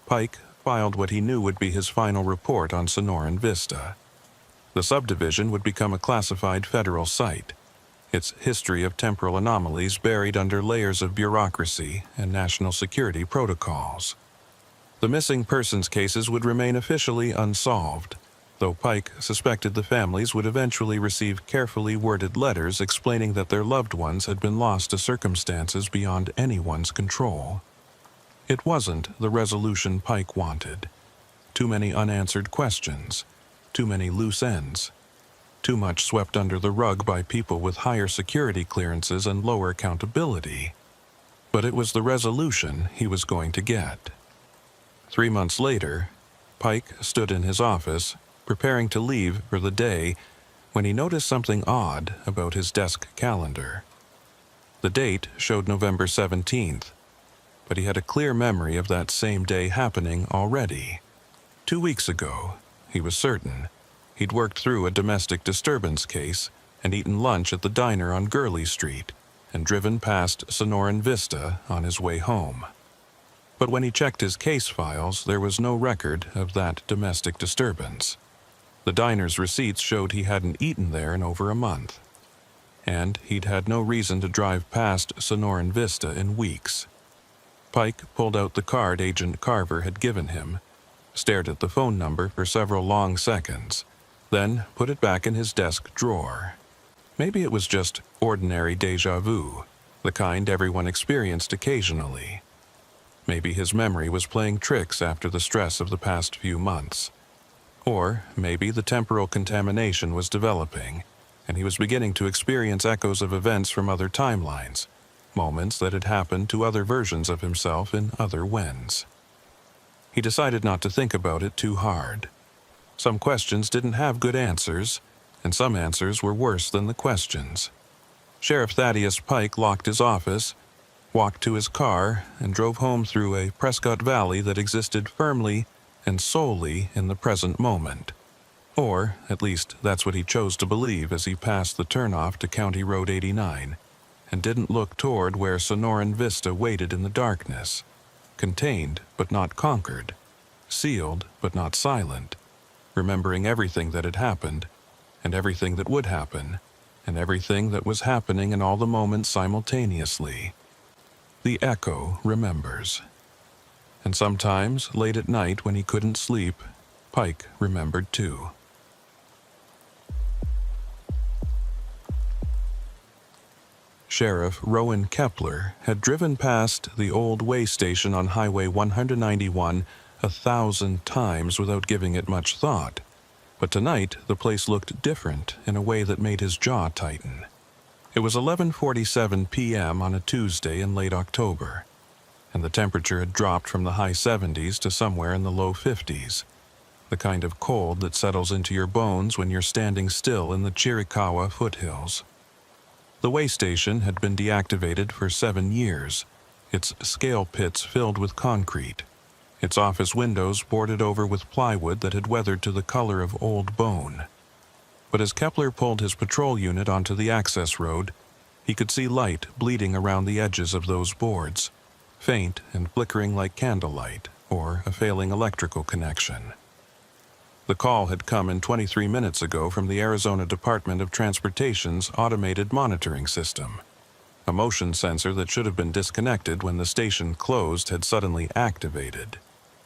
Pike filed what he knew would be his final report on Sonoran Vista. The subdivision would become a classified federal site. its history of temporal anomalies buried under layers of bureaucracy and national security protocols. The missing persons cases would remain officially unsolved, though Pike suspected the families would eventually receive carefully worded letters explaining that their loved ones had been lost to circumstances beyond anyone's control. It wasn't the resolution Pike wanted. Too many unanswered questions, too many loose ends, too much swept under the rug by people with higher security clearances and lower accountability. But it was the resolution he was going to get. 3 months later, Pike stood in his office, preparing to leave for the day, when he noticed something odd about his desk calendar. The date showed November 17th, but he had a clear memory of that same day happening already. 2 weeks ago, he was certain, he'd worked through a domestic disturbance case and eaten lunch at the diner on Gurley Street and driven past Sonoran Vista on his way home. But when he checked his case files, there was no record of that domestic disturbance. The diner's receipts showed he hadn't eaten there in over a month, and he'd had no reason to drive past Sonoran Vista in weeks. Pike pulled out the card Agent Carver had given him, stared at the phone number for several long seconds, then put it back in his desk drawer. Maybe it was just ordinary déjà vu, the kind everyone experienced occasionally. Maybe his memory was playing tricks after the stress of the past few months. Or maybe the temporal contamination was developing, and he was beginning to experience echoes of events from other timelines, moments that had happened to other versions of himself in other whens. He decided not to think about it too hard. Some questions didn't have good answers, and some answers were worse than the questions. Sheriff Thaddeus Pike locked his office, walked to his car, and drove home through a Prescott Valley that existed firmly and solely in the present moment. Or, at least, that's what he chose to believe as he passed the turnoff to County Road 89, and didn't look toward where Sonoran Vista waited in the darkness, contained but not conquered, sealed but not silent, remembering everything that had happened, and everything that would happen, and everything that was happening in all the moments simultaneously. The echo remembers. And sometimes, late at night when he couldn't sleep, Pike remembered too. Sheriff Rowan Kepler had driven past the old way station on Highway 191 1,000 times without giving it much thought, but tonight the place looked different in a way that made his jaw tighten. It was 11:47 p.m. on a Tuesday in late October, and the temperature had dropped from the high 70s to somewhere in the low 50s, the kind of cold that settles into your bones when you're standing still in the Chiricahua foothills. The way station had been deactivated for 7 years, its scale pits filled with concrete, its office windows boarded over with plywood that had weathered to the color of old bone. But as Kepler pulled his patrol unit onto the access road, he could see light bleeding around the edges of those boards, faint and flickering like candlelight or a failing electrical connection. The call had come in 23 minutes ago from the Arizona Department of Transportation's automated monitoring system. A motion sensor that should have been disconnected when the station closed had suddenly activated,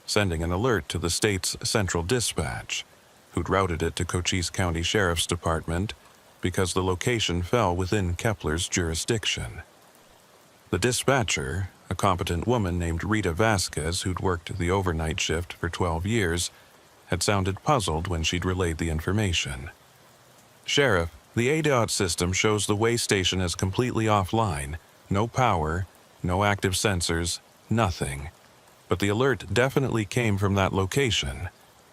sending an alert to the state's central dispatch, who'd routed it to Cochise County Sheriff's Department because the location fell within Kepler's jurisdiction. The dispatcher, a competent woman named Rita Vasquez who'd worked the overnight shift for 12 years, had sounded puzzled when she'd relayed the information. "Sheriff, the ADOT system shows the way station as completely offline, no power, no active sensors, nothing. But the alert definitely came from that location,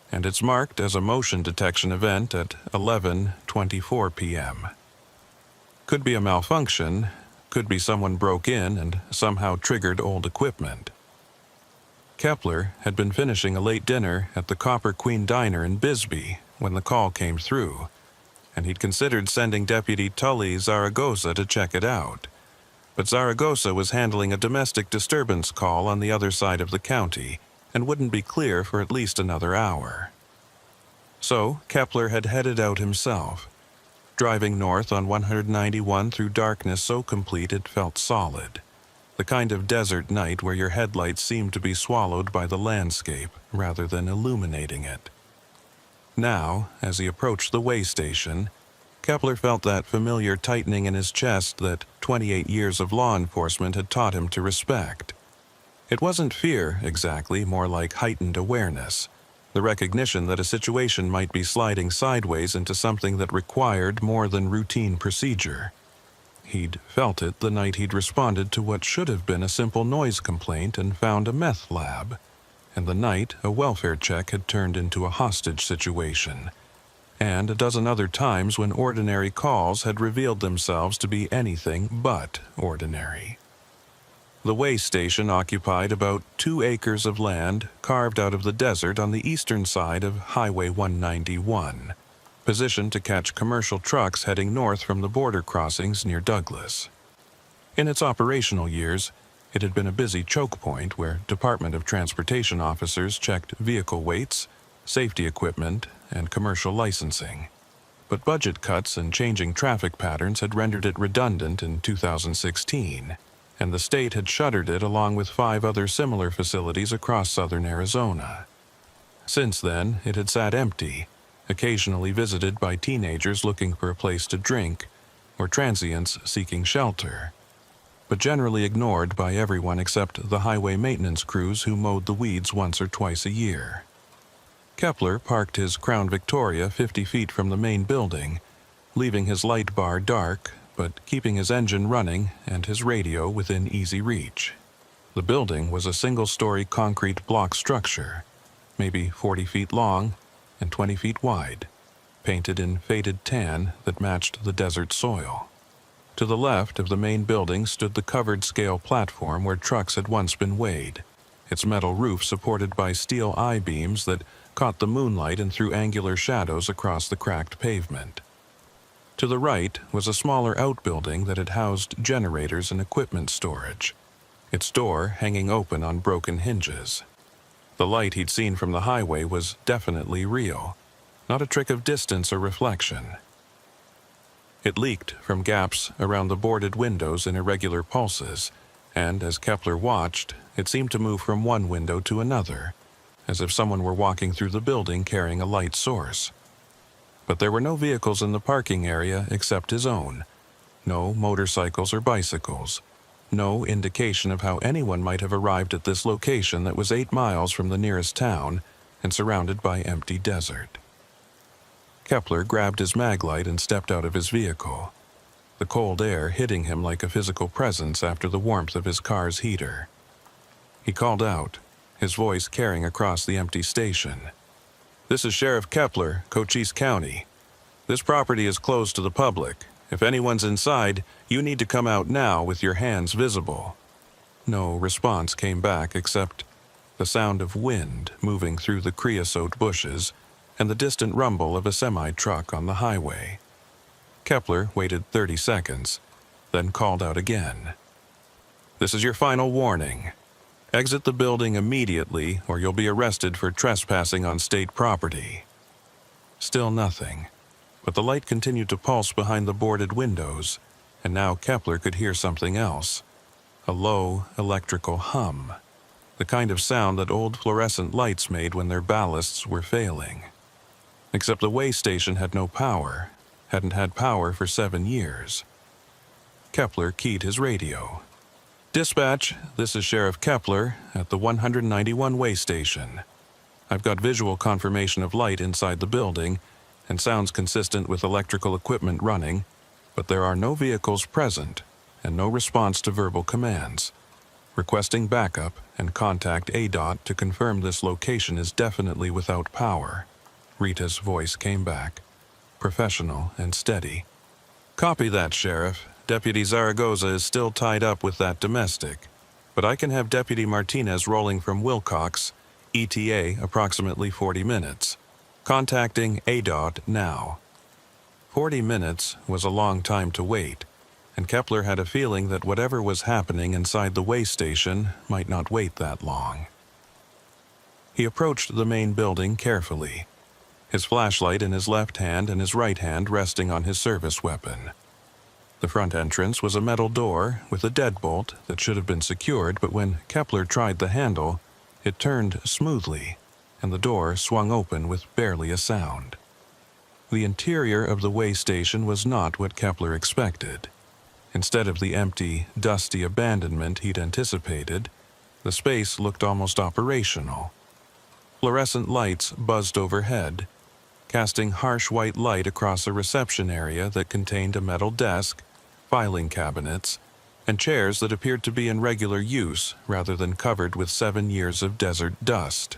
and it's marked as a motion detection event at 11:24 p.m. Could be a malfunction, could be someone broke in and somehow triggered old equipment." Kepler had been finishing a late dinner at the Copper Queen Diner in Bisbee when the call came through, and he'd considered sending Deputy Tully Zaragoza to check it out. But Zaragoza was handling a domestic disturbance call on the other side of the county and wouldn't be clear for at least another hour. So Kepler had headed out himself, driving north on 191 through darkness so complete it felt solid. The kind of desert night where your headlights seemed to be swallowed by the landscape rather than illuminating it. Now, as he approached the way station, Kepler felt that familiar tightening in his chest that 28 years of law enforcement had taught him to respect. It wasn't fear, exactly, more like heightened awareness, the recognition that a situation might be sliding sideways into something that required more than routine procedure. He'd felt it the night he'd responded to what should have been a simple noise complaint and found a meth lab, and the night a welfare check had turned into a hostage situation, and a dozen other times when ordinary calls had revealed themselves to be anything but ordinary. The way station occupied about 2 acres of land carved out of the desert on the eastern side of Highway 191, positioned to catch commercial trucks heading north from the border crossings near Douglas. In its operational years, it had been a busy choke point where Department of Transportation officers checked vehicle weights, safety equipment, and commercial licensing. But budget cuts and changing traffic patterns had rendered it redundant in 2016, and the state had shuttered it along with 5 other similar facilities across southern Arizona. Since then, it had sat empty, occasionally visited by teenagers looking for a place to drink, or transients seeking shelter, but generally ignored by everyone except the highway maintenance crews who mowed the weeds once or twice a year. Kepler parked his Crown Victoria 50 feet from the main building, leaving his light bar dark, but keeping his engine running and his radio within easy reach. The building was a single-story concrete block structure, maybe 40 feet long and 20 feet wide, painted in faded tan that matched the desert soil. To the left of the main building stood the covered scale platform where trucks had once been weighed, its metal roof supported by steel I-beams that caught the moonlight and threw angular shadows across the cracked pavement. To the right was a smaller outbuilding that had housed generators and equipment storage, its door hanging open on broken hinges. The light he'd seen from the highway was definitely real, not a trick of distance or reflection. It leaked from gaps around the boarded windows in irregular pulses, and as Kepler watched, it seemed to move from one window to another, as if someone were walking through the building carrying a light source. But there were no vehicles in the parking area except his own, no motorcycles or bicycles, no indication of how anyone might have arrived at this location that was 8 miles from the nearest town and surrounded by empty desert. Kepler grabbed his maglite and stepped out of his vehicle, the cold air hitting him like a physical presence after the warmth of his car's heater. He called out, his voice carrying across the empty station. "This is Sheriff Kepler, Cochise County. This property is closed to the public. If anyone's inside, you need to come out now with your hands visible." No response came back except the sound of wind moving through the creosote bushes and the distant rumble of a semi-truck on the highway. Kepler waited 30 seconds, then called out again. "This is your final warning. Exit the building immediately or you'll be arrested for trespassing on state property." Still nothing, but the light continued to pulse behind the boarded windows, and now Kepler could hear something else, a low electrical hum, the kind of sound that old fluorescent lights made when their ballasts were failing. Except the way station had no power, hadn't had power for 7 years. Kepler keyed his radio. "Dispatch, this is Sheriff Kepler at the 191 way station. I've got visual confirmation of light inside the building and sounds consistent with electrical equipment running, but there are no vehicles present and no response to verbal commands. Requesting backup and contact ADOT to confirm this location is definitely without power." Rita's voice came back, professional and steady. "Copy that, Sheriff. Deputy Zaragoza is still tied up with that domestic, but I can have Deputy Martinez rolling from Wilcox, ETA approximately 40 minutes. Contacting ADOT now." 40 minutes was a long time to wait, and Kepler had a feeling that whatever was happening inside the way station might not wait that long. He approached the main building carefully. his flashlight in his left hand and his right hand resting on his service weapon. The front entrance was a metal door with a deadbolt that should have been secured, but when Kepler tried the handle, it turned smoothly, and the door swung open with barely a sound. The interior of the way station was not what Kepler expected. Instead of the empty, dusty abandonment he'd anticipated, the space looked almost operational. Fluorescent lights buzzed overhead, casting harsh white light across a reception area that contained a metal desk, filing cabinets, and chairs that appeared to be in regular use rather than covered with 7 years of desert dust.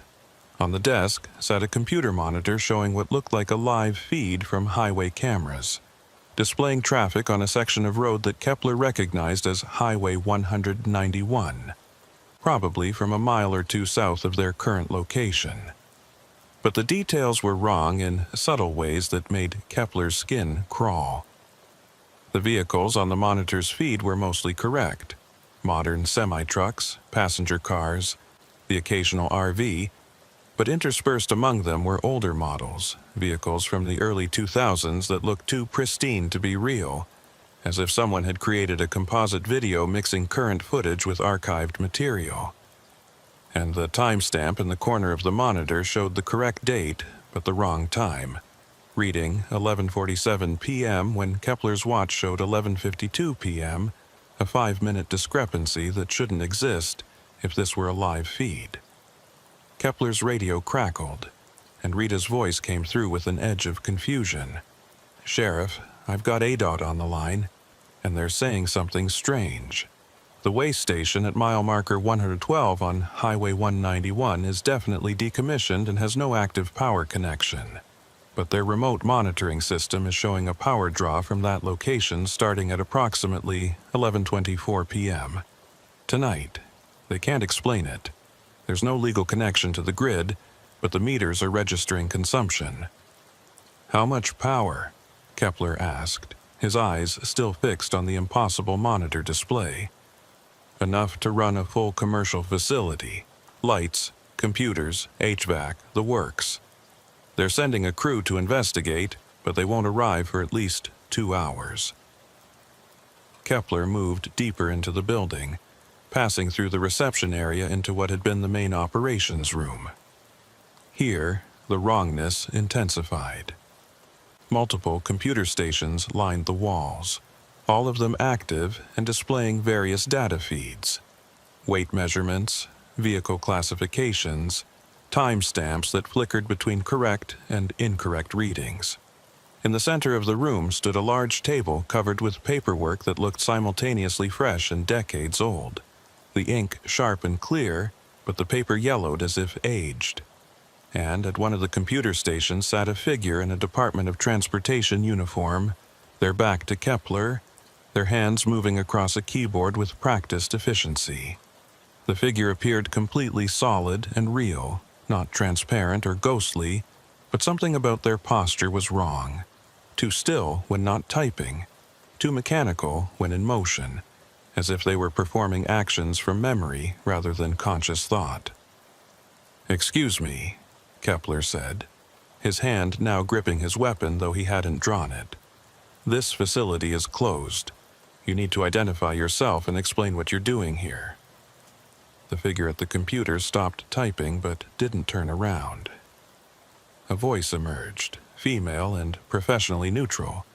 On the desk sat a computer monitor showing what looked like a live feed from highway cameras, displaying traffic on a section of road that Kepler recognized as Highway 191, probably from a mile or two south of their current location. But the details were wrong in subtle ways that made Kepler's skin crawl. The vehicles on the monitor's feed were mostly correct: modern semi-trucks, passenger cars, the occasional RV, but interspersed among them were older models, vehicles from the early 2000s that looked too pristine to be real, as if someone had created a composite video mixing current footage with archived material. And the timestamp in the corner of the monitor showed the correct date, but the wrong time, reading 11:47 p.m. when Kepler's watch showed 11:52 p.m., a 5-minute discrepancy that shouldn't exist if this were a live feed. Kepler's radio crackled, and Rita's voice came through with an edge of confusion. "Sheriff, I've got ADOT on the line, and they're saying something strange. The way station at mile marker 112 on Highway 191 is definitely decommissioned and has no active power connection. But their remote monitoring system is showing a power draw from that location starting at approximately 11:24 p.m. tonight. They can't explain it. There's no legal connection to the grid, but the meters are registering consumption." "How much power?" Kepler asked, his eyes still fixed on the impossible monitor display. "Enough to run a full commercial facility. Lights, computers, HVAC, the works. They're sending a crew to investigate, but they won't arrive for at least 2 hours." Kepler moved deeper into the building, passing through the reception area into what had been the main operations room. Here, the wrongness intensified. Multiple computer stations lined the walls, all of them active and displaying various data feeds: weight measurements, vehicle classifications, timestamps that flickered between correct and incorrect readings. In the center of the room stood a large table covered with paperwork that looked simultaneously fresh and decades old. The ink sharp and clear, but the paper yellowed as if aged. And at one of the computer stations sat a figure in a Department of Transportation uniform, their back to Kepler, their hands moving across a keyboard with practiced efficiency. The figure appeared completely solid and real, not transparent or ghostly, but something about their posture was wrong. Too still when not typing, too mechanical when in motion, as if they were performing actions from memory rather than conscious thought. "Excuse me," Kepler said, his hand now gripping his weapon though he hadn't drawn it. "This facility is closed. You need to identify yourself and explain what you're doing here." The figure at the computer stopped typing but didn't turn around. A voice emerged, female and professionally neutral.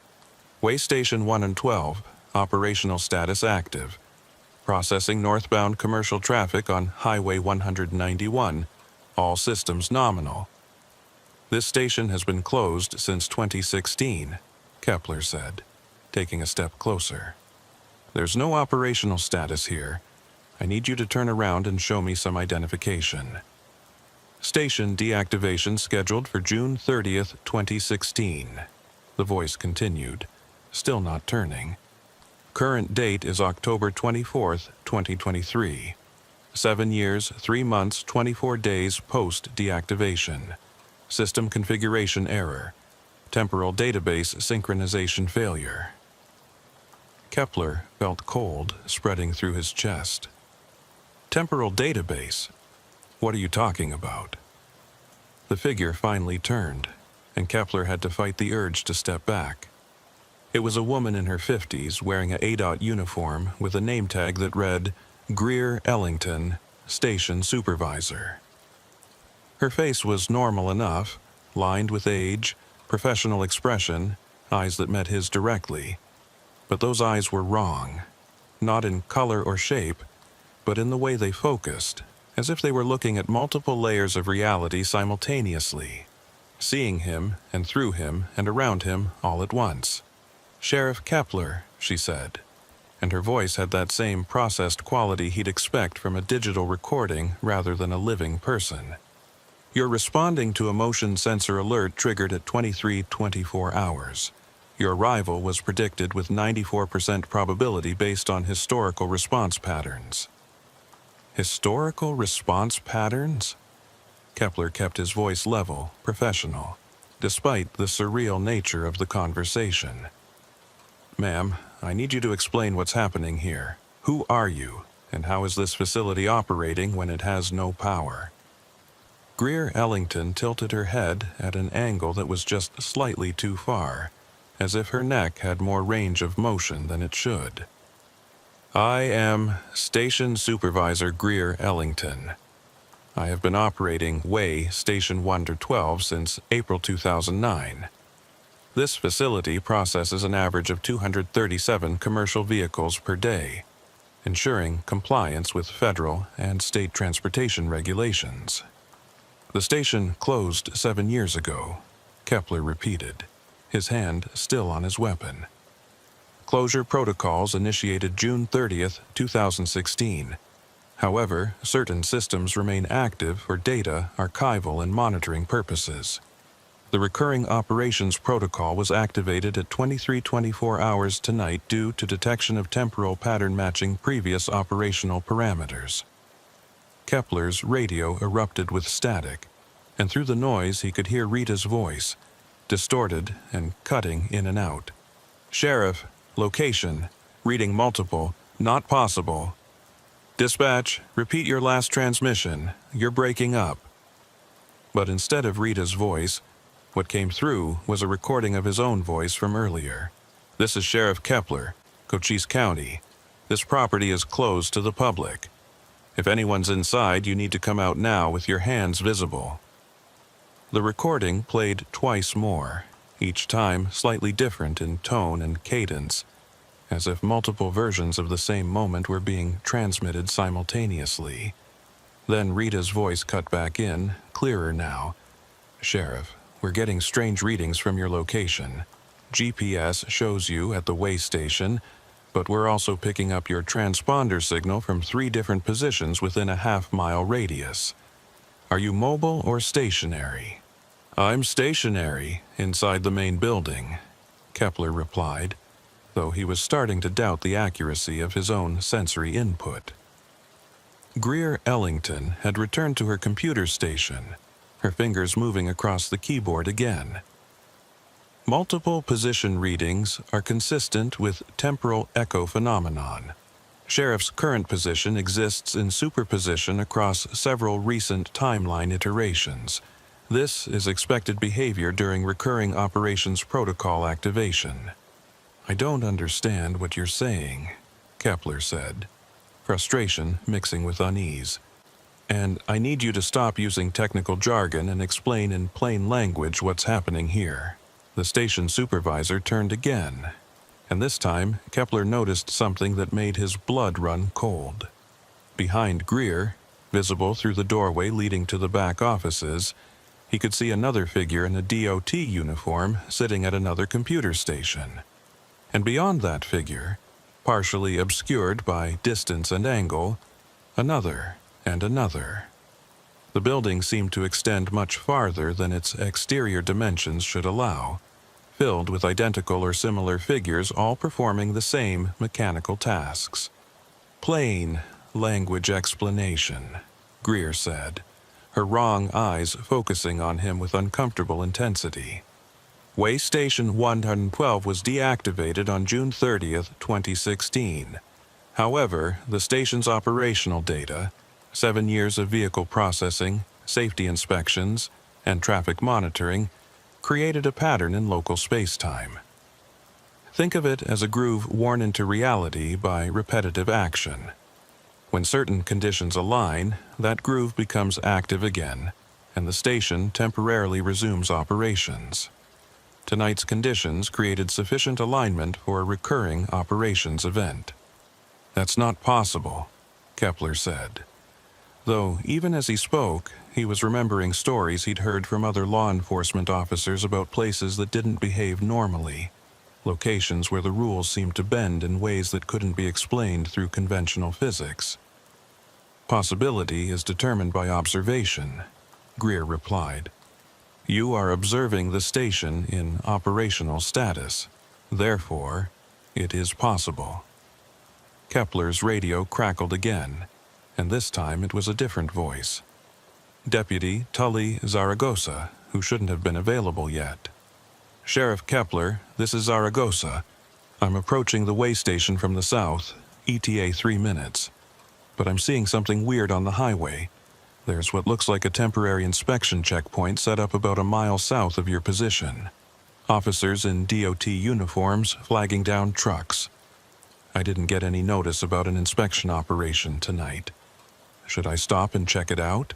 "Way Station 1 and 12, operational status active. Processing northbound commercial traffic on Highway 191, all systems nominal." "This station has been closed since 2016, Kepler said, taking a step closer. "There's no operational status here. I need you to turn around and show me some identification." "Station deactivation scheduled for June 30th, 2016. The voice continued, still not turning. "Current date is October 24th, 2023. 7 years, 3 months, 24 days post-deactivation. System configuration error. Temporal database synchronization failure." Kepler felt cold spreading through his chest. "Temporal database? What are you talking about?" The figure finally turned, and Kepler had to fight the urge to step back. It was a woman in her 50s wearing an ADOT uniform with a name tag that read, Greer Ellington, Station Supervisor. Her face was normal enough, lined with age, professional expression, eyes that met his directly. But those eyes were wrong, not in color or shape, but in the way they focused, as if they were looking at multiple layers of reality simultaneously, seeing him and through him and around him all at once. Sheriff Kepler, she said, and her voice had that same processed quality he'd expect from a digital recording rather than a living person. You're responding to a motion sensor alert triggered at 23:24 hours. Your arrival was predicted with 94% probability based on historical response patterns. Historical response patterns? Kepler kept his voice level, professional, despite the surreal nature of the conversation. Ma'am, I need you to explain what's happening here. Who are you, and how is this facility operating when it has no power? Greer Ellington tilted her head at an angle that was just slightly too far, as if her neck had more range of motion than it should. I am Station Supervisor Greer Ellington. I have been operating Way Station 1-12 since April 2009. This facility processes an average of 237 commercial vehicles per day, ensuring compliance with federal and state transportation regulations. The station closed 7 years ago, Kepler repeated, his hand still on his weapon. Closure protocols initiated June 30th, 2016. However, certain systems remain active for data, archival, and monitoring purposes. The recurring operations protocol was activated at 23:24 hours tonight due to detection of temporal pattern matching previous operational parameters. Kepler's radio erupted with static, and through the noise he could hear Rita's voice, distorted and cutting in and out. Sheriff, location, reading multiple, not possible. Dispatch, repeat your last transmission, you're breaking up. But instead of Rita's voice, what came through was a recording of his own voice from earlier. This is Sheriff Kepler, Cochise County. This property is closed to the public. If anyone's inside, you need to come out now with your hands visible. The recording played twice more, each time slightly different in tone and cadence, as if multiple versions of the same moment were being transmitted simultaneously. Then Rita's voice cut back in, clearer now. Sheriff, we're getting strange readings from your location. GPS shows you at the way station, but we're also picking up your transponder signal from 3 different positions within a half-mile radius. Are you mobile or stationary? I'm stationary, inside the main building, Kepler replied, though he was starting to doubt the accuracy of his own sensory input. Greer Ellington had returned to her computer station, her fingers moving across the keyboard again. Multiple position readings are consistent with temporal echo phenomenon. Sheriff's current position exists in superposition across several recent timeline iterations. This is expected behavior during recurring operations protocol activation. I don't understand what you're saying, Kepler said, frustration mixing with unease. And I need you to stop using technical jargon and explain in plain language what's happening here. The station supervisor turned again, and this time Kepler noticed something that made his blood run cold. Behind Greer, visible through the doorway leading to the back offices, he could see another figure in a DOT uniform sitting at another computer station. And beyond that figure, partially obscured by distance and angle, another and another. The building seemed to extend much farther than its exterior dimensions should allow, filled with identical or similar figures all performing the same mechanical tasks. Plain language explanation, Greer said, her wrong eyes focusing on him with uncomfortable intensity. Way Station 112 was deactivated on June 30th, 2016. However, the station's operational data, 7 years of vehicle processing, safety inspections, and traffic monitoring, created a pattern in local space-time. Think of it as a groove worn into reality by repetitive action. When certain conditions align, that groove becomes active again, and the station temporarily resumes operations. Tonight's conditions created sufficient alignment for a recurring operations event. That's not possible, Kepler said. Though, even as he spoke, he was remembering stories he'd heard from other law enforcement officers about places that didn't behave normally, locations where the rules seemed to bend in ways that couldn't be explained through conventional physics. Possibility is determined by observation, Greer replied. You are observing the station in operational status. Therefore, it is possible. Kepler's radio crackled again, and this time it was a different voice. Deputy Tully Zaragoza, who shouldn't have been available yet. Sheriff Kepler, this is Zaragoza. I'm approaching the way station from the south, ETA 3 minutes. But I'm seeing something weird on the highway. There's what looks like a temporary inspection checkpoint set up about a mile south of your position. Officers in DOT uniforms flagging down trucks. I didn't get any notice about an inspection operation tonight. Should I stop and check it out?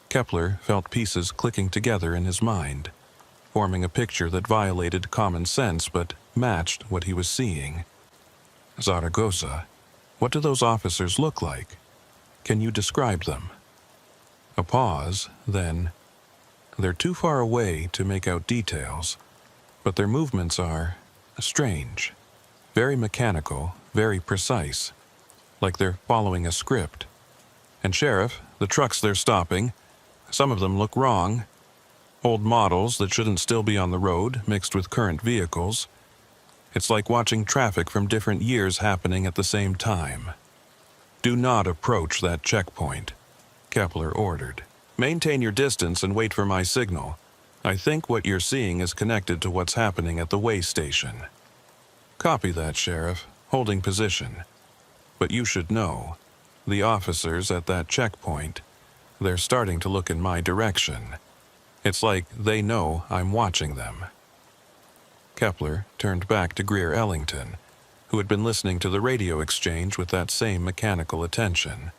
Kepler felt pieces clicking together in his mind, forming a picture that violated common sense but matched what he was seeing. Zaragoza, what do those officers look like? Can you describe them? A pause, then, they're too far away to make out details, but their movements are strange, very mechanical, very precise, like they're following a script. And Sheriff, the trucks they're stopping, some of them look wrong. Old models that shouldn't still be on the road, mixed with current vehicles. It's like watching traffic from different years happening at the same time. Do not approach that checkpoint, Kepler ordered. Maintain your distance and wait for my signal. I think what you're seeing is connected to what's happening at the way station. Copy that, Sheriff, holding position. But you should know, the officers at that checkpoint, they're starting to look in my direction. It's like they know I'm watching them. Kepler turned back to Greer Ellington, who had been listening to the radio exchange with that same mechanical attention.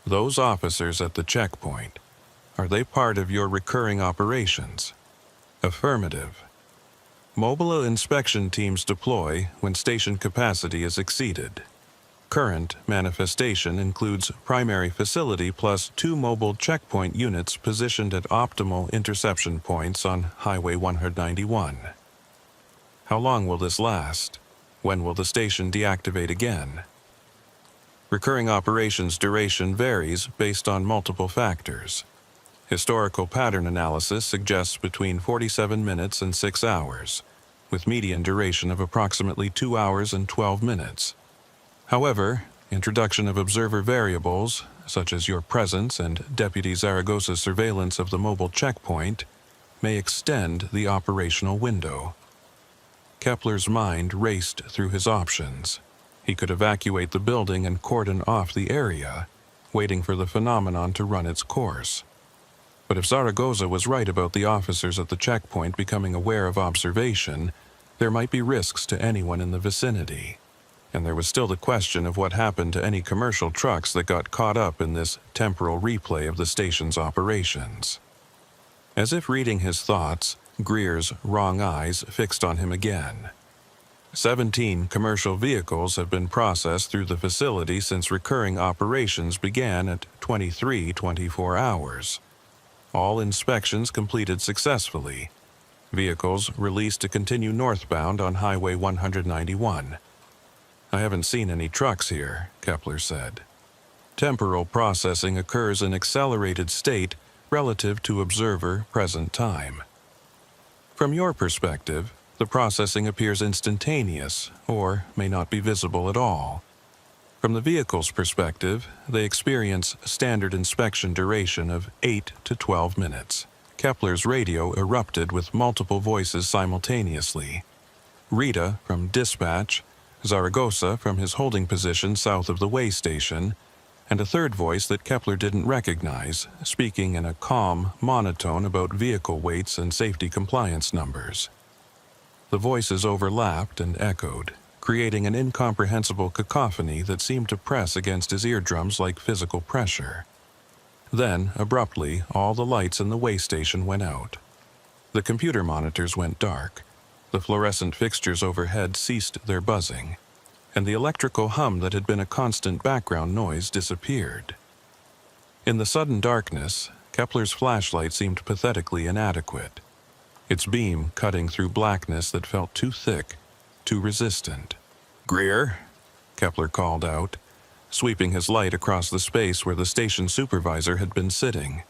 Those officers at the checkpoint, are they part of your recurring operations? Affirmative. Mobile inspection teams deploy when station capacity is exceeded. Current manifestation includes primary facility plus 2 mobile checkpoint units positioned at optimal interception points on Highway 191. How long will this last? When will the station deactivate again? Recurring operations duration varies based on multiple factors. Historical pattern analysis suggests between 47 minutes and 6 hours, with median duration of approximately 2 hours and 12 minutes. However, introduction of observer variables, such as your presence and Deputy Zaragoza's surveillance of the mobile checkpoint, may extend the operational window. Kepler's mind raced through his options. He could evacuate the building and cordon off the area, waiting for the phenomenon to run its course. But if Zaragoza was right about the officers at the checkpoint becoming aware of observation, there might be risks to anyone in the vicinity. And there was still the question of what happened to any commercial trucks that got caught up in this temporal replay of the station's operations. As if reading his thoughts, Greer's wrong eyes fixed on him again. 17 commercial vehicles have been processed through the facility since recurring operations began at 23:24 hours. All inspections completed successfully. Vehicles released to continue northbound on Highway 191. I haven't seen any trucks here, Kepler said. Temporal processing occurs in accelerated state relative to observer present time. From your perspective, the processing appears instantaneous or may not be visible at all. From the vehicle's perspective, they experience a standard inspection duration of 8 to 12 minutes. Kepler's radio erupted with multiple voices simultaneously. Rita from dispatch, Zaragoza from his holding position south of the way station, and a third voice that Kepler didn't recognize, speaking in a calm monotone about vehicle weights and safety compliance numbers. The voices overlapped and echoed, creating an incomprehensible cacophony that seemed to press against his eardrums like physical pressure. Then, abruptly, all the lights in the way station went out. The computer monitors went dark, the fluorescent fixtures overhead ceased their buzzing, and the electrical hum that had been a constant background noise disappeared. In the sudden darkness, Kepler's flashlight seemed pathetically inadequate, its beam cutting through blackness that felt too thick, too resistant. "Greer," Kepler called out, sweeping his light across the space where the station supervisor had been sitting.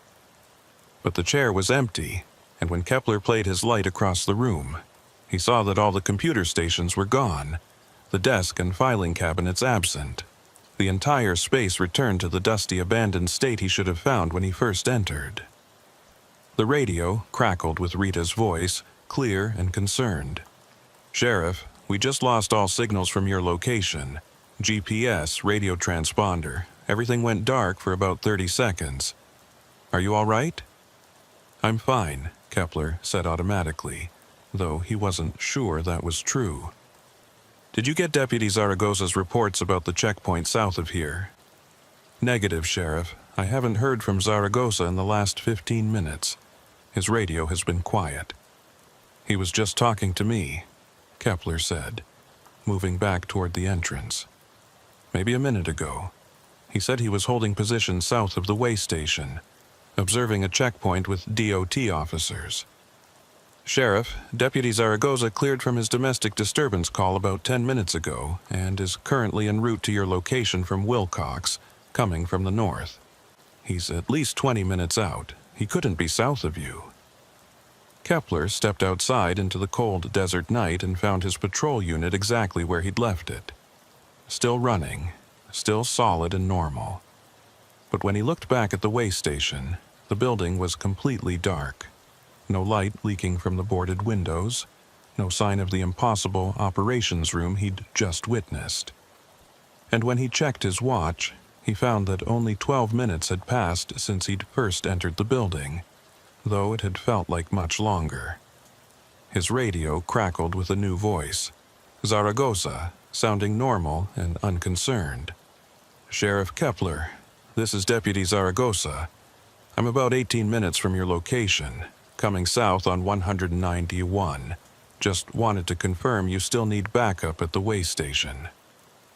But the chair was empty, and when Kepler played his light across the room, he saw that all the computer stations were gone, the desk and filing cabinets absent. The entire space returned to the dusty, abandoned state he should have found when he first entered. The radio crackled with Rita's voice, clear and concerned. "Sheriff, we just lost all signals from your location. GPS, radio transponder, everything went dark for about 30 seconds. Are you all right?" "I'm fine," Kepler said automatically, though he wasn't sure that was true. "Did you get Deputy Zaragoza's reports about the checkpoint south of here?" "Negative, Sheriff. I haven't heard from Zaragoza in the last 15 minutes. His radio has been quiet." "He was just talking to me," Kepler said, moving back toward the entrance. "Maybe a minute ago. He said he was holding position south of the way station, observing a checkpoint with DOT officers." "Sheriff, Deputy Zaragoza cleared from his domestic disturbance call about 10 minutes ago and is currently en route to your location from Wilcox, coming from the north. He's at least 20 minutes out. He couldn't be south of you." Kepler stepped outside into the cold desert night and found his patrol unit exactly where he'd left it. Still running, still solid and normal. But when he looked back at the way station, the building was completely dark. No light leaking from the boarded windows, no sign of the impossible operations room he'd just witnessed. And when he checked his watch, he found that only 12 minutes had passed since he'd first entered the building, though it had felt like much longer. His radio crackled with a new voice, Zaragoza, sounding normal and unconcerned. "Sheriff Kepler, this is Deputy Zaragoza. I'm about 18 minutes from your location, coming south on 191. Just wanted to confirm you still need backup at the way station."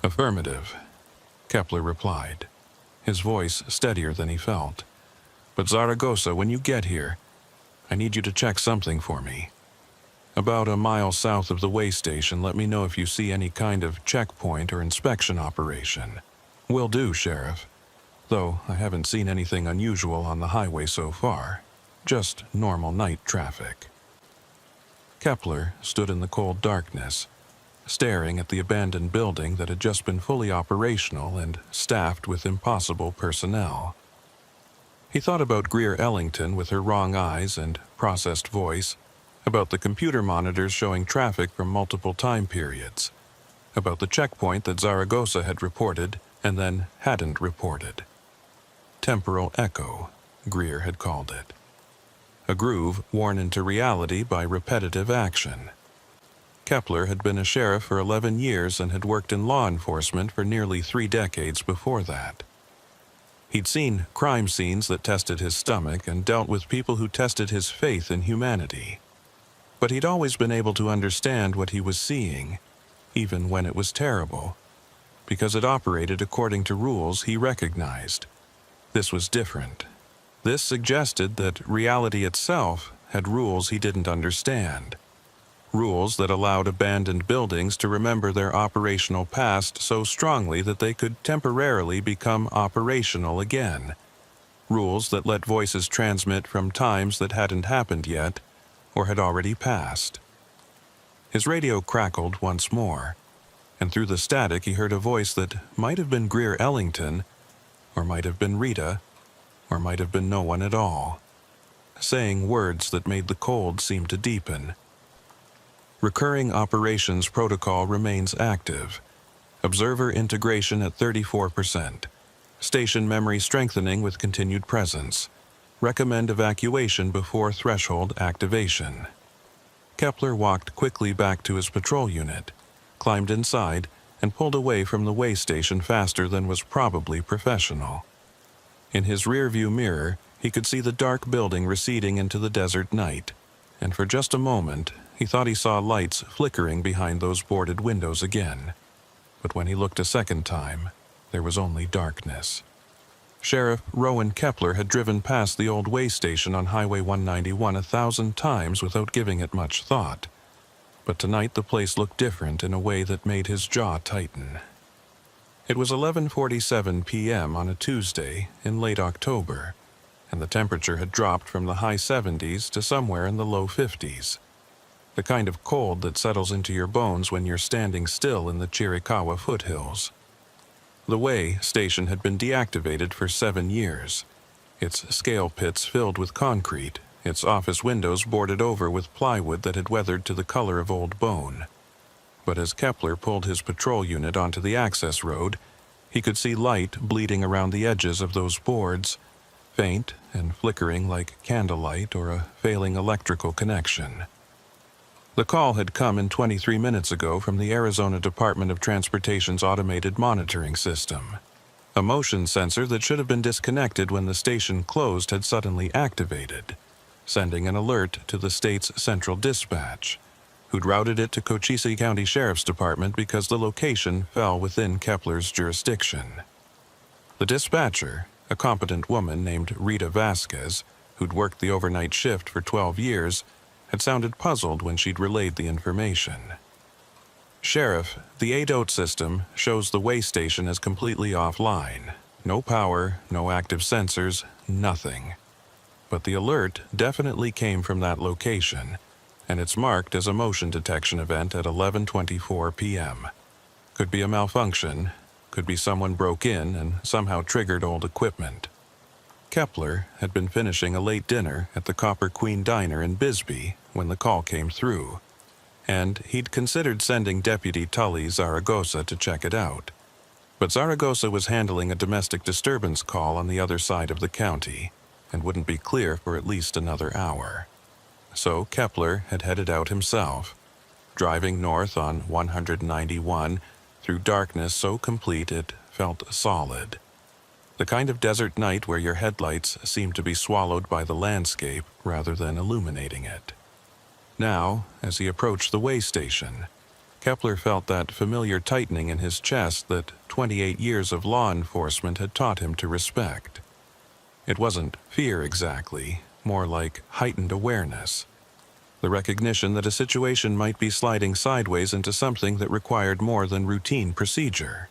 "Affirmative," Kepler replied, his voice steadier than he felt. "But Zaragoza, when you get here, I need you to check something for me. About a mile south of the way station, let me know if you see any kind of checkpoint or inspection operation." "Will do, Sheriff. Though I haven't seen anything unusual on the highway so far. Just normal night traffic." Kepler stood in the cold darkness, staring at the abandoned building that had just been fully operational and staffed with impossible personnel. He thought about Greer Ellington with her wrong eyes and processed voice, about the computer monitors showing traffic from multiple time periods, about the checkpoint that Zaragoza had reported and then hadn't reported. Temporal echo, Greer had called it. A groove worn into reality by repetitive action. Kepler had been a sheriff for 11 years and had worked in law enforcement for nearly 3 decades before that. He'd seen crime scenes that tested his stomach and dealt with people who tested his faith in humanity. But he'd always been able to understand what he was seeing, even when it was terrible, because it operated according to rules he recognized. This was different. This suggested that reality itself had rules he didn't understand. Rules that allowed abandoned buildings to remember their operational past so strongly that they could temporarily become operational again. Rules that let voices transmit from times that hadn't happened yet or had already passed. His radio crackled once more, and through the static he heard a voice that might have been Greer Ellington, or might have been Rita, or might have been no one at all, saying words that made the cold seem to deepen. Recurring operations protocol remains active. Observer integration at 34%. Station memory strengthening with continued presence. Recommend evacuation before threshold activation. Kepler walked quickly back to his patrol unit, climbed inside, and pulled away from the way station faster than was probably professional. In his rearview mirror, he could see the dark building receding into the desert night, and for just a moment, he thought he saw lights flickering behind those boarded windows again. But when he looked a second time, there was only darkness. Sheriff Rowan Kepler had driven past the old way station on Highway 191 1,000 times without giving it much thought. But tonight the place looked different in a way that made his jaw tighten. It was 11:47 p.m. on a Tuesday in late October, and the temperature had dropped from the high 70s to somewhere in the low 50s. The kind of cold that settles into your bones when you're standing still in the Chiricahua foothills. The way station had been deactivated for 7 years, its scale pits filled with concrete, its office windows boarded over with plywood that had weathered to the color of old bone. But as Kepler pulled his patrol unit onto the access road, he could see light bleeding around the edges of those boards, faint and flickering like candlelight or a failing electrical connection. The call had come in 23 minutes ago from the Arizona Department of Transportation's automated monitoring system. A motion sensor that should have been disconnected when the station closed had suddenly activated, sending an alert to the state's central dispatch, who'd routed it to Cochise County Sheriff's Department because the location fell within Kepler's jurisdiction. The dispatcher, a competent woman named Rita Vasquez, who'd worked the overnight shift for 12 years, had sounded puzzled when she'd relayed the information. Sheriff, the ADOT system shows the way station as completely offline. No power, no active sensors, nothing. But the alert definitely came from that location, and it's marked as a motion detection event at 11:24 p.m. Could be a malfunction, could be someone broke in and somehow triggered old equipment. Kepler had been finishing a late dinner at the Copper Queen Diner in Bisbee when the call came through, and he'd considered sending Deputy Tully Zaragoza to check it out. But Zaragoza was handling a domestic disturbance call on the other side of the county and wouldn't be clear for at least another hour. So Kepler had headed out himself, driving north on 191 through darkness so complete it felt solid. The kind of desert night where your headlights seem to be swallowed by the landscape rather than illuminating it. Now, as he approached the way station, Kepler felt that familiar tightening in his chest that 28 years of law enforcement had taught him to respect. It wasn't fear exactly, more like heightened awareness. The recognition that a situation might be sliding sideways into something that required more than routine procedure.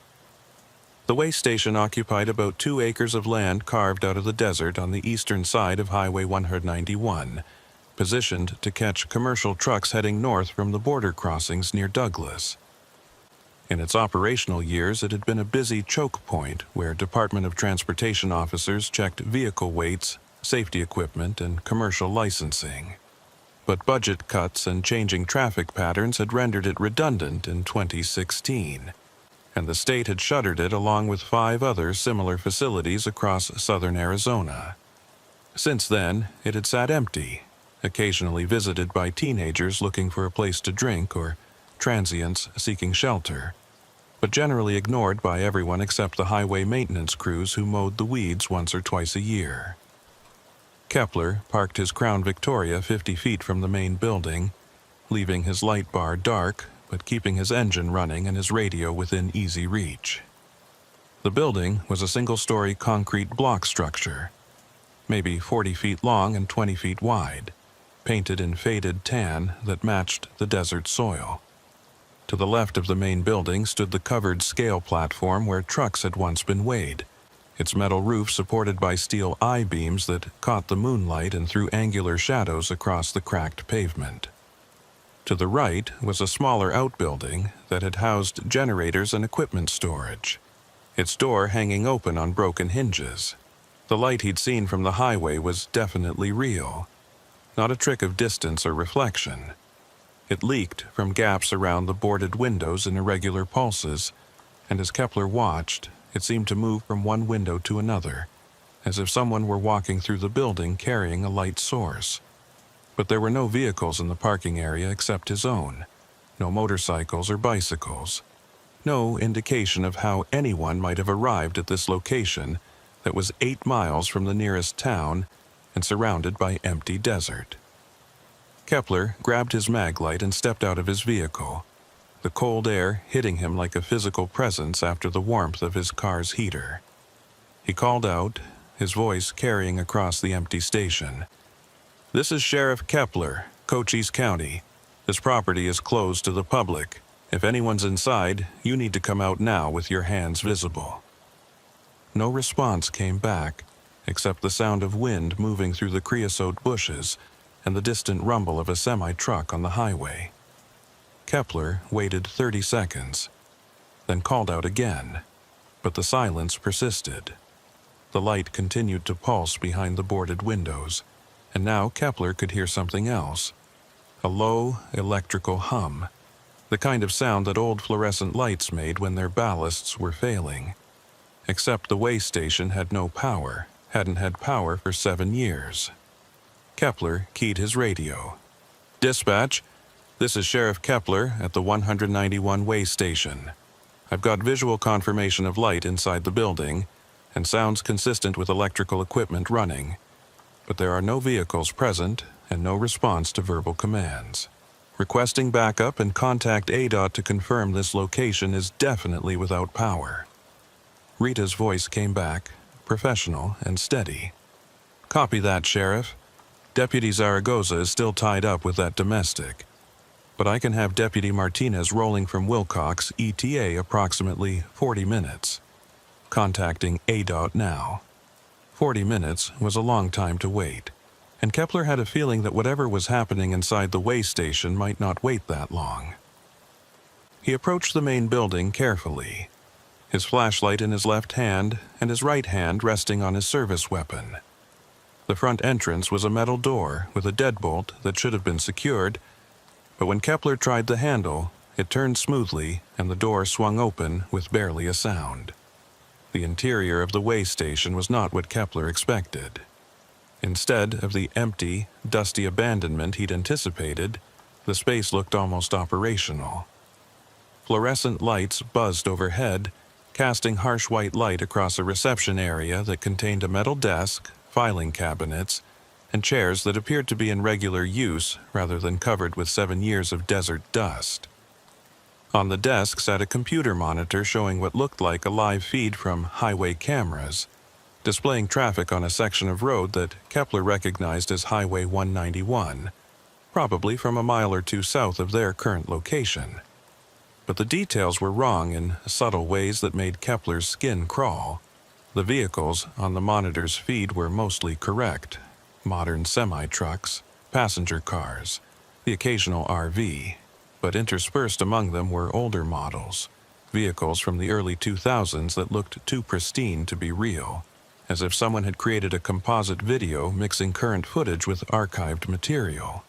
The way station occupied about 2 acres of land carved out of the desert on the eastern side of Highway 191, positioned to catch commercial trucks heading north from the border crossings near Douglas. In its operational years, it had been a busy choke point where Department of Transportation officers checked vehicle weights, safety equipment, and commercial licensing. But budget cuts and changing traffic patterns had rendered it redundant in 2016. And the state had shuttered it along with 5 other similar facilities across southern Arizona. Since then, it had sat empty, occasionally visited by teenagers looking for a place to drink or transients seeking shelter, but generally ignored by everyone except the highway maintenance crews who mowed the weeds once or twice a year. Kepler parked his Crown Victoria 50 feet from the main building, leaving his light bar dark, but keeping his engine running and his radio within easy reach. The building was a single-story concrete block structure, maybe 40 feet long and 20 feet wide, painted in faded tan that matched the desert soil. To the left of the main building stood the covered scale platform where trucks had once been weighed, its metal roof supported by steel I-beams that caught the moonlight and threw angular shadows across the cracked pavement. To the right was a smaller outbuilding that had housed generators and equipment storage, its door hanging open on broken hinges. The light he'd seen from the highway was definitely real, not a trick of distance or reflection. It leaked from gaps around the boarded windows in irregular pulses, and as Kepler watched, It seemed to move from one window to another, as if someone were walking through the building carrying a light source. But there were no vehicles in the parking area except his own. No motorcycles or bicycles. No indication of how anyone might have arrived at this location that was 8 miles from the nearest town and surrounded by empty desert. Kepler grabbed his mag light and stepped out of his vehicle, the cold air hitting him like a physical presence after the warmth of his car's heater. He called out, his voice carrying across the empty station. "This is Sheriff Kepler, Cochise County. This property is closed to the public. If anyone's inside, you need to come out now with your hands visible." No response came back, except the sound of wind moving through the creosote bushes and the distant rumble of a semi-truck on the highway. Kepler waited 30 seconds, then called out again, but the silence persisted. The light continued to pulse behind the boarded windows, and now Kepler could hear something else. A low, electrical hum, the kind of sound that old fluorescent lights made when their ballasts were failing. Except the way station had no power, hadn't had power for 7 years. Kepler keyed his radio. "Dispatch, this is Sheriff Kepler at the 191 way station. I've got visual confirmation of light inside the building, and sounds consistent with electrical equipment running. But there are no vehicles present and no response to verbal commands. Requesting backup and contact ADOT to confirm this location is definitely without power." Rita's voice came back, professional and steady. "Copy that, Sheriff. Deputy Zaragoza is still tied up with that domestic. But I can have Deputy Martinez rolling from Wilcox, ETA, approximately 40 minutes. Contacting ADOT now." 40 minutes was a long time to wait, and Kepler had a feeling that whatever was happening inside the way station might not wait that long. He approached the main building carefully, his flashlight in his left hand and his right hand resting on his service weapon. The front entrance was a metal door with a deadbolt that should have been secured, but when Kepler tried the handle, it turned smoothly and the door swung open with barely a sound. The interior of the way station was not what Kepler expected. Instead of the empty, dusty abandonment he'd anticipated, the space looked almost operational. Fluorescent lights buzzed overhead, casting harsh white light across a reception area that contained a metal desk, filing cabinets, and chairs that appeared to be in regular use rather than covered with 7 years of desert dust. On the desk sat a computer monitor showing what looked like a live feed from highway cameras, displaying traffic on a section of road that Kepler recognized as Highway 191, probably from a mile or two south of their current location. But the details were wrong in subtle ways that made Kepler's skin crawl. The vehicles on the monitor's feed were mostly correct: modern semi-trucks, passenger cars, the occasional RV, but interspersed among them were older models, vehicles from the early 2000s that looked too pristine to be real, as if someone had created a composite video mixing current footage with archived material.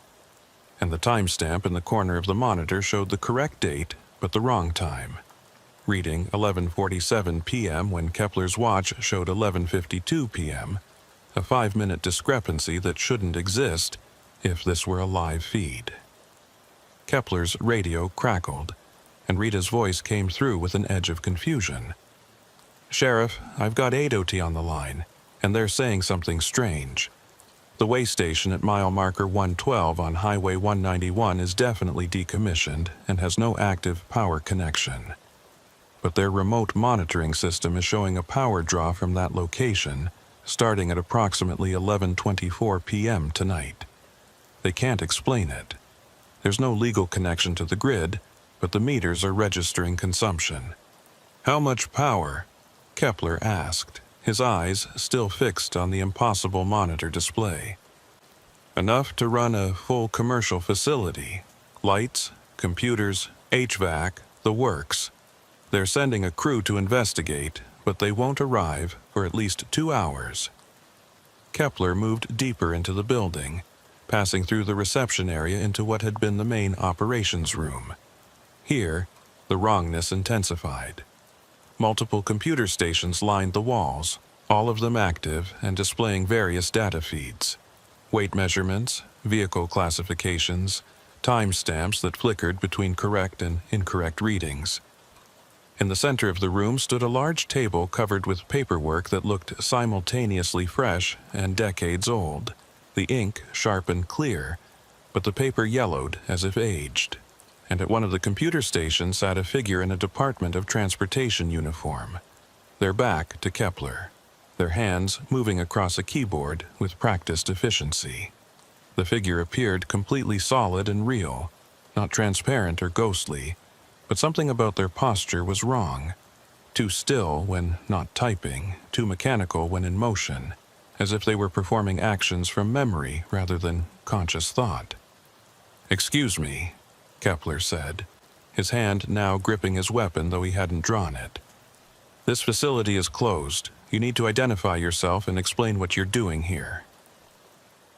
And the timestamp in the corner of the monitor showed the correct date, but the wrong time, reading 11:47 p.m. when Kepler's watch showed 11:52 p.m., a 5-minute discrepancy that shouldn't exist if this were a live feed. Kepler's radio crackled, and Rita's voice came through with an edge of confusion. "Sheriff, I've got ADOT on the line, and they're saying something strange. The way station at mile marker 112 on Highway 191 is definitely decommissioned and has no active power connection. But their remote monitoring system is showing a power draw from that location starting at approximately 11:24 p.m. tonight. They can't explain it. There's no legal connection to the grid, but the meters are registering consumption." "How much power?" Kepler asked, his eyes still fixed on the impossible monitor display. "Enough to run a full commercial facility. Lights, computers, HVAC, the works. They're sending a crew to investigate, but they won't arrive for at least 2 hours." Kepler moved deeper into the building, passing through the reception area into what had been the main operations room. Here, the wrongness intensified. Multiple computer stations lined the walls, all of them active and displaying various data feeds. Weight measurements, vehicle classifications, timestamps that flickered between correct and incorrect readings. In the center of the room stood a large table covered with paperwork that looked simultaneously fresh and decades old. The ink sharp and clear, but the paper yellowed as if aged. And at one of the computer stations sat a figure in a Department of Transportation uniform, their back to Kepler, their hands moving across a keyboard with practiced efficiency. The figure appeared completely solid and real, not transparent or ghostly, but something about their posture was wrong. Too still when not typing, too mechanical when in motion, as if they were performing actions from memory rather than conscious thought. "Excuse me," Kepler said, his hand now gripping his weapon though he hadn't drawn it. "This facility is closed. You need to identify yourself and explain what you're doing here."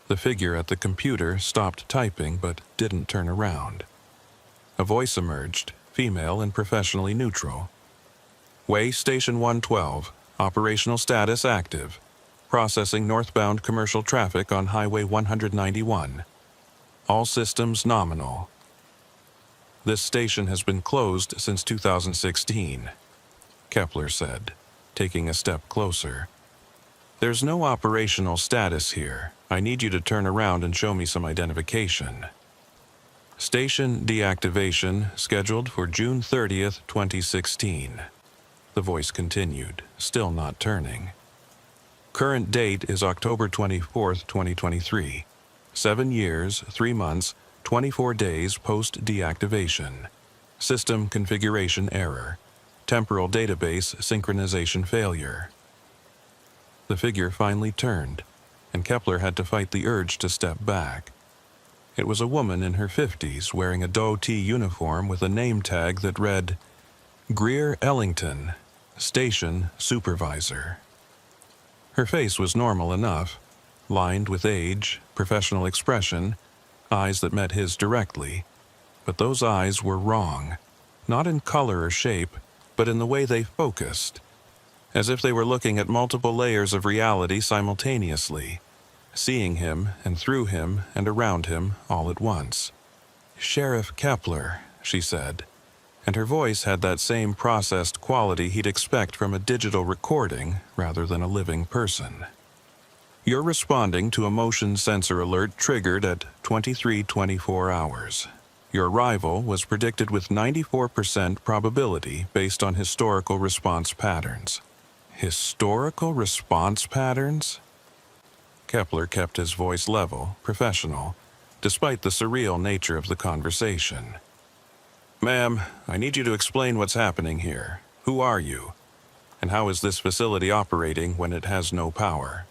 The figure at the computer stopped typing but didn't turn around. A voice emerged, female and professionally neutral. "Way Station 112, operational status active. Processing northbound commercial traffic on Highway 191. All systems nominal." "This station has been closed since 2016, Kepler said, taking a step closer. "There's no operational status here. I need you to turn around and show me some identification." "Station deactivation scheduled for June 30th, 2016. The voice continued, still not turning. "Current date is October 24th, 2023. 7 years, 3 months, 24 days post-deactivation. System configuration error. Temporal database synchronization failure." The figure finally turned, and Kepler had to fight the urge to step back. It was a woman in her 50s wearing a dhoti uniform with a name tag that read, "Greer Ellington, Station Supervisor." Her face was normal enough, lined with age, professional expression, eyes that met his directly, but those eyes were wrong, not in color or shape, but in the way they focused, as if they were looking at multiple layers of reality simultaneously, seeing him and through him and around him all at once. "Sheriff Kepler," she said, and her voice had that same processed quality he'd expect from a digital recording rather than a living person. "You're responding to a motion sensor alert triggered at 23:24 hours. Your arrival was predicted with 94% probability based on historical response patterns." Historical response patterns? Kepler kept his voice level, professional, despite the surreal nature of the conversation. "Ma'am, I need you to explain what's happening here. Who are you? And how is this facility operating when it has no power?"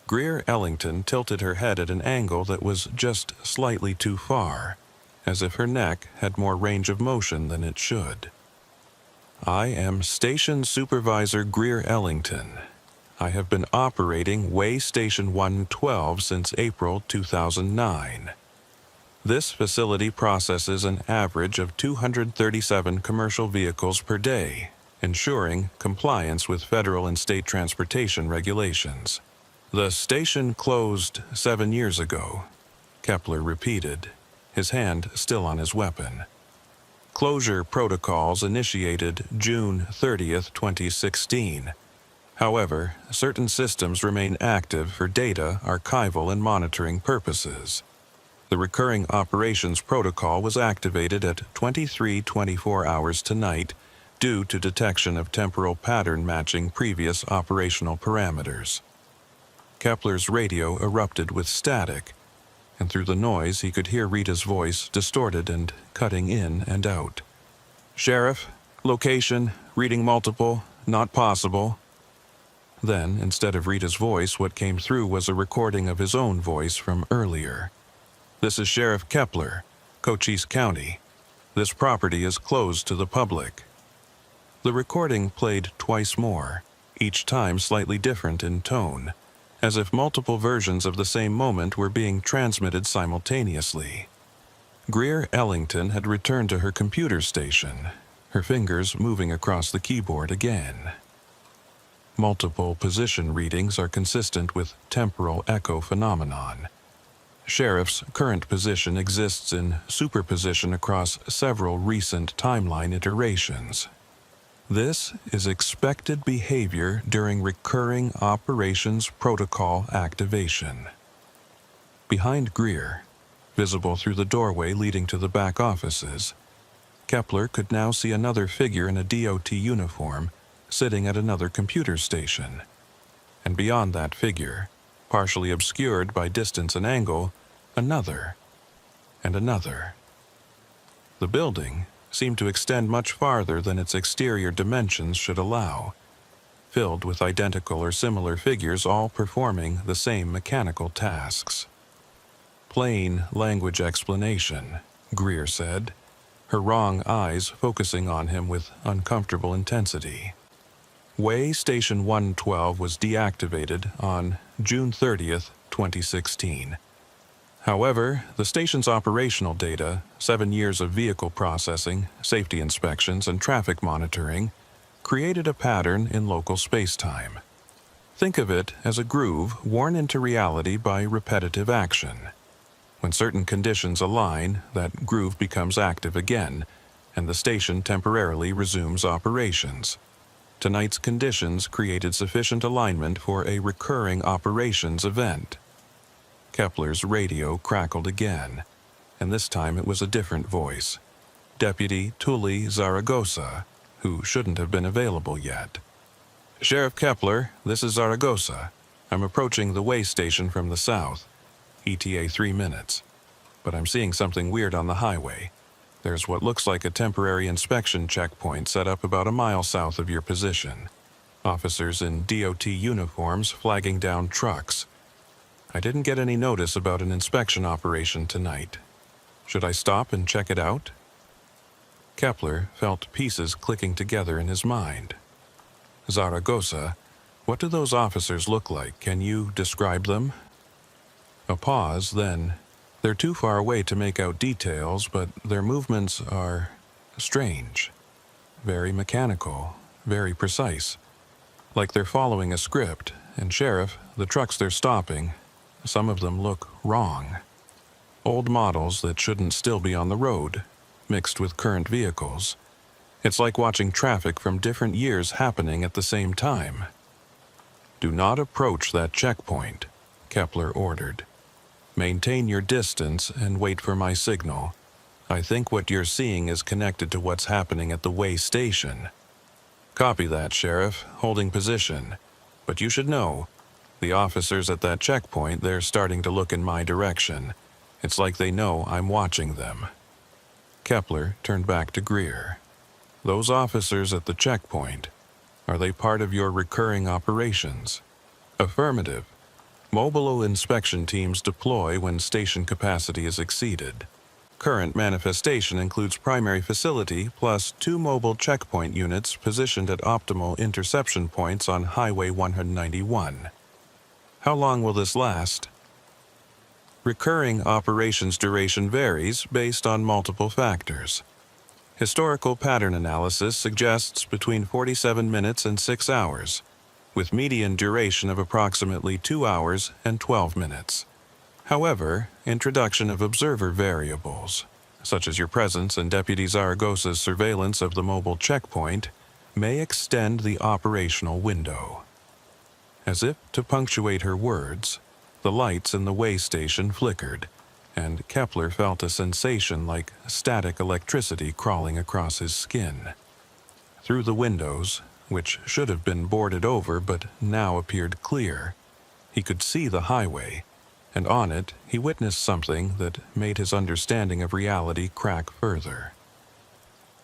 Greer Ellington tilted her head at an angle that was just slightly too far, as if her neck had more range of motion than it should. "I am Station Supervisor Greer Ellington. I have been operating Way Station 112 since April 2009. This facility processes an average of 237 commercial vehicles per day, ensuring compliance with federal and state transportation regulations. The station closed 7 years ago," Kepler repeated, his hand still on his weapon. "Closure protocols initiated June 30th, 2016. However, certain systems remain active for data, archival, and monitoring purposes. The recurring operations protocol was activated at 23:24 hours tonight due to detection of temporal pattern matching previous operational parameters." Kepler's radio erupted with static, and through the noise he could hear Rita's voice distorted and cutting in and out. "Sheriff, location, reading multiple, not possible." Then, instead of Rita's voice, what came through was a recording of his own voice from earlier. "This is Sheriff Kepler, Cochise County. This property is closed to the public." The recording played twice more, each time slightly different in tone, as if multiple versions of the same moment were being transmitted simultaneously. Greer Ellington had returned to her computer station, her fingers moving across the keyboard again. Multiple position readings are consistent with temporal echo phenomenon. Sheriff's current position exists in superposition across several recent timeline iterations. This is expected behavior during recurring operations protocol activation. Behind Greer, visible through the doorway leading to the back offices, Kepler could now see another figure in a DOT uniform sitting at another computer station. And beyond that figure, partially obscured by distance and angle, another, and another. The building seemed to extend much farther than its exterior dimensions should allow, filled with identical or similar figures all performing the same mechanical tasks. Plain language explanation, Greer said, her wrong eyes focusing on him with uncomfortable intensity. Way Station 112 was deactivated on June 30th, 2016. However, the station's operational data, 7 years of vehicle processing, safety inspections, and traffic monitoring, created a pattern in local spacetime. Think of it as a groove worn into reality by repetitive action. When certain conditions align, that groove becomes active again, and the station temporarily resumes operations. Tonight's conditions created sufficient alignment for a recurring operations event. Kepler's radio crackled again, and this time it was a different voice. Deputy Tully Zaragoza, who shouldn't have been available yet. "Sheriff Kepler, this is Zaragoza. I'm approaching the way station from the south. ETA 3 minutes. But I'm seeing something weird on the highway. There's what looks like a temporary inspection checkpoint set up about a mile south of your position. Officers in DOT uniforms flagging down trucks. I didn't get any notice about an inspection operation tonight. Should I stop and check it out?" Kepler felt pieces clicking together in his mind. "Zaragoza, what do those officers look like? Can you describe them?" A pause, then, "They're too far away to make out details, but their movements are strange. Very mechanical, very precise. Like they're following a script, and Sheriff, the trucks they're stopping, some of them look wrong. Old models that shouldn't still be on the road, mixed with current vehicles. It's like watching traffic from different years happening at the same time." "Do not approach that checkpoint," Kepler ordered. "Maintain your distance and wait for my signal. I think what you're seeing is connected to what's happening at the way station." "Copy that, Sheriff, holding position. But you should know, the officers at that checkpoint, they're starting to look in my direction. It's like they know I'm watching them." Kepler turned back to Greer. "Those officers at the checkpoint, are they part of your recurring operations?" "Affirmative. Mobile inspection teams deploy when station capacity is exceeded. Current manifestation includes primary facility plus 2 mobile checkpoint units positioned at optimal interception points on Highway 191. How long will this last?" Recurring operations duration varies based on multiple factors. Historical pattern analysis suggests between 47 minutes and 6 hours, with median duration of approximately 2 hours and 12 minutes. However, introduction of observer variables, such as your presence and Deputy Zaragoza's surveillance of the mobile checkpoint, may extend the operational window. As if to punctuate her words, the lights in the way station flickered, and Kepler felt a sensation like static electricity crawling across his skin. Through the windows, which should have been boarded over but now appeared clear, he could see the highway, and on it he witnessed something that made his understanding of reality crack further.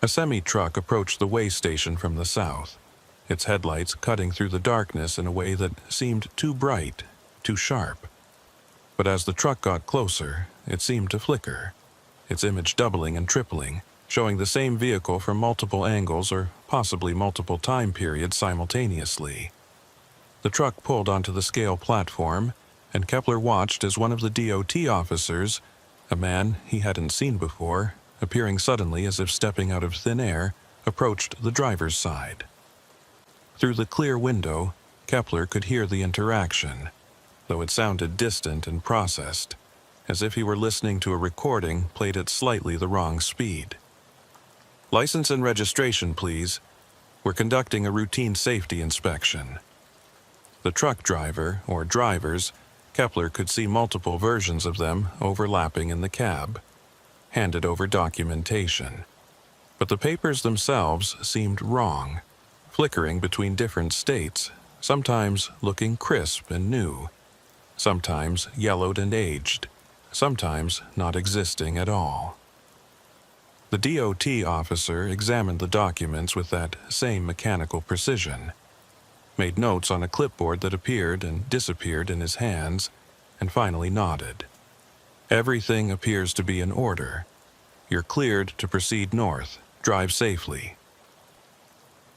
A semi-truck approached the way station from the south, its headlights cutting through the darkness in a way that seemed too bright, too sharp. But as the truck got closer, it seemed to flicker, its image doubling and tripling, showing the same vehicle from multiple angles or possibly multiple time periods simultaneously. The truck pulled onto the scale platform, and Kepler watched as one of the DOT officers, a man he hadn't seen before, appearing suddenly as if stepping out of thin air, approached the driver's side. Through the clear window, Kepler could hear the interaction, though it sounded distant and processed, as if he were listening to a recording played at slightly the wrong speed. "License and registration, please. We're conducting a routine safety inspection." The truck driver, or drivers, Kepler could see multiple versions of them overlapping in the cab, handed over documentation. But the papers themselves seemed wrong, flickering between different states, sometimes looking crisp and new, sometimes yellowed and aged, sometimes not existing at all. The DOT officer examined the documents with that same mechanical precision, made notes on a clipboard that appeared and disappeared in his hands, and finally nodded. "Everything appears to be in order. You're cleared to proceed north. Drive safely."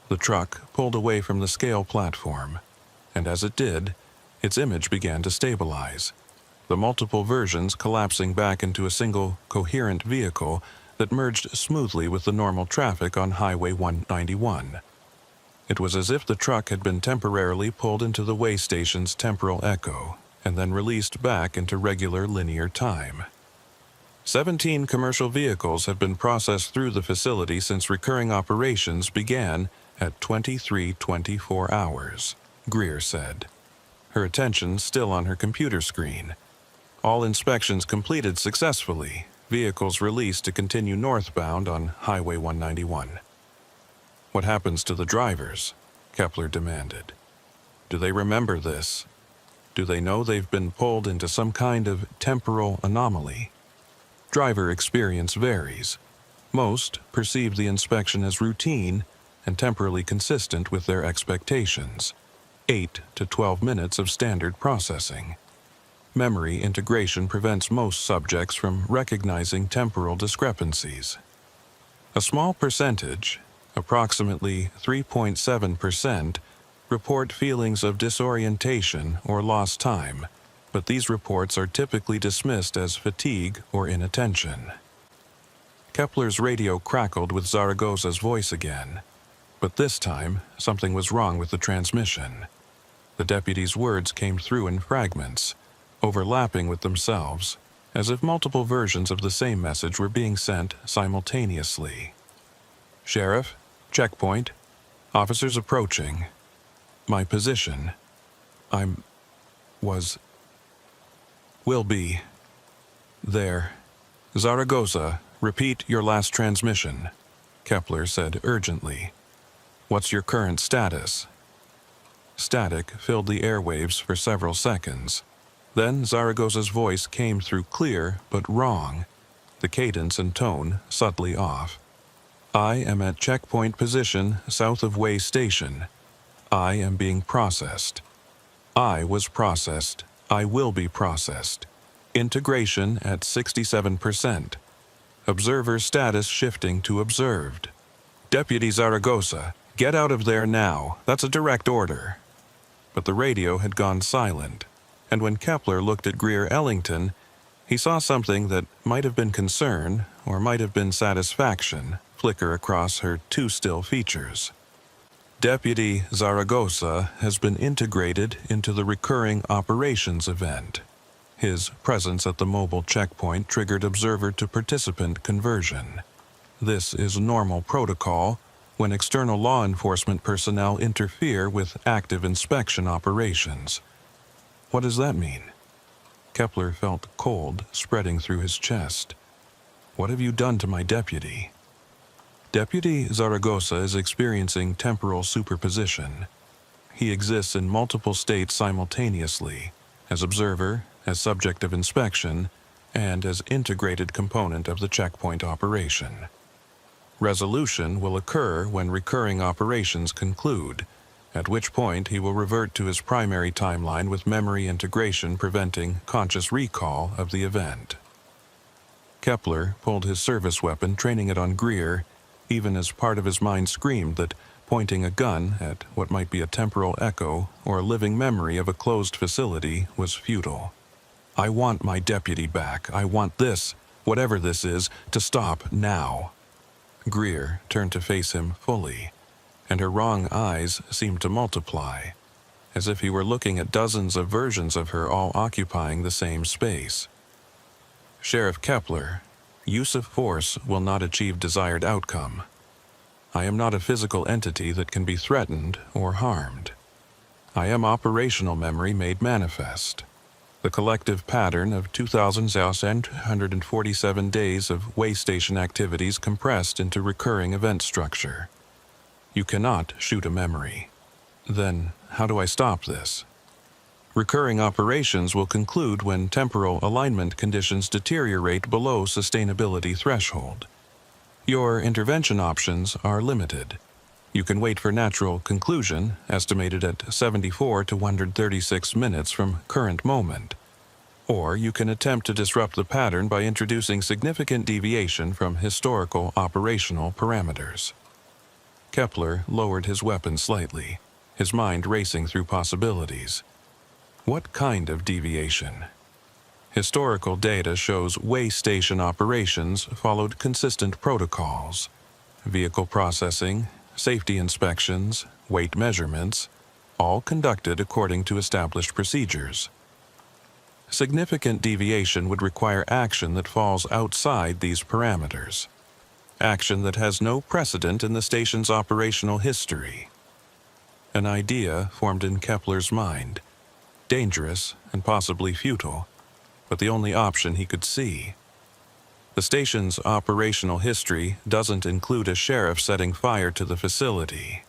The truck pulled away from the scale platform, and as it did, its image began to stabilize, the multiple versions collapsing back into a single, coherent vehicle that merged smoothly with the normal traffic on Highway 191. It was as if the truck had been temporarily pulled into the way station's temporal echo and then released back into regular linear time. 17 commercial vehicles have been processed through the facility since recurring operations began at 23:24 hours, Greer said, her attention still on her computer screen. "All inspections completed successfully, vehicles released to continue northbound on Highway 191. "What happens to the drivers?" Kepler demanded. "Do they remember this? Do they know they've been pulled into some kind of temporal anomaly?" Driver experience varies. Most perceive the inspection as routine and temporally consistent with their expectations. 8 to 12 minutes of standard processing. Memory integration prevents most subjects from recognizing temporal discrepancies. A small percentage, approximately 3.7%, report feelings of disorientation or lost time, but these reports are typically dismissed as fatigue or inattention. Kepler's radio crackled with Zaragoza's voice again, but this time something was wrong with the transmission. The deputy's words came through in fragments, overlapping with themselves, as if multiple versions of the same message were being sent simultaneously. "Sheriff, checkpoint, officers approaching. My position. Will be. There. Zaragoza, repeat your last transmission," Kepler said urgently. "What's your current status?" Static filled the airwaves for several seconds. Then Zaragoza's voice came through clear but wrong, the cadence and tone subtly off. "I am at checkpoint position south of Way Station. I am being processed. I was processed. I will be processed. Integration at 67%. Observer status shifting to observed. Deputy Zaragoza, get out of there now. That's a direct order." But the radio had gone silent, and when Kepler looked at Greer Ellington, he saw something that might have been concern or might have been satisfaction flicker across her too still features. "Deputy Zaragoza has been integrated into the recurring operations event." His presence at the mobile checkpoint triggered observer-to-participant conversion. This is normal protocol when external law enforcement personnel interfere with active inspection operations. What does that mean? Kepler felt cold spreading through his chest. "What have you done to my deputy?" Deputy Zaragoza is experiencing temporal superposition. He exists in multiple states simultaneously, as observer, as subject of inspection, and as integrated component of the checkpoint operation. Resolution will occur when recurring operations conclude, at which point he will revert to his primary timeline with memory integration preventing conscious recall of the event. Kepler pulled his service weapon, training it on Greer, even as part of his mind screamed that pointing a gun at what might be a temporal echo or a living memory of a closed facility was futile. "I want my deputy back. I want this, whatever this is, to stop now." Greer turned to face him fully, and her wrong eyes seemed to multiply, as if he were looking at dozens of versions of her all occupying the same space. Sheriff Kepler, use of force will not achieve desired outcome. I am not a physical entity that can be threatened or harmed. I am operational memory made manifest, the collective pattern of 2,147 days of way station activities compressed into recurring event structure. You cannot shoot a memory. Then, how do I stop this? Recurring operations will conclude when temporal alignment conditions deteriorate below sustainability threshold. Your intervention options are limited. You can wait for natural conclusion, estimated at 74 to 136 minutes from current moment. Or you can attempt to disrupt the pattern by introducing significant deviation from historical operational parameters. Kepler lowered his weapon slightly, his mind racing through possibilities. What kind of deviation? Historical data shows way station operations followed consistent protocols. Vehicle processing, safety inspections, weight measurements, all conducted according to established procedures. Significant deviation would require action that falls outside these parameters. Action that has no precedent in the station's operational history. An idea formed in Kepler's mind, dangerous and possibly futile, but the only option he could see. The station's operational history doesn't include a sheriff setting fire to the facility.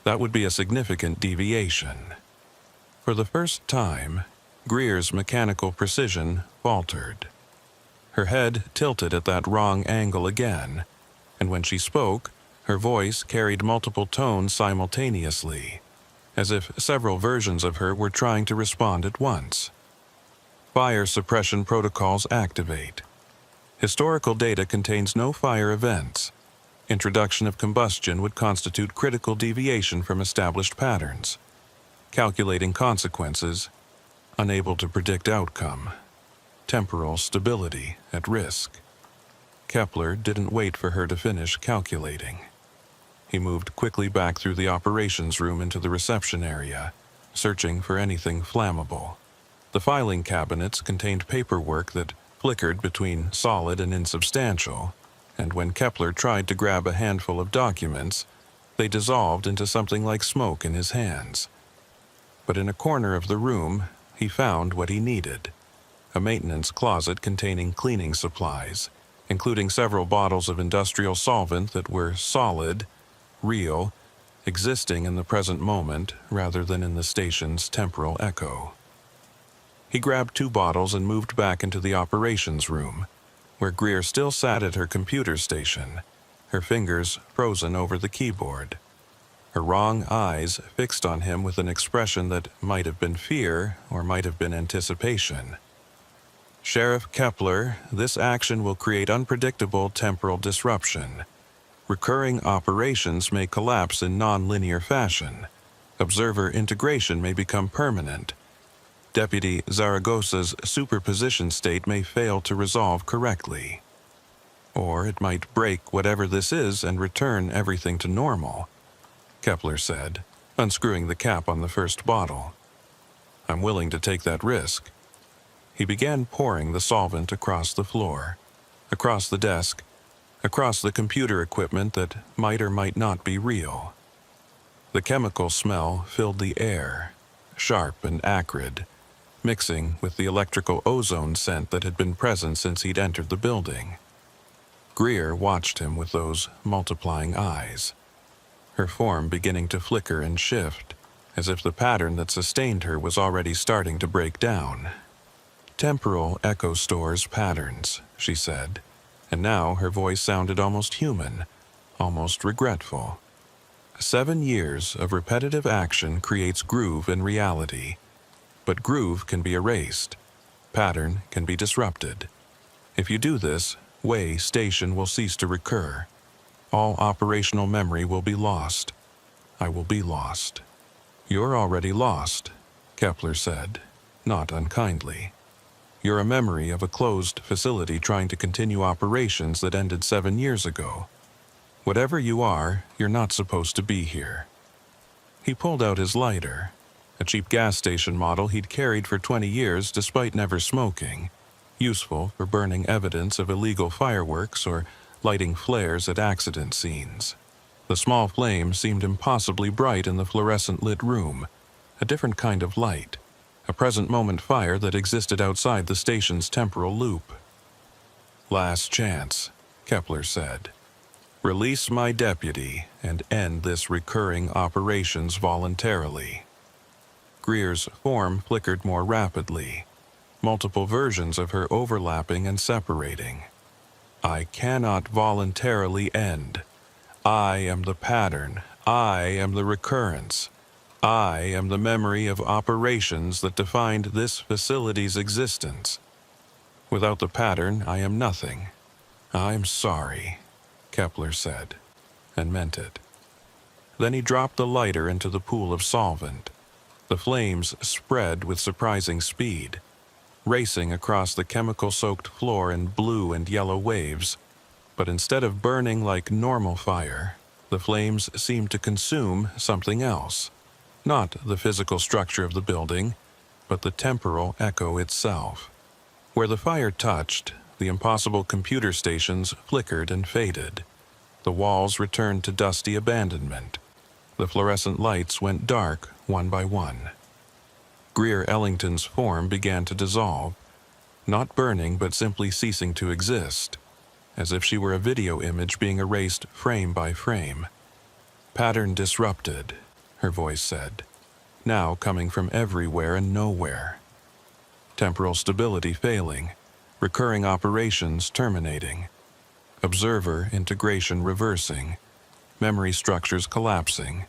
That would be a significant deviation. For the first time, Greer's mechanical precision faltered. Her head tilted at that wrong angle again, and when she spoke, her voice carried multiple tones simultaneously, as if several versions of her were trying to respond at once. Fire suppression protocols activate. Historical data contains no fire events. Introduction of combustion would constitute critical deviation from established patterns. Calculating consequences, unable to predict outcome. Temporal stability at risk. Kepler didn't wait for her to finish calculating. He moved quickly back through the operations room into the reception area, searching for anything flammable. The filing cabinets contained paperwork that flickered between solid and insubstantial, and when Kepler tried to grab a handful of documents, they dissolved into something like smoke in his hands. But in a corner of the room, he found what he needed: a maintenance closet containing cleaning supplies, including several bottles of industrial solvent that were solid, real, existing in the present moment rather than in the station's temporal echo. He grabbed 2 bottles and moved back into the operations room, where Greer still sat at her computer station, her fingers frozen over the keyboard. Her wrong eyes fixed on him with an expression that might have been fear or might have been anticipation. Sheriff Kepler, this action will create unpredictable temporal disruption. Recurring operations may collapse in non-linear fashion. Observer integration may become permanent. Deputy Zaragossa's superposition state may fail to resolve correctly. Or it might break whatever this is and return everything to normal, Kepler said, unscrewing the cap on the first bottle. I'm willing to take that risk. He began pouring the solvent across the floor, across the desk, across the computer equipment that might or might not be real. The chemical smell filled the air, sharp and acrid, mixing with the electrical ozone scent that had been present since he'd entered the building. Greer watched him with those multiplying eyes, her form beginning to flicker and shift, as if the pattern that sustained her was already starting to break down. Temporal echo stores patterns, she said, and now her voice sounded almost human, almost regretful. 7 years of repetitive action creates groove in reality, but groove can be erased. Pattern can be disrupted. If you do this, way station will cease to recur. All operational memory will be lost. I will be lost. You're already lost, Kepler said, not unkindly. You're a memory of a closed facility trying to continue operations that ended 7 years ago. Whatever you are, you're not supposed to be here." He pulled out his lighter, a cheap gas station model he'd carried for 20 years despite never smoking, useful for burning evidence of illegal fireworks or lighting flares at accident scenes. The small flame seemed impossibly bright in the fluorescent-lit room, a different kind of light, a present-moment fire that existed outside the station's temporal loop. "Last chance," Kepler said. "Release my deputy and end this recurring operations voluntarily." Greer's form flickered more rapidly, multiple versions of her overlapping and separating. "I cannot voluntarily end. I am the pattern. I am the recurrence. I am the memory of operations that defined this facility's existence. Without the pattern, I am nothing. I'm sorry," Kepler said, and meant it. Then he dropped the lighter into the pool of solvent. The flames spread with surprising speed, racing across the chemical-soaked floor in blue and yellow waves. But instead of burning like normal fire, the flames seemed to consume something else. Not the physical structure of the building, but the temporal echo itself. Where the fire touched, the impossible computer stations flickered and faded. The walls returned to dusty abandonment. The fluorescent lights went dark one by one. Greer Ellington's form began to dissolve, not burning but simply ceasing to exist, as if she were a video image being erased frame by frame. "Pattern disrupted," her voice said, now coming from everywhere and nowhere. Temporal stability failing, recurring operations terminating, observer integration reversing, memory structures collapsing.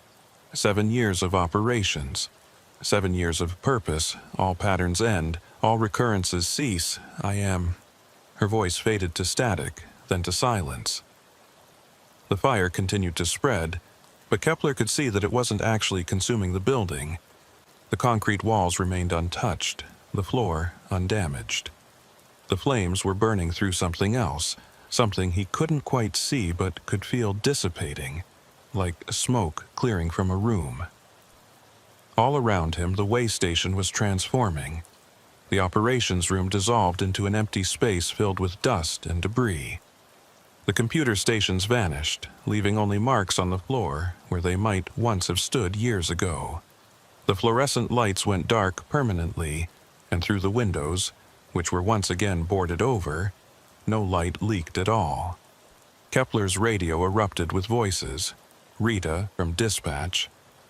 7 years of operations, 7 years of purpose, all patterns end, all recurrences cease. I am... Her voice faded to static, then to silence. The fire continued to spread, but Kepler could see that it wasn't actually consuming the building. The concrete walls remained untouched, the floor undamaged. The flames were burning through something else, something he couldn't quite see but could feel dissipating, like smoke clearing from a room. All around him, the way station was transforming. The operations room dissolved into an empty space filled with dust and debris. The computer stations vanished, leaving only marks on the floor where they might once have stood years ago. The fluorescent lights went dark permanently, and through the windows, which were once again boarded over, no light leaked at all. Kepler's radio erupted with voices. Rita from dispatch,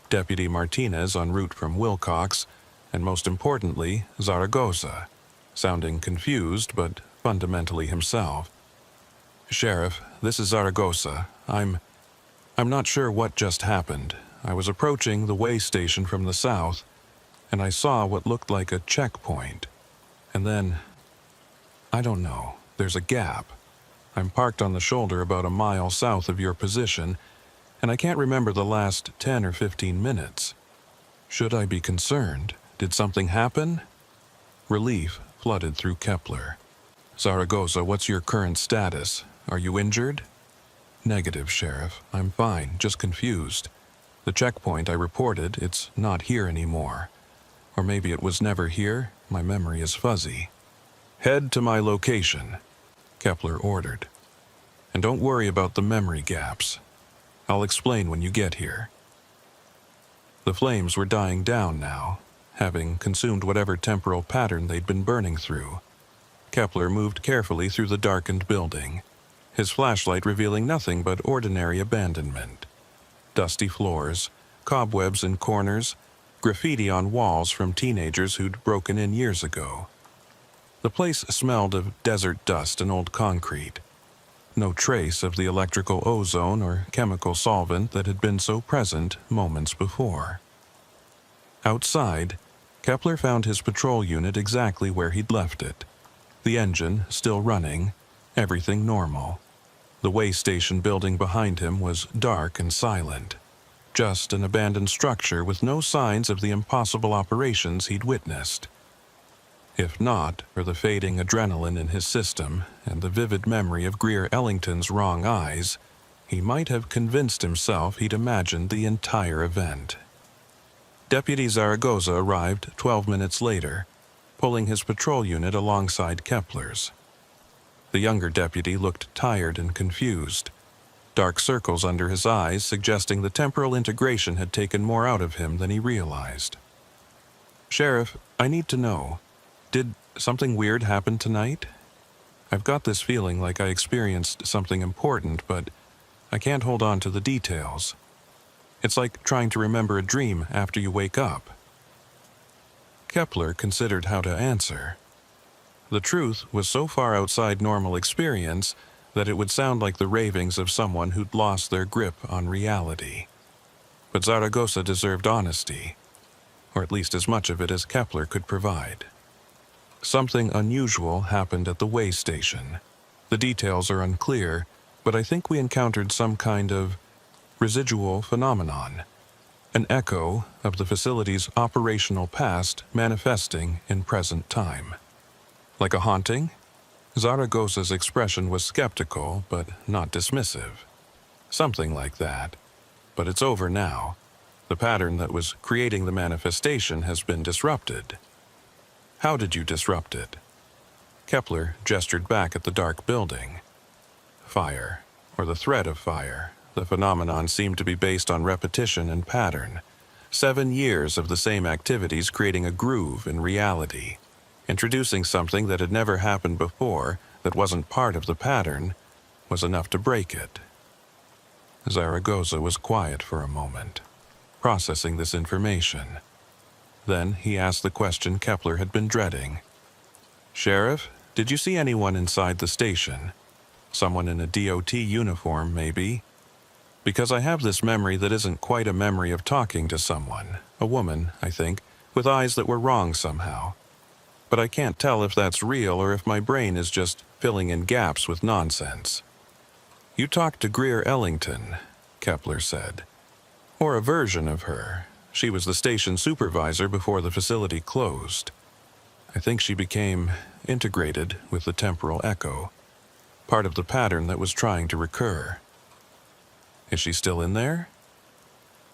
Deputy Martinez en route from Wilcox, and most importantly, Zaragoza, sounding confused but fundamentally himself. "Sheriff, this is Zaragoza. I'm not sure what just happened. I was approaching the way station from the south, and I saw what looked like a checkpoint. And then, I don't know, there's a gap. I'm parked on the shoulder about a mile south of your position, and I can't remember the last 10 or 15 minutes. Should I be concerned? Did something happen?" Relief flooded through Kepler. "Zaragoza, what's your current status? Are you injured?" "Negative, Sheriff. I'm fine, just confused. The checkpoint I reported, it's not here anymore. Or maybe it was never here. My memory is fuzzy." "Head to my location," Kepler ordered. "And don't worry about the memory gaps. I'll explain when you get here." The flames were dying down now, having consumed whatever temporal pattern they'd been burning through. Kepler moved carefully through the darkened building, his flashlight revealing nothing but ordinary abandonment. Dusty floors, cobwebs in corners, graffiti on walls from teenagers who'd broken in years ago. The place smelled of desert dust and old concrete. No trace of the electrical ozone or chemical solvent that had been so present moments before. Outside, Kepler found his patrol unit exactly where he'd left it. The engine still running, everything normal. The way station building behind him was dark and silent. Just an abandoned structure with no signs of the impossible operations he'd witnessed. If not for the fading adrenaline in his system and the vivid memory of Greer Ellington's wrong eyes, he might have convinced himself he'd imagined the entire event. Deputy Zaragoza arrived 12 minutes later, pulling his patrol unit alongside Kepler's. The younger deputy looked tired and confused, dark circles under his eyes suggesting the temporal integration had taken more out of him than he realized. "Sheriff, I need to know, did something weird happen tonight? I've got this feeling like I experienced something important, but I can't hold on to the details. It's like trying to remember a dream after you wake up." Kepler considered how to answer. The truth was so far outside normal experience that it would sound like the ravings of someone who'd lost their grip on reality. But Zaragoza deserved honesty, or at least as much of it as Kepler could provide. Something unusual happened at the way station. The details are unclear, but I think we encountered some kind of residual phenomenon, an echo of the facility's operational past manifesting in present time. Like a haunting? Zaragoza's expression was skeptical, but not dismissive. Something like that. But it's over now. The pattern that was creating the manifestation has been disrupted. How did you disrupt it? Kepler gestured back at the dark building. Fire, or the threat of fire. The phenomenon seemed to be based on repetition and pattern. 7 years of the same activities creating a groove in reality. Introducing something that had never happened before, that wasn't part of the pattern, was enough to break it. Zaragoza was quiet for a moment, processing this information. Then he asked the question Kepler had been dreading. "Sheriff, did you see anyone inside the station? Someone in a DOT uniform, maybe? Because I have this memory that isn't quite a memory of talking to someone, a woman, I think, with eyes that were wrong somehow. But I can't tell if that's real or if my brain is just filling in gaps with nonsense." "You talked to Greer Ellington," Kepler said. "Or a version of her. She was the station supervisor before the facility closed. I think she became integrated with the temporal echo, part of the pattern that was trying to recur. Is she still in there?"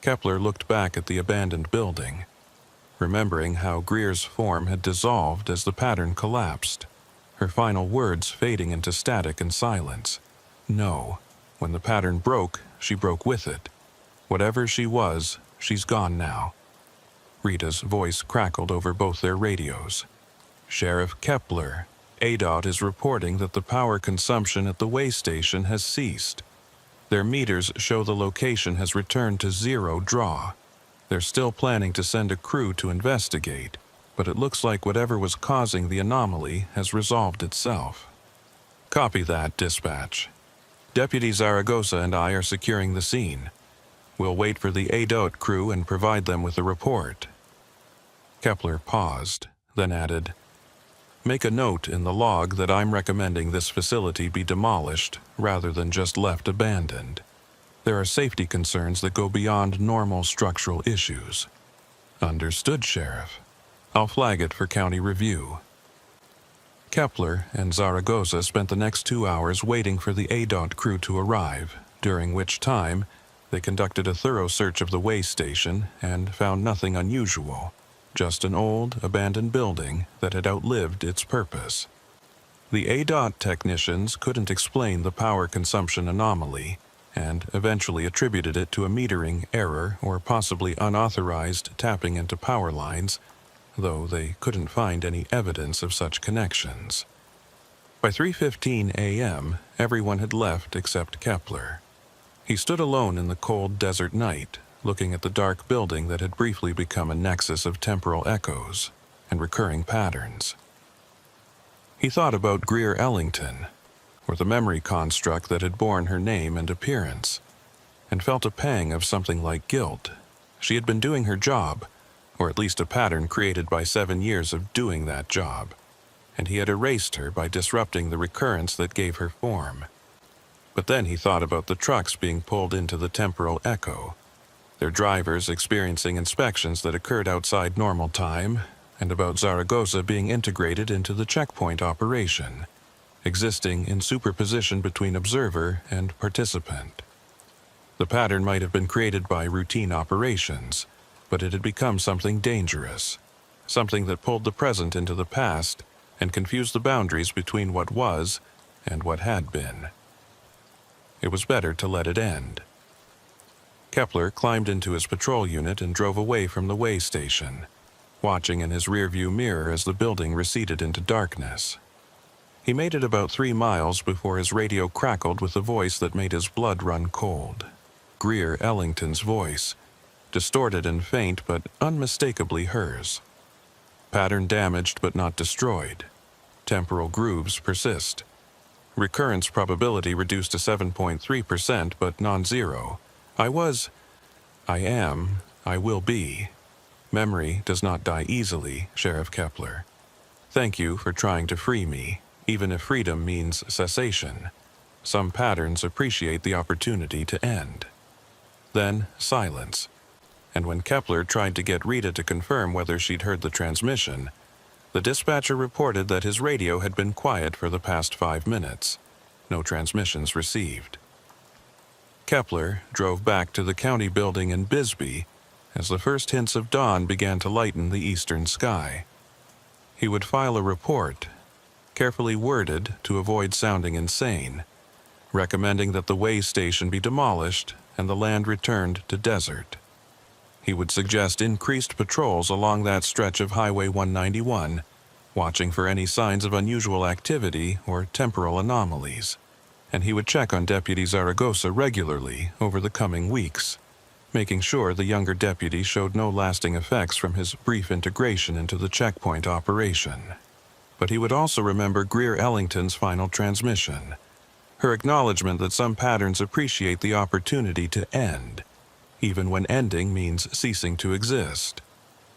Kepler looked back at the abandoned building, remembering how Greer's form had dissolved as the pattern collapsed, her final words fading into static and silence. No, when the pattern broke, she broke with it. Whatever she was, she's gone now. Rita's voice crackled over both their radios. "Sheriff Kepler, ADOT is reporting that the power consumption at the way station has ceased. Their meters show the location has returned to 0 draw. They're still planning to send a crew to investigate, but it looks like whatever was causing the anomaly has resolved itself." "Copy that, dispatch. Deputy Zaragoza and I are securing the scene. We'll wait for the ADOT crew and provide them with a report." Kepler paused, then added, "Make a note in the log that I'm recommending this facility be demolished rather than just left abandoned. There are safety concerns that go beyond normal structural issues." "Understood, Sheriff. I'll flag it for county review." Kepler and Zaragoza spent the next 2 hours waiting for the ADOT crew to arrive, during which time they conducted a thorough search of the way station and found nothing unusual. Just an old, abandoned building that had outlived its purpose. The ADOT technicians couldn't explain the power consumption anomaly and eventually attributed it to a metering error or possibly unauthorized tapping into power lines, though they couldn't find any evidence of such connections. By 3:15 a.m., everyone had left except Kepler. He stood alone in the cold desert night, looking at the dark building that had briefly become a nexus of temporal echoes and recurring patterns. He thought about Greer Ellington, or the memory construct that had borne her name and appearance, and felt a pang of something like guilt. She had been doing her job, or at least a pattern created by 7 years of doing that job, and he had erased her by disrupting the recurrence that gave her form. But then he thought about the trucks being pulled into the temporal echo, their drivers experiencing inspections that occurred outside normal time, and about Zaragoza being integrated into the checkpoint operation, existing in superposition between observer and participant. The pattern might have been created by routine operations, but it had become something dangerous, something that pulled the present into the past and confused the boundaries between what was and what had been. It was better to let it end. Kepler climbed into his patrol unit and drove away from the way station, watching in his rearview mirror as the building receded into darkness. He made it about 3 miles before his radio crackled with a voice that made his blood run cold. Greer Ellington's voice, distorted and faint but unmistakably hers. Pattern damaged but not destroyed. Temporal grooves persist. Recurrence probability reduced to 7.3% but non-zero. I am, I will be. Memory does not die easily, Sheriff Kepler. Thank you for trying to free me, even if freedom means cessation. Some patterns appreciate the opportunity to end. Then silence. And when Kepler tried to get Rita to confirm whether she'd heard the transmission, the dispatcher reported that his radio had been quiet for the past 5 minutes. No transmissions received. Kepler drove back to the county building in Bisbee as the first hints of dawn began to lighten the eastern sky. He would file a report, carefully worded to avoid sounding insane, recommending that the way station be demolished and the land returned to desert. He would suggest increased patrols along that stretch of Highway 191, watching for any signs of unusual activity or temporal anomalies, and he would check on Deputy Zaragoza regularly over the coming weeks, making sure the younger deputy showed no lasting effects from his brief integration into the checkpoint operation. But he would also remember Greer Ellington's final transmission, her acknowledgement that some patterns appreciate the opportunity to end, even when ending means ceasing to exist.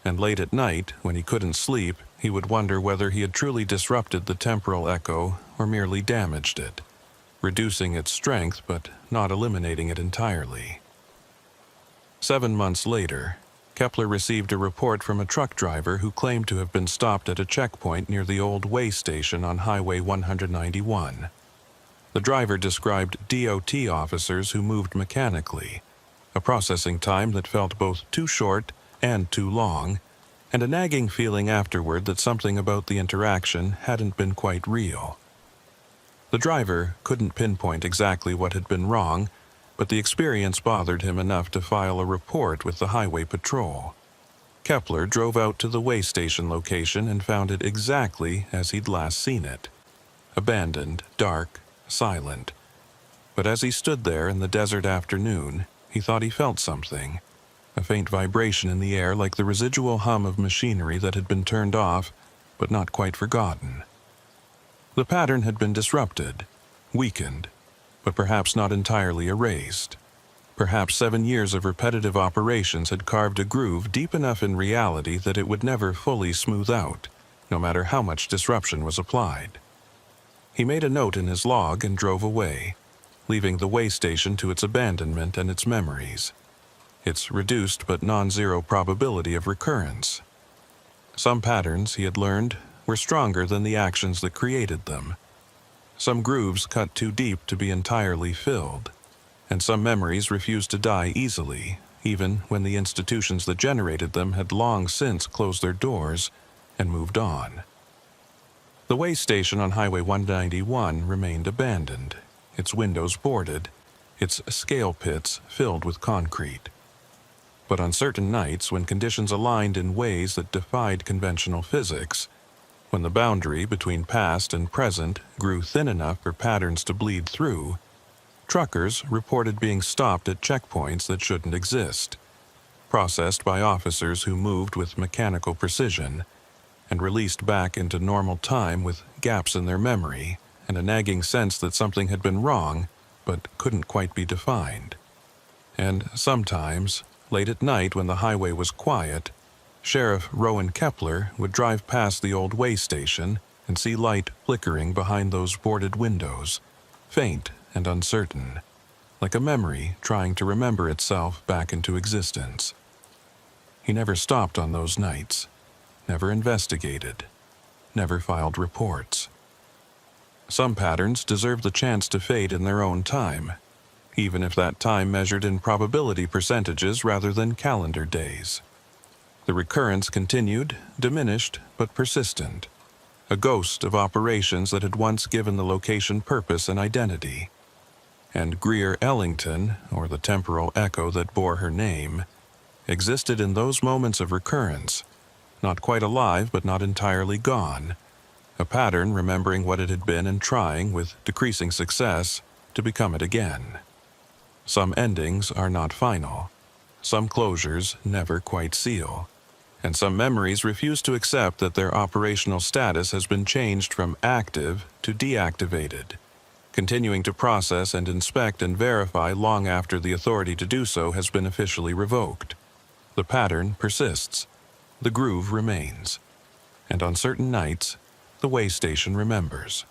And late at night, when he couldn't sleep, he would wonder whether he had truly disrupted the temporal echo or merely damaged it, reducing its strength but not eliminating it entirely. 7 months later, Kepler received a report from a truck driver who claimed to have been stopped at a checkpoint near the old way station on Highway 191. The driver described DOT officers who moved mechanically, a processing time that felt both too short and too long, and a nagging feeling afterward that something about the interaction hadn't been quite real. The driver couldn't pinpoint exactly what had been wrong, but the experience bothered him enough to file a report with the highway patrol. Kepler drove out to the way station location and found it exactly as he'd last seen it. Abandoned, dark, silent. But as he stood there in the desert afternoon, he thought he felt something. A faint vibration in the air like the residual hum of machinery that had been turned off, but not quite forgotten. The pattern had been disrupted, weakened, but perhaps not entirely erased. Perhaps 7 years of repetitive operations had carved a groove deep enough in reality that it would never fully smooth out, no matter how much disruption was applied. He made a note in his log and drove away, leaving the way station to its abandonment and its memories, its reduced but non-zero probability of recurrence. Some patterns, he had learned, were stronger than the actions that created them. Some grooves cut too deep to be entirely filled, and some memories refused to die easily, even when the institutions that generated them had long since closed their doors and moved on. The way station on Highway 191 remained abandoned, its windows boarded, its scale pits filled with concrete. But on certain nights, when conditions aligned in ways that defied conventional physics, when the boundary between past and present grew thin enough for patterns to bleed through, truckers reported being stopped at checkpoints that shouldn't exist, processed by officers who moved with mechanical precision, and released back into normal time with gaps in their memory and a nagging sense that something had been wrong but couldn't quite be defined. And sometimes, late at night when the highway was quiet, Sheriff Rowan Kepler would drive past the old way station and see light flickering behind those boarded windows, faint and uncertain, like a memory trying to remember itself back into existence. He never stopped on those nights, never investigated, never filed reports. Some patterns deserve the chance to fade in their own time. even if that time measured in probability percentages rather than calendar days. The recurrence continued, diminished but persistent, a ghost of operations that had once given the location purpose and identity. And Greer Ellington, or the temporal echo that bore her name, existed in those moments of recurrence, not quite alive but not entirely gone, a pattern remembering what it had been and trying, with decreasing success, to become it again. Some endings are not final. Some closures never quite seal. And some memories refuse to accept that their operational status has been changed from active to deactivated, continuing to process and inspect and verify long after the authority to do so has been officially revoked. The pattern persists. The groove remains. And on certain nights, the way station remembers.